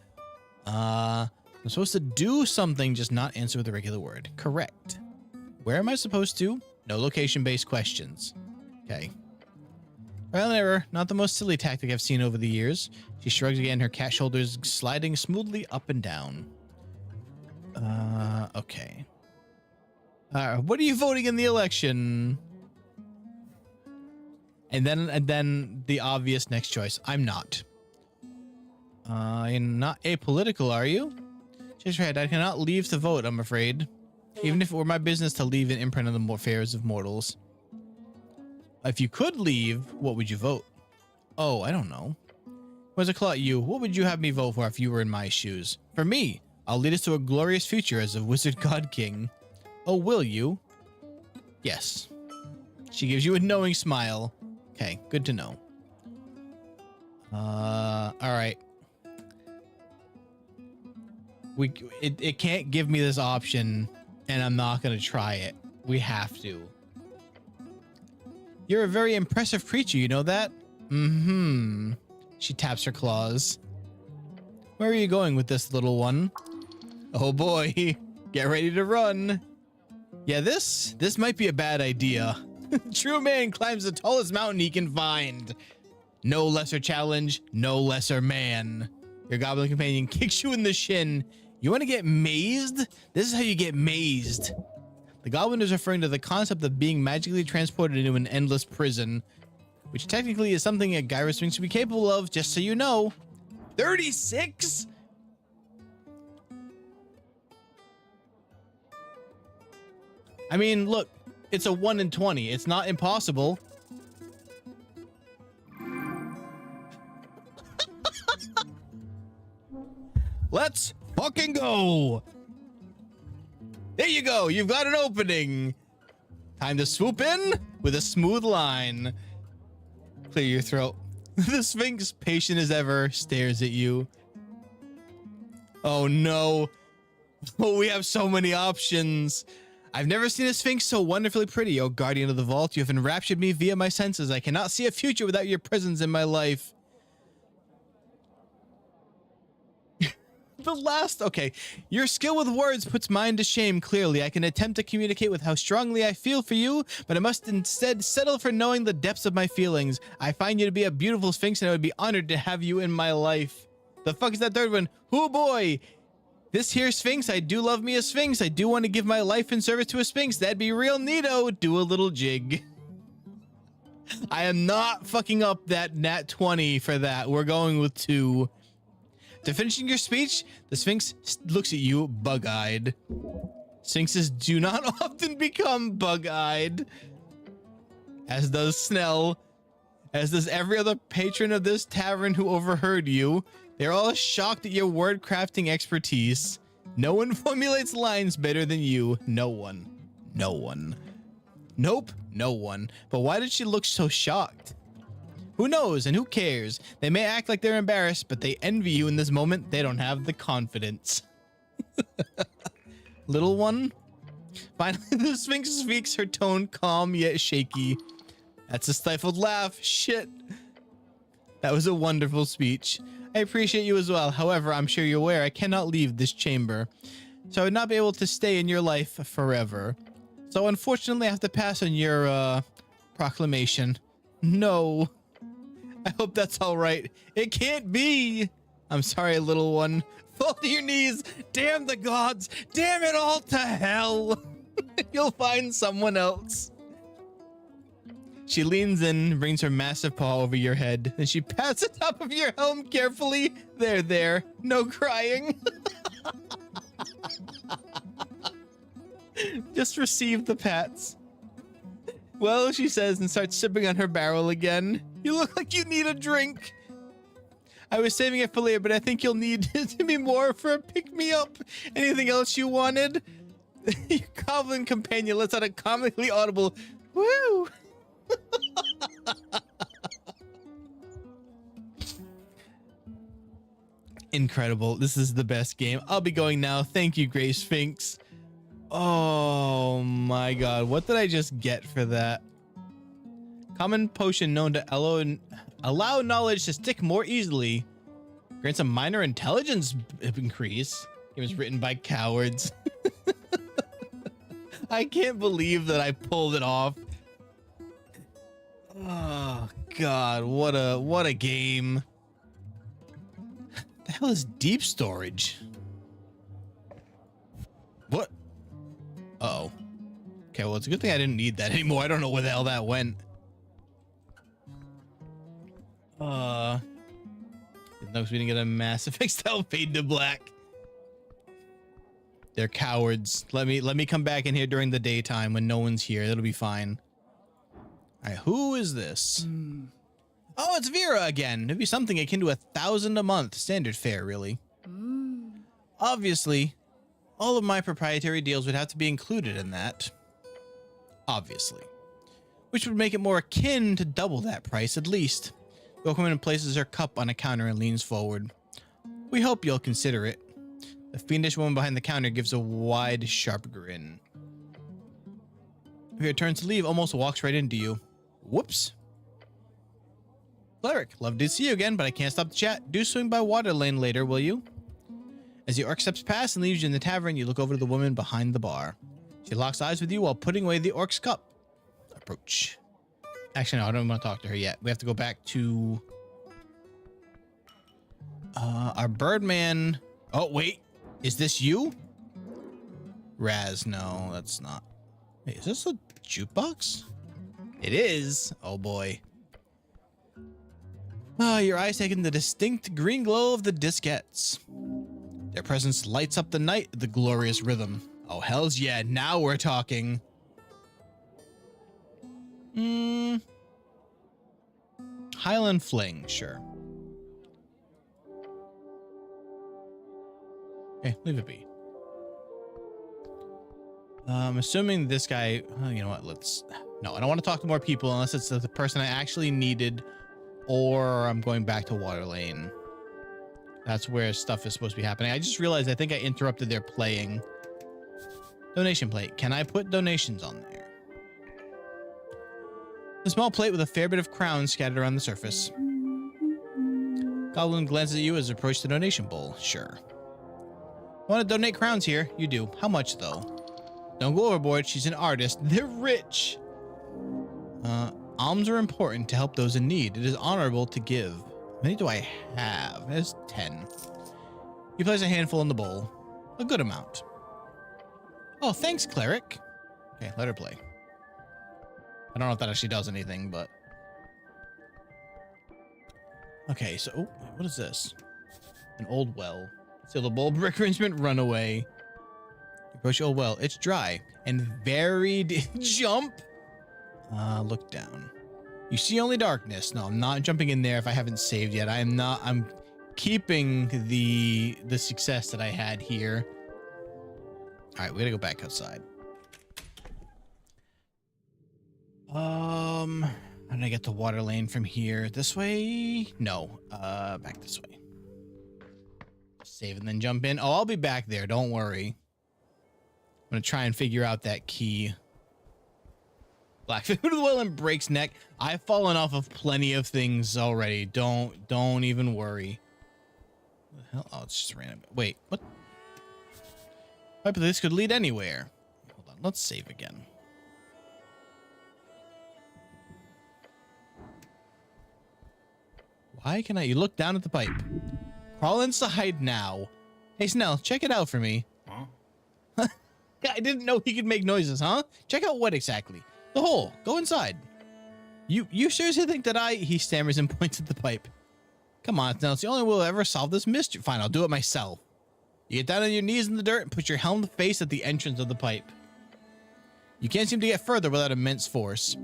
A: I'm supposed to do something, just not answer with a regular word. Correct. Where am I supposed to? No location-based questions. Okay. Trial and error, not the most silly tactic I've seen over the years. She shrugs again, her cat shoulders sliding smoothly up and down. Okay. What are you voting in the election? And then the obvious next choice. I'm not. You're not apolitical, are you? Just right, I cannot leave to vote, I'm afraid. Even if it were my business to leave an imprint on the affairs of mortals. If you could leave, what would you vote? Oh, I don't know. Where's a claw at you? What would you have me vote for if you were in my shoes? For me, I'll lead us to a glorious future as a wizard god king. Oh, will you? Yes. She gives you a knowing smile. Okay, good to know. All right. It can't give me this option, and I'm not gonna try it. We have to. You're a very impressive creature, you know that? Mm-hmm. She taps her claws. Where are you going with this, little one? Oh boy, get ready to run. Yeah, this might be a bad idea. True man climbs the tallest mountain he can find. No lesser challenge, no lesser man. Your goblin companion kicks you in the shin. You want to get mazed? This is how you get mazed. The goblin is referring to the concept of being magically transported into an endless prison, which technically is something a Gyro Sphinx would be capable of, just so you know. 36? I mean, look, it's a 1 in 20. It's not impossible. Let's fucking go. There you go. You've got an opening. Time to swoop in with a smooth line. Clear your throat. The Sphinx, patient as ever, stares at you. Oh no. Oh, we have so many options. I've never seen a Sphinx so wonderfully pretty. Oh, guardian of the vault, you have enraptured me via my senses. I cannot see a future without your presence in my life. Okay. Your skill with words puts mine to shame, clearly. I can attempt to communicate with how strongly I feel for you, but I must instead settle for knowing the depths of my feelings. I find you to be a beautiful Sphinx, and I would be honored to have you in my life. The fuck is that third one? Oh boy. This here Sphinx, I do love me a Sphinx. I do want to give my life in service to a Sphinx. That'd be real neato. Do a little jig. I am not fucking up that nat 20 for that. We're going with 2. To finishing your speech, the Sphinx looks at you bug-eyed. Sphinxes do not often become bug-eyed. As does Snell. As does every other patron of this tavern who overheard you. They're all shocked at your word crafting expertise. No one formulates lines better than you. No one. No one. Nope, no one. But why did she look so shocked? Who knows and who cares? They may act like they're embarrassed, but they envy you in this moment. They don't have the confidence. Little one? Finally, the Sphinx speaks, her tone calm yet shaky. That's a stifled laugh. Shit. That was a wonderful speech. I appreciate you as well. However, I'm sure you're aware I cannot leave this chamber. So I would not be able to stay in your life forever. So unfortunately, I have to pass on your, proclamation. No. I hope that's all right. It can't be. I'm sorry, little one. Fall to your knees. Damn the gods. Damn it all to hell. You'll find someone else. She leans in, brings her massive paw over your head, and she pats the top of your helm carefully. There. No crying. Just receive the pats. Well, she says, and starts sipping on her barrel again. You look like you need a drink. I was saving it for later, but I think you'll need to be more for a pick-me-up. Anything else you wanted? Your goblin companion lets out a comically audible woo. Incredible. This is the best game. I'll be going now. Thank you, Grey Sphinx. Oh my god. What did I just get for that? Common potion known to allow knowledge to stick more easily. Grants a minor intelligence increase. It was written by cowards. I can't believe that I pulled it off. Oh god, what a game. The hell is deep storage? What? Uh-oh. Okay, well, it's a good thing I didn't need that anymore. I don't know where the hell that went. No, because we didn't get a Mass Effect style fade to black. They're cowards. Let me come back in here during the daytime when no one's here. That'll be fine. All right, who is this? Oh, it's Vera again. It'd be something akin to 1,000 a month. Standard fare, really. Obviously, all of my proprietary deals would have to be included in that. Obviously. Which would make it more akin to double that price at least. Gokuman places her cup on a counter and leans forward. We hope you'll consider it. The fiendish woman behind the counter gives a wide, sharp grin. Vera turns to leave, almost walks right into you. Whoops. Cleric, love to see you again, but I can't stop the chat. Do swing by Water Lane later, will you? As the orc steps past and leaves you in the tavern, you look over to the woman behind the bar. She locks eyes with you while putting away the orc's cup. Approach. Actually, no, I don't want to talk to her yet. We have to go back to our Birdman. Oh, wait. Is this you? Raz, no, that's not. Wait, is this a jukebox? It is. Oh, boy. Your eyes take in the distinct green glow of the diskettes. Their presence lights up the night with the glorious rhythm. Oh, hells yeah, now we're talking. Highland Fling, sure. Okay, leave it be. I'm assuming this guy, you know what, no, I don't want to talk to more people unless it's the person I actually needed, or I'm going back to Water Lane. That's where stuff is supposed to be happening. I just realized I think I interrupted their playing. Donation plate. Can I put donations on there? A small plate with a fair bit of crowns scattered around the surface. Goblin glances at you as you approach the donation bowl. Sure. Want to donate crowns here? You do. How much, though? Don't go overboard. She's an artist. They're rich. Alms are important to help those in need. It is honorable to give. How many do I have? There's 10. You place a handful in the bowl. A good amount. Oh, thanks, cleric. Okay, let her play. I don't know if that actually does anything, but... Okay, so... Oh, what is this? An old well. Seal the bowl, brick arrangement, run away. Approach old well. It's dry and varied. Jump! Look down. You see only darkness. No, I'm not jumping in there if I haven't saved yet. I'm keeping the success that I had here. All right, we gotta go back outside. How did I get to Water Lane from here? This way? No, back this way. Save and then jump in. Oh, I'll be back there. Don't worry. I'm gonna try and figure out that key. Blackfoot to the well and breaks neck. I've fallen off of plenty of things already. Don't even worry. What the hell? Oh, it's just random. Wait, what? But this could lead anywhere. Hold on, let's save again. Why can you look down at the pipe? Crawl inside now. Hey, Snell, check it out for me. Huh? I didn't know he could make noises, huh? Check out what exactly? The hole. Go inside. You seriously think that he stammers and points at the pipe. Come on, Snell, it's the only way we'll ever solve this mystery. Fine, I'll do it myself. You get down on your knees in the dirt and put your helmed face at the entrance of the pipe. You can't seem to get further without immense force.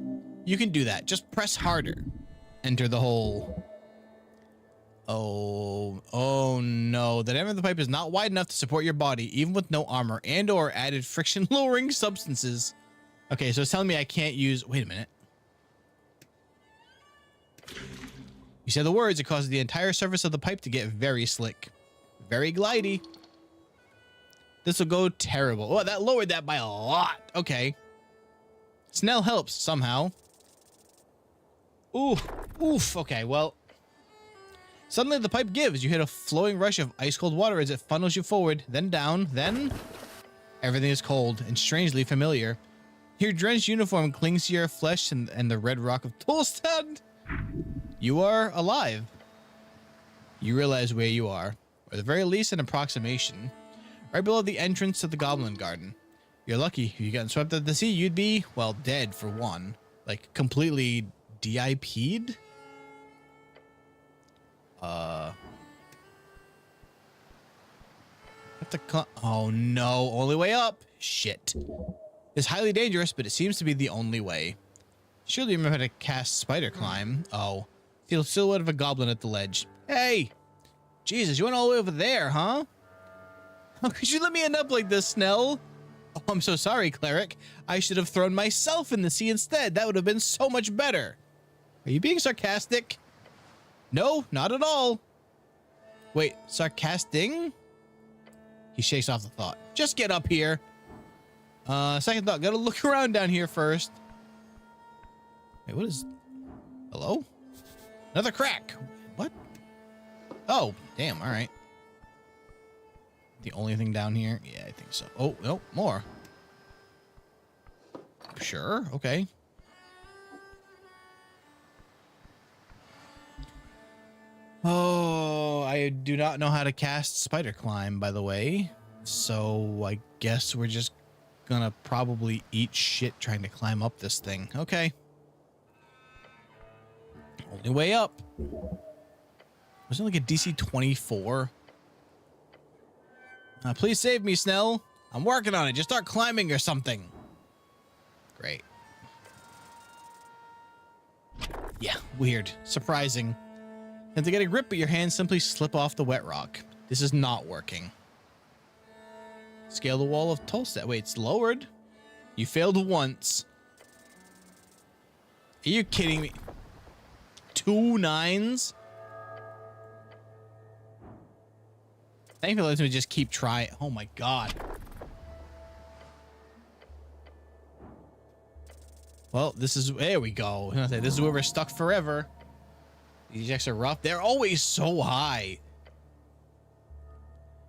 A: You can do that. Just press harder. Enter the hole. Oh no. The end of the pipe is not wide enough to support your body, even with no armor and or added friction-lowering substances. Okay, so it's telling me I can't use... Wait a minute. You say the words, it causes the entire surface of the pipe to get very slick. Very glidey. This will go terrible. Oh, that lowered that by a lot. Okay. Snell helps somehow. Ooh. Oof. Okay, well. Suddenly the pipe gives. You hit a flowing rush of ice-cold water as it funnels you forward, then down, then... Everything is cold and strangely familiar. Your drenched uniform clings to your flesh and the red rock of Tolstad. You are alive. You realize where you are, or at the very least an approximation, right below the entrance to the Goblin Garden. You're lucky. If you got swept out to sea, you'd be, well, dead for one. Like, completely DIP'd? Have to oh no, only way up. Shit. It's highly dangerous, but it seems to be the only way. Surely you remember how to cast spider climb. Oh. Feel silhouette of a goblin at the ledge. Hey! Jesus, you went all the way over there, huh? How could you let me end up like this, Snell? Oh, I'm so sorry, cleric. I should have thrown myself in the sea instead. That would have been so much better. Are you being sarcastic? No, not at all. Wait, sarcasting? He shakes off the thought. Just get up here. Second thought, gotta look around down here first. Wait, what is... Hello? Another crack. What? Oh, damn, all right. The only thing down here? Yeah, I think so. Oh, no, more. Sure, okay. Oh, I do not know how to cast spider climb, by the way. So I guess we're just gonna probably eat shit trying to climb up this thing. Okay. Only way up. Wasn't it like a DC 24? Please save me, Snell. I'm working on it. Just start climbing or something. Great. Yeah, weird. Surprising. And to get a grip, but your hands simply slip off the wet rock. This is not working. Scale the wall of Tolstad. Wait, it's lowered? You failed once. Are you kidding me? 2 9s? Thankfully, let me just keep trying. Oh my god. Well, this is... There we go. This is where we're stuck forever. These jacks are rough. They're always so high.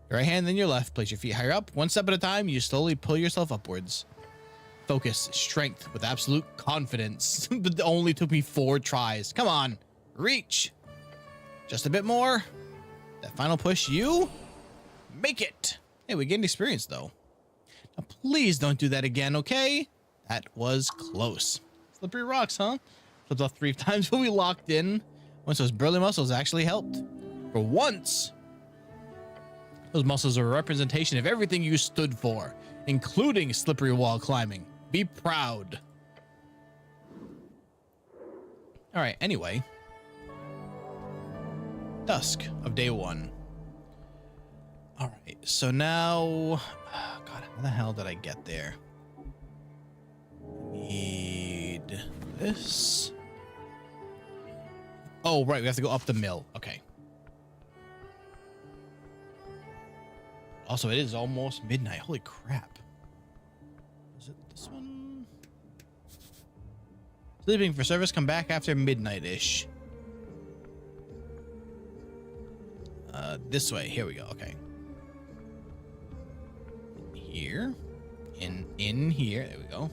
A: Your right hand, then your left. Place your feet higher up. One step at a time, you slowly pull yourself upwards. Focus, strength, with absolute confidence. But it only took me 4 tries. Come on. Reach. Just a bit more. That final push, you make it. Hey, we gained experience, though. Now, please don't do that again, okay? That was close. Slippery rocks, huh? Flipped off 3 times, but we locked in. Once those burly muscles actually helped. For once. Those muscles are a representation of everything you stood for, including slippery wall climbing. Be proud. All right, anyway. Dusk of day 1. All right, so now... God, how the hell did I get there? Need this. Oh, right, we have to go up the mill. Okay. Also, it is almost midnight. Holy crap. Is it this one? Sleeping for service. Come back after midnight-ish. This way. Here we go. Okay. Here. In here. There we go.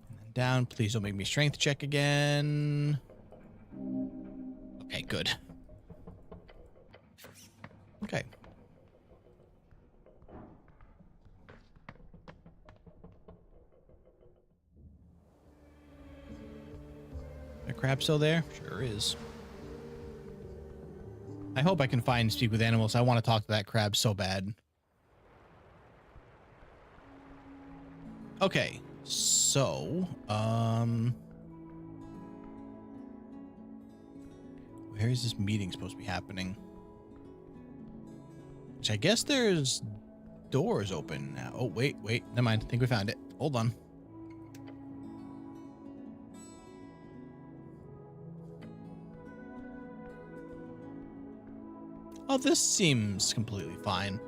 A: And then down. Please don't make me strength check again. Okay, good. Okay. crab still there? Sure is. I hope I can find speak with animals. I want to talk to that crab so bad. Okay, so, where is this meeting supposed to be happening? Which I guess there's doors open now. Oh, wait, never mind. I think we found it. Hold on. Oh, this seems completely fine.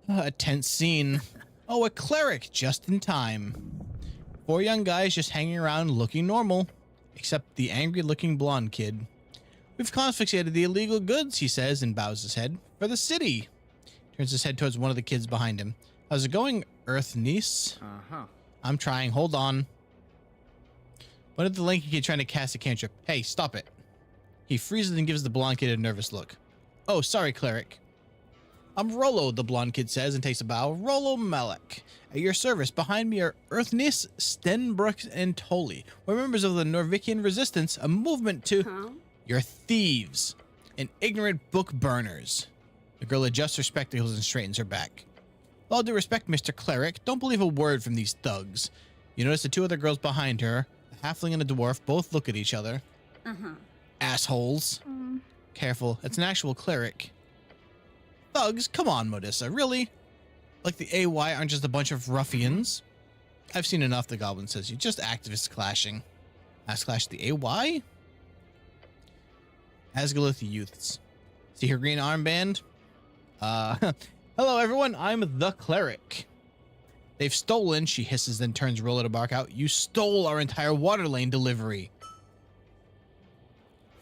A: A tense scene. Oh, a cleric, just in time. 4 young guys just hanging around looking normal. Except the angry-looking blonde kid. We've confiscated the illegal goods, he says, and bows his head. For the city. Turns his head towards one of the kids behind him. How's it going, Earth niece?
B: Uh-huh.
A: I'm trying, hold on. What is the lanky kid trying to cast a cantrip? Hey, stop it. He freezes and gives the blonde kid a nervous look. Oh, sorry, cleric. I'm Rollo, the blonde kid says and takes a bow. Rollo Malek. At your service, behind me are Earthnis, Stenbrook, and Tolly. We're members of the Norvikian Resistance, a movement to...
B: Huh?
A: You're thieves and ignorant book burners. The girl adjusts her spectacles and straightens her back. With all due respect, Mr. Cleric, don't believe a word from these thugs. You notice the 2 other girls behind her, a halfling and a dwarf, both look at each other.
B: Uh-huh.
A: Assholes. Careful, it's an actual cleric. Thugs? Come on, Modissa, really? Like the AY aren't just a bunch of ruffians? I've seen enough, the goblin says. You're just activists clashing. Mass clash the AY? Asgalith youths. See her green armband? Hello everyone, I'm the cleric. They've stolen, she hisses, then turns Rollo to bark out. You stole our entire water lane delivery.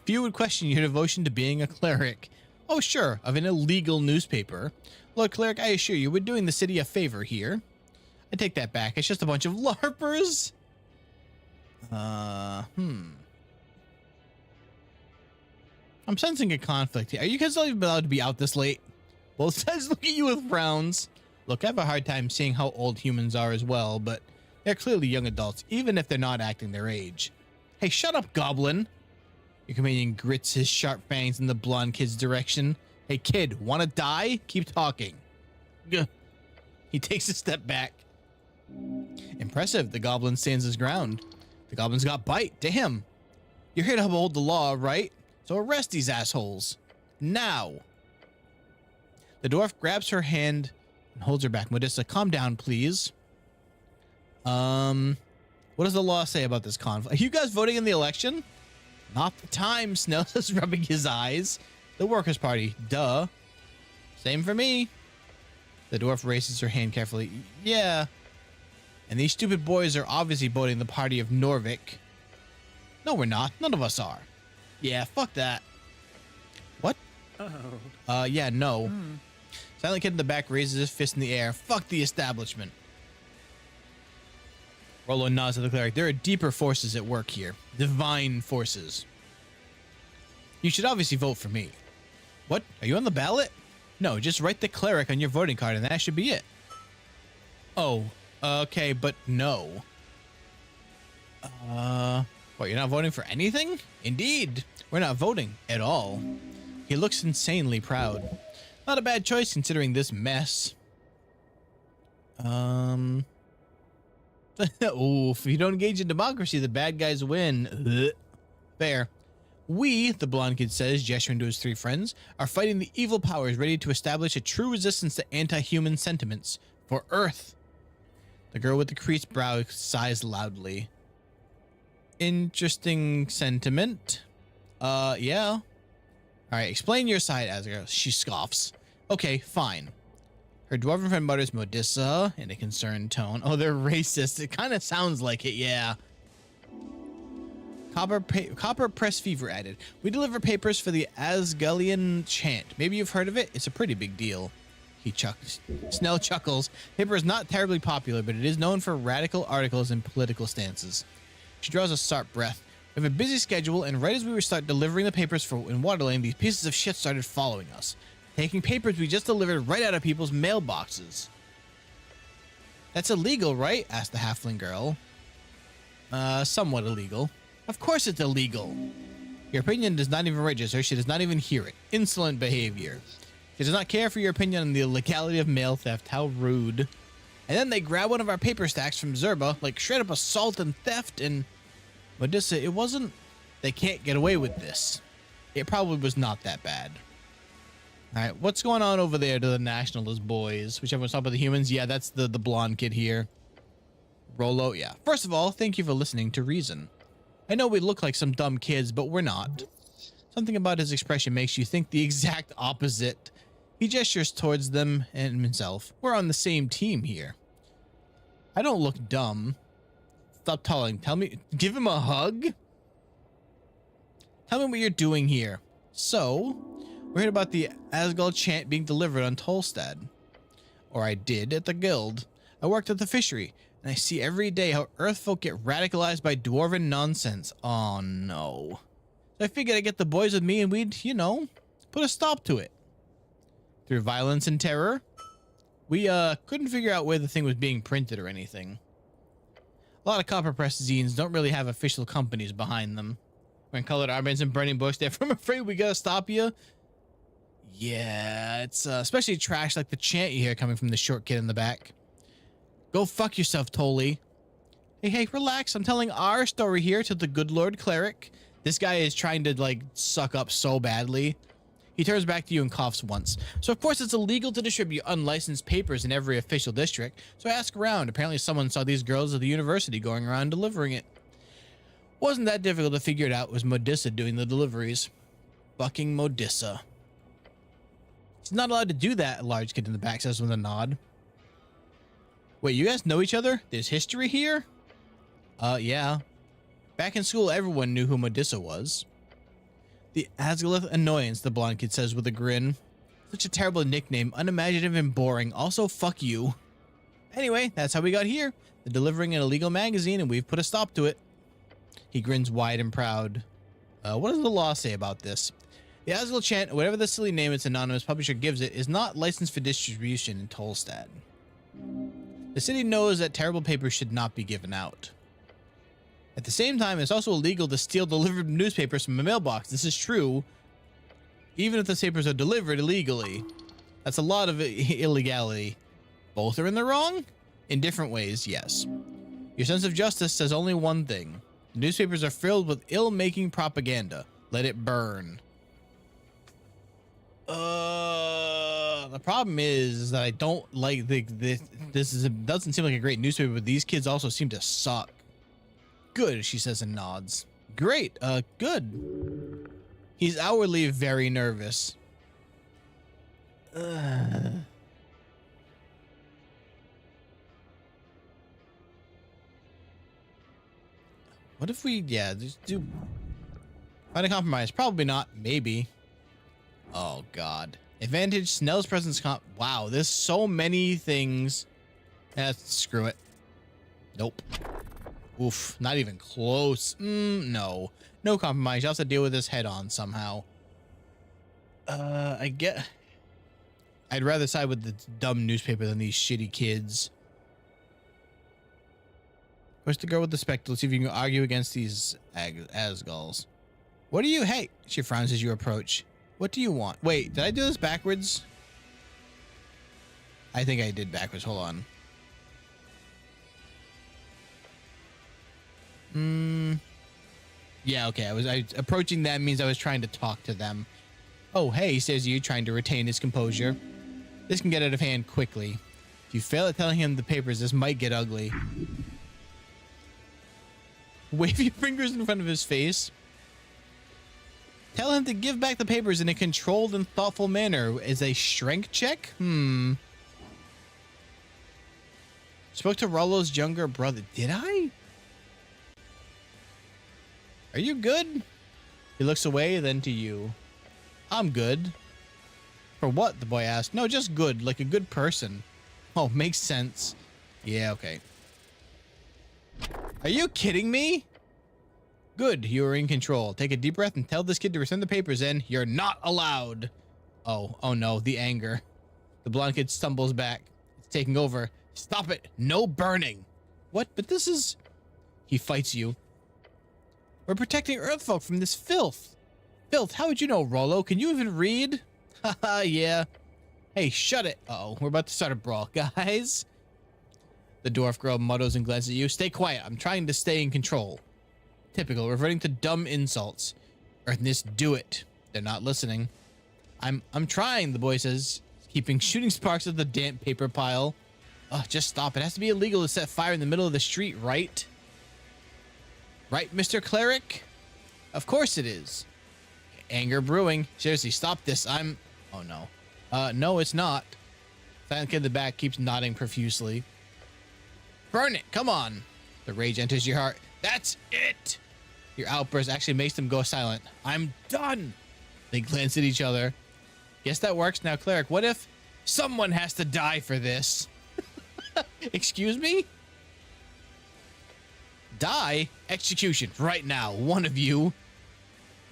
A: Few would question your devotion to being a cleric. Oh, sure, of an illegal newspaper. Lord Cleric, I assure you, we're doing the city a favor here. I take that back. It's just a bunch of LARPers. I'm sensing a conflict here. Are you guys not even allowed to be out this late? Both sides look at you with frowns. Look, I have a hard time seeing how old humans are as well, but they're clearly young adults, even if they're not acting their age. Hey, shut up, goblin. Your companion grits his sharp fangs in the blonde kid's direction. Hey, kid, wanna die? Keep talking. Gah. He takes a step back. Impressive, the goblin stands his ground. The goblin's got bite. Damn. You're here to uphold the law, right? So arrest these assholes. Now. The dwarf grabs her hand and holds her back. Modissa, calm down, please. What does the law say about this conflict? Are you guys voting in the election? Not the time, Snell says, rubbing his eyes. The Workers' Party, duh. Same for me. The dwarf raises her hand carefully. Yeah. And these stupid boys are obviously voting the party of Norvik. No, we're not. None of us are. Yeah, fuck that. What?
B: Oh.
A: Yeah, no. Silent kid in the back raises his fist in the air. Fuck the establishment. Rollo nods at the cleric. There are deeper forces at work here. Divine forces. You should obviously vote for me. What? Are you on the ballot? No, just write the cleric on your voting card and that should be it. Oh, okay, but no. What, you're not voting for anything? Indeed, we're not voting at all. He looks insanely proud. Not a bad choice considering this mess. Oh, if you don't engage in democracy, the bad guys win. Ugh. Fair. We, the blonde kid says, gesturing to his 3 friends, are fighting the evil powers ready to establish a true resistance to anti-human sentiments. For Earth. The girl with the creased brow sighs loudly. Interesting sentiment. Yeah. Alright, explain your side, Asgard. She scoffs. Okay, fine. Her dwarven friend mutters Modissa in a concerned tone. Oh, they're racist. It kind of sounds like it, yeah. Copper Press Fever added. We deliver papers for the Asgullian chant. Maybe you've heard of it? It's a pretty big deal. He chuckles. Snell chuckles. Paper is not terribly popular, but it is known for radical articles and political stances. She draws a sharp breath. We have a busy schedule, and right as we start delivering the papers in Waterlane, these pieces of shit started following us. Taking papers we just delivered right out of people's mailboxes. That's illegal, right? Asked the halfling girl. Somewhat illegal. Of course it's illegal. Your opinion does not even register. She does not even hear it. Insolent behavior. She does not care for your opinion on the legality of mail theft. How rude. And then they grab one of our paper stacks from Zerba, like straight up assault and theft, and Modissa, it wasn't... They can't get away with this. It probably was not that bad. Alright, what's going on over there to the nationalist boys? Whichever one's talking about the humans? Yeah, that's the blonde kid here. Rolo, yeah. First of all, thank you for listening to Reason. I know we look like some dumb kids, but we're not. Something about his expression makes you think the exact opposite. He gestures towards them and himself. We're on the same team here. I don't look dumb. Stop talking. Tell me. Give him a hug? Tell me what you're doing here. So, we heard about the Asgard chant being delivered on Tolstad. Or I did at the guild. I worked at the fishery, and I see every day how Earthfolk get radicalized by dwarven nonsense. Oh no. So I figured I'd get the boys with me and we'd, you know, put a stop to it. Through violence and terror. We couldn't figure out where the thing was being printed or anything. A lot of copper press zines don't really have official companies behind them. When colored armbands and burning books, they're from afraid we gotta stop you. Yeah, it's especially trash like the chant you hear coming from the short kid in the back. Go fuck yourself, Tolly. Hey, relax. I'm telling our story here to the good Lord Cleric. This guy is trying to, like, suck up so badly. He turns back to you and coughs once. So, of course, it's illegal to distribute unlicensed papers in every official district. So I ask around. Apparently, someone saw these girls at the university going around delivering it. Wasn't that difficult to figure it out. It was Modissa doing the deliveries. Fucking Modissa. He's not allowed to do that, a large kid in the back says with a nod. Wait, you guys know each other? There's history here? Yeah. Back in school, everyone knew who Modissa was. The Asgalith Annoyance, the blonde kid says with a grin. Such a terrible nickname, unimaginative and boring. Also, fuck you. Anyway, that's how we got here. They're delivering an illegal magazine and we've put a stop to it. He grins wide and proud. What does the law say about this? The Asgal chant, whatever the silly name its anonymous publisher gives it, is not licensed for distribution in Tolstad. The city knows that terrible papers should not be given out. At the same time, it's also illegal to steal delivered newspapers from a mailbox. This is true, even if the papers are delivered illegally. That's a lot of illegality. Both are in the wrong? In different ways, yes. Your sense of justice says only one thing. The newspapers are filled with ill-making propaganda. Let it burn. The problem is that I don't like this doesn't seem like a great newspaper, but these kids also seem to suck. Good, she says and nods. Great, good. He's outwardly very nervous. What if we, just do find a compromise? Probably not, maybe. Oh God. Advantage, Snell's presence wow, there's so many things. Screw it. Nope. Oof, not even close. No. No compromise. You have to deal with this head on somehow. I'd rather side with the dumb newspaper than these shitty kids. Push the girl with the spectacles, see if you can argue against these Asgals. What do you... Hey! She frowns as you approach. What do you want? Wait, did I do this backwards? I think I did backwards. Hold on. Yeah, okay. Approaching them means I was trying to talk to them. Oh, hey, says you, trying to retain his composure. This can get out of hand quickly. If you fail at telling him the papers, this might get ugly. Wave your fingers in front of his face. Tell him to give back the papers in a controlled and thoughtful manner. Is a strength check? Spoke to Rollo's younger brother. Did I? Are you good? He looks away, then to you. I'm good. For what? The boy asked. No, just good, like a good person. Oh, makes sense. Yeah, okay. Are you kidding me? Good, you are in control. Take a deep breath and tell this kid to return the papers in. You're not allowed. Oh no, the anger. The blonde kid stumbles back. It's taking over. Stop it. No burning. What? But this is... He fights you. We're protecting Earthfolk from this filth. Filth, how would you know, Rollo? Can you even read? Haha, yeah. Hey, shut it. Uh-oh, we're about to start a brawl. Guys? The dwarf girl mutters and glances at you. Stay quiet. I'm trying to stay in control. Typical, reverting to dumb insults. Earthness, do it. They're not listening. I'm trying, the boy says, keeping shooting sparks at the damp paper pile. Oh, just stop. It has to be illegal to set fire in the middle of the street, right? Right, Mr. Cleric? Of course it is. Anger brewing. Seriously, stop this. Oh, no. No, it's not. Silent kid in the back keeps nodding profusely. Burn it. Come on. The rage enters your heart. That's it. Your outburst actually makes them go silent. I'm done. They glance at each other. Guess that works. Now, Cleric, what if someone has to die for this? Excuse me? Die? Execution. Right now. One of you.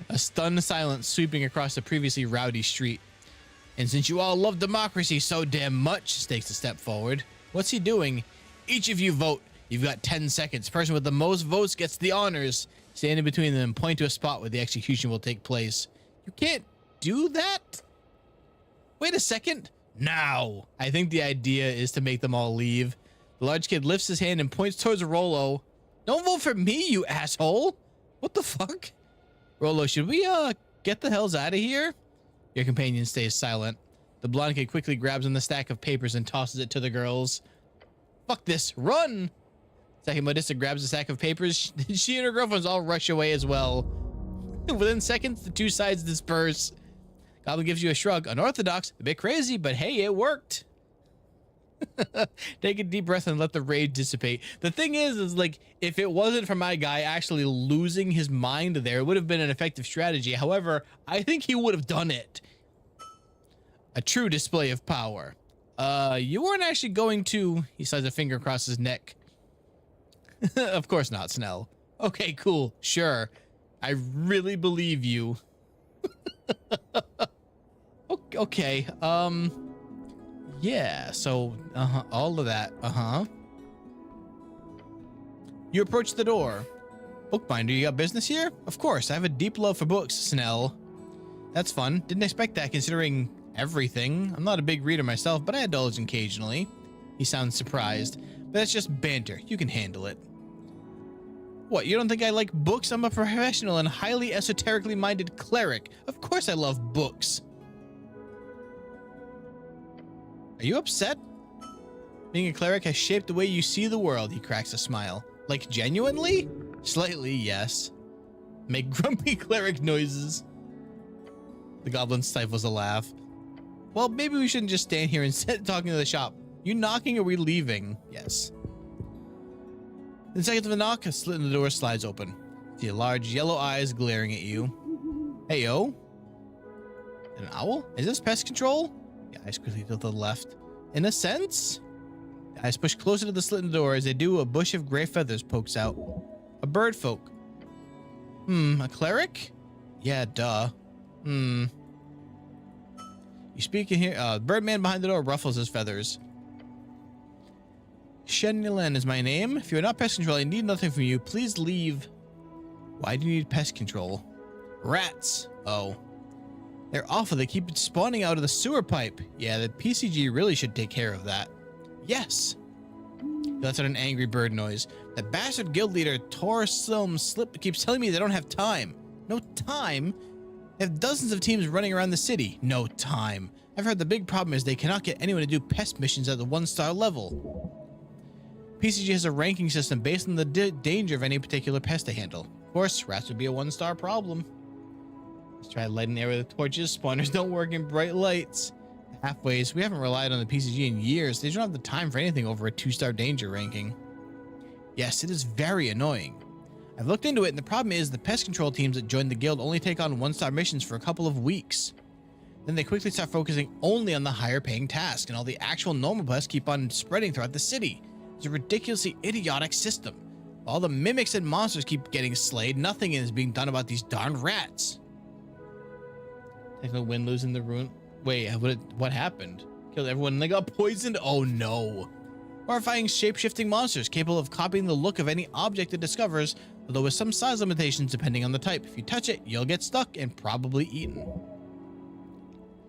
A: A stunned silence sweeping across the previously rowdy street. And since you all love democracy so damn much, takes a step forward. What's he doing? Each of you vote. You've got 10 seconds. Person with the most votes gets the honors. Stand in between them and point to a spot where the execution will take place. You can't do that? Wait a second. Now. I think the idea is to make them all leave. The large kid lifts his hand and points towards Rollo. Don't vote for me, you asshole. What the fuck? Rollo, should we, get the hells out of here? Your companion stays silent. The blonde kid quickly grabs on the stack of papers and tosses it to the girls. Fuck this. Run! Second modista grabs a stack of papers. She and her girlfriends all rush away as well. Within seconds, the two sides disperse. Goblin gives you a shrug. Unorthodox, a bit crazy, but hey, it worked. Take a deep breath and let the rage dissipate. The thing is like, if it wasn't for my guy actually losing his mind there, it would have been an effective strategy. However, I think he would have done it. A true display of power. You weren't actually going to... He slides a finger across his neck. Of course not, Snell. Okay, cool. Sure. I really believe you. Okay, yeah, so, all of that, You approach the door. Bookbinder, you got business here? Of course, I have a deep love for books, Snell. That's fun. Didn't expect that considering everything. I'm not a big reader myself, but I indulge occasionally. He sounds surprised, but that's just banter. You can handle it. What, you don't think I like books? I'm a professional and highly esoterically minded cleric. Of course I love books. Are you upset? Being a cleric has shaped the way you see the world, he cracks a smile. Like, genuinely? Slightly, yes. Make grumpy cleric noises. The goblin stifles a laugh. Well, maybe we shouldn't just stand here instead of talking to the shop. You knocking or we leaving? Yes. In seconds of a knock, a slit in the door slides open. See large yellow eyes glaring at you. Hey, yo. An owl? Is this pest control? The eyes quickly to the left. In a sense? The eyes push closer to the slit in the door. As they do, a bush of gray feathers pokes out. A bird folk. A cleric? Yeah, duh. You speak in here. The birdman behind the door ruffles his feathers. Shenylan is my name. If you're not pest control, I need nothing from you. Please leave. Why do you need pest control? Rats. Oh. They're awful. They keep spawning out of the sewer pipe. Yeah, the PCG really should take care of that. Yes. That's an angry bird noise. The bastard guild leader, Torsilm Slip, keeps telling me they don't have time. No time? They have dozens of teams running around the city. No time. I've heard the big problem is they cannot get anyone to do pest missions at the 1-star level. PCG has a ranking system based on the danger of any particular pest to handle. Of course, rats would be a 1-star problem. Let's try lighting the area with torches. Spawners don't work in bright lights. Halfways, we haven't relied on the PCG in years. They don't have the time for anything over a 2-star danger ranking. Yes, it is very annoying. I've looked into it, and the problem is the pest control teams that join the guild only take on 1-star missions for a couple of weeks. Then they quickly start focusing only on the higher paying tasks, and all the actual normal pests keep on spreading throughout the city. It's a ridiculously idiotic system. While all the mimics and monsters keep getting slayed, nothing is being done about these darn rats. Technical wind losing the ruin. Wait, what happened? Killed everyone and they got poisoned? Oh no. Horrifying shape-shifting monsters capable of copying the look of any object it discovers, although with some size limitations depending on the type. If you touch it, you'll get stuck and probably eaten.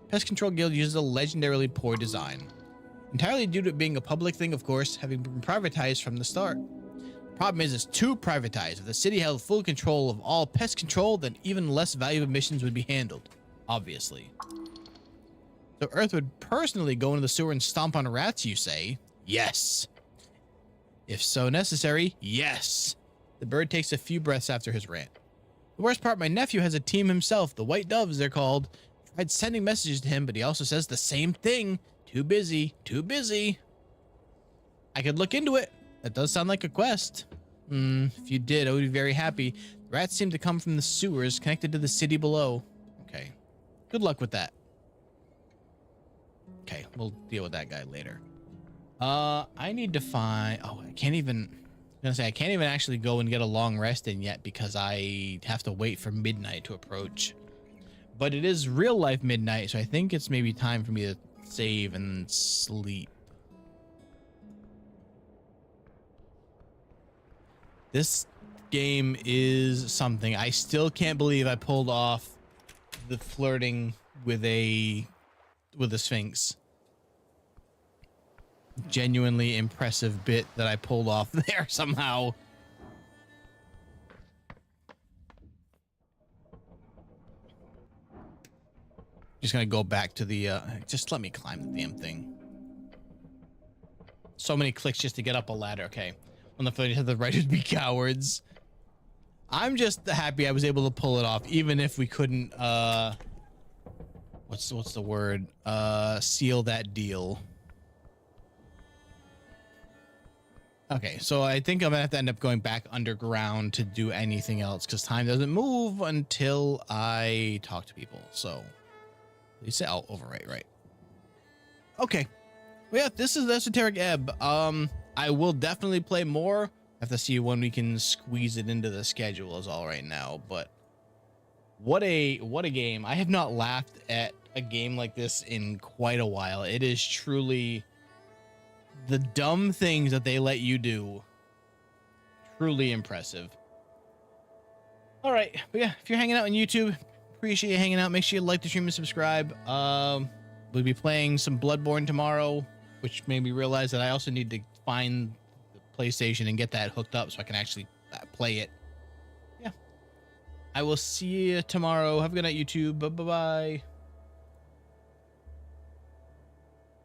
A: Pest Control Guild uses a legendarily poor design. Entirely due to it being a public thing, of course, having been privatized from the start. Problem is, it's too privatized. If the city held full control of all pest control, then even less valuable missions would be handled, obviously. So Earth would personally go into the sewer and stomp on rats, you say? Yes. If so necessary, yes. The bird takes a few breaths after his rant. The worst part, my nephew has a team himself, the White Doves they're called. Tried sending messages to him, but he also says the same thing. Too busy, too busy. I could look into it. That does sound like a quest. If you did, I would be very happy. The rats seem to come from the sewers connected to the city below. Okay. Good luck with that. Okay, we'll deal with that guy later. I need to find... Oh, I can't even... I was gonna say, I can't even actually go and get a long rest in yet because I have to wait for midnight to approach. But it is real life midnight, so I think it's maybe time for me to save and sleep. This game is something. I still can't believe I pulled off the flirting with a Sphinx. Genuinely impressive bit that I pulled off there somehow. Just gonna go back to the just let me climb the damn thing. So many clicks just to get up a ladder. Okay. On the footage of the writers be cowards. I'm just happy I was able to pull it off, even if we couldn't what's the word? Seal that deal. Okay, so I think I'm gonna have to end up going back underground to do anything else because time doesn't move until I talk to people. So you say I'll overwrite, right? Okay. Well, yeah, this is the Esoteric Ebb. I will definitely play more. I have to see when we can squeeze it into the schedule is all right now, but what a game. I have not laughed at a game like this in quite a while. It is truly the dumb things that they let you do. Truly impressive. All right, but yeah, if you're hanging out on YouTube, appreciate you hanging out. Make sure you like the stream and subscribe. We'll be playing some Bloodborne tomorrow, which made me realize that I also need to find the PlayStation and get that hooked up so I can actually play it. Yeah. I will see you tomorrow. Have a good night, YouTube. Bye-bye.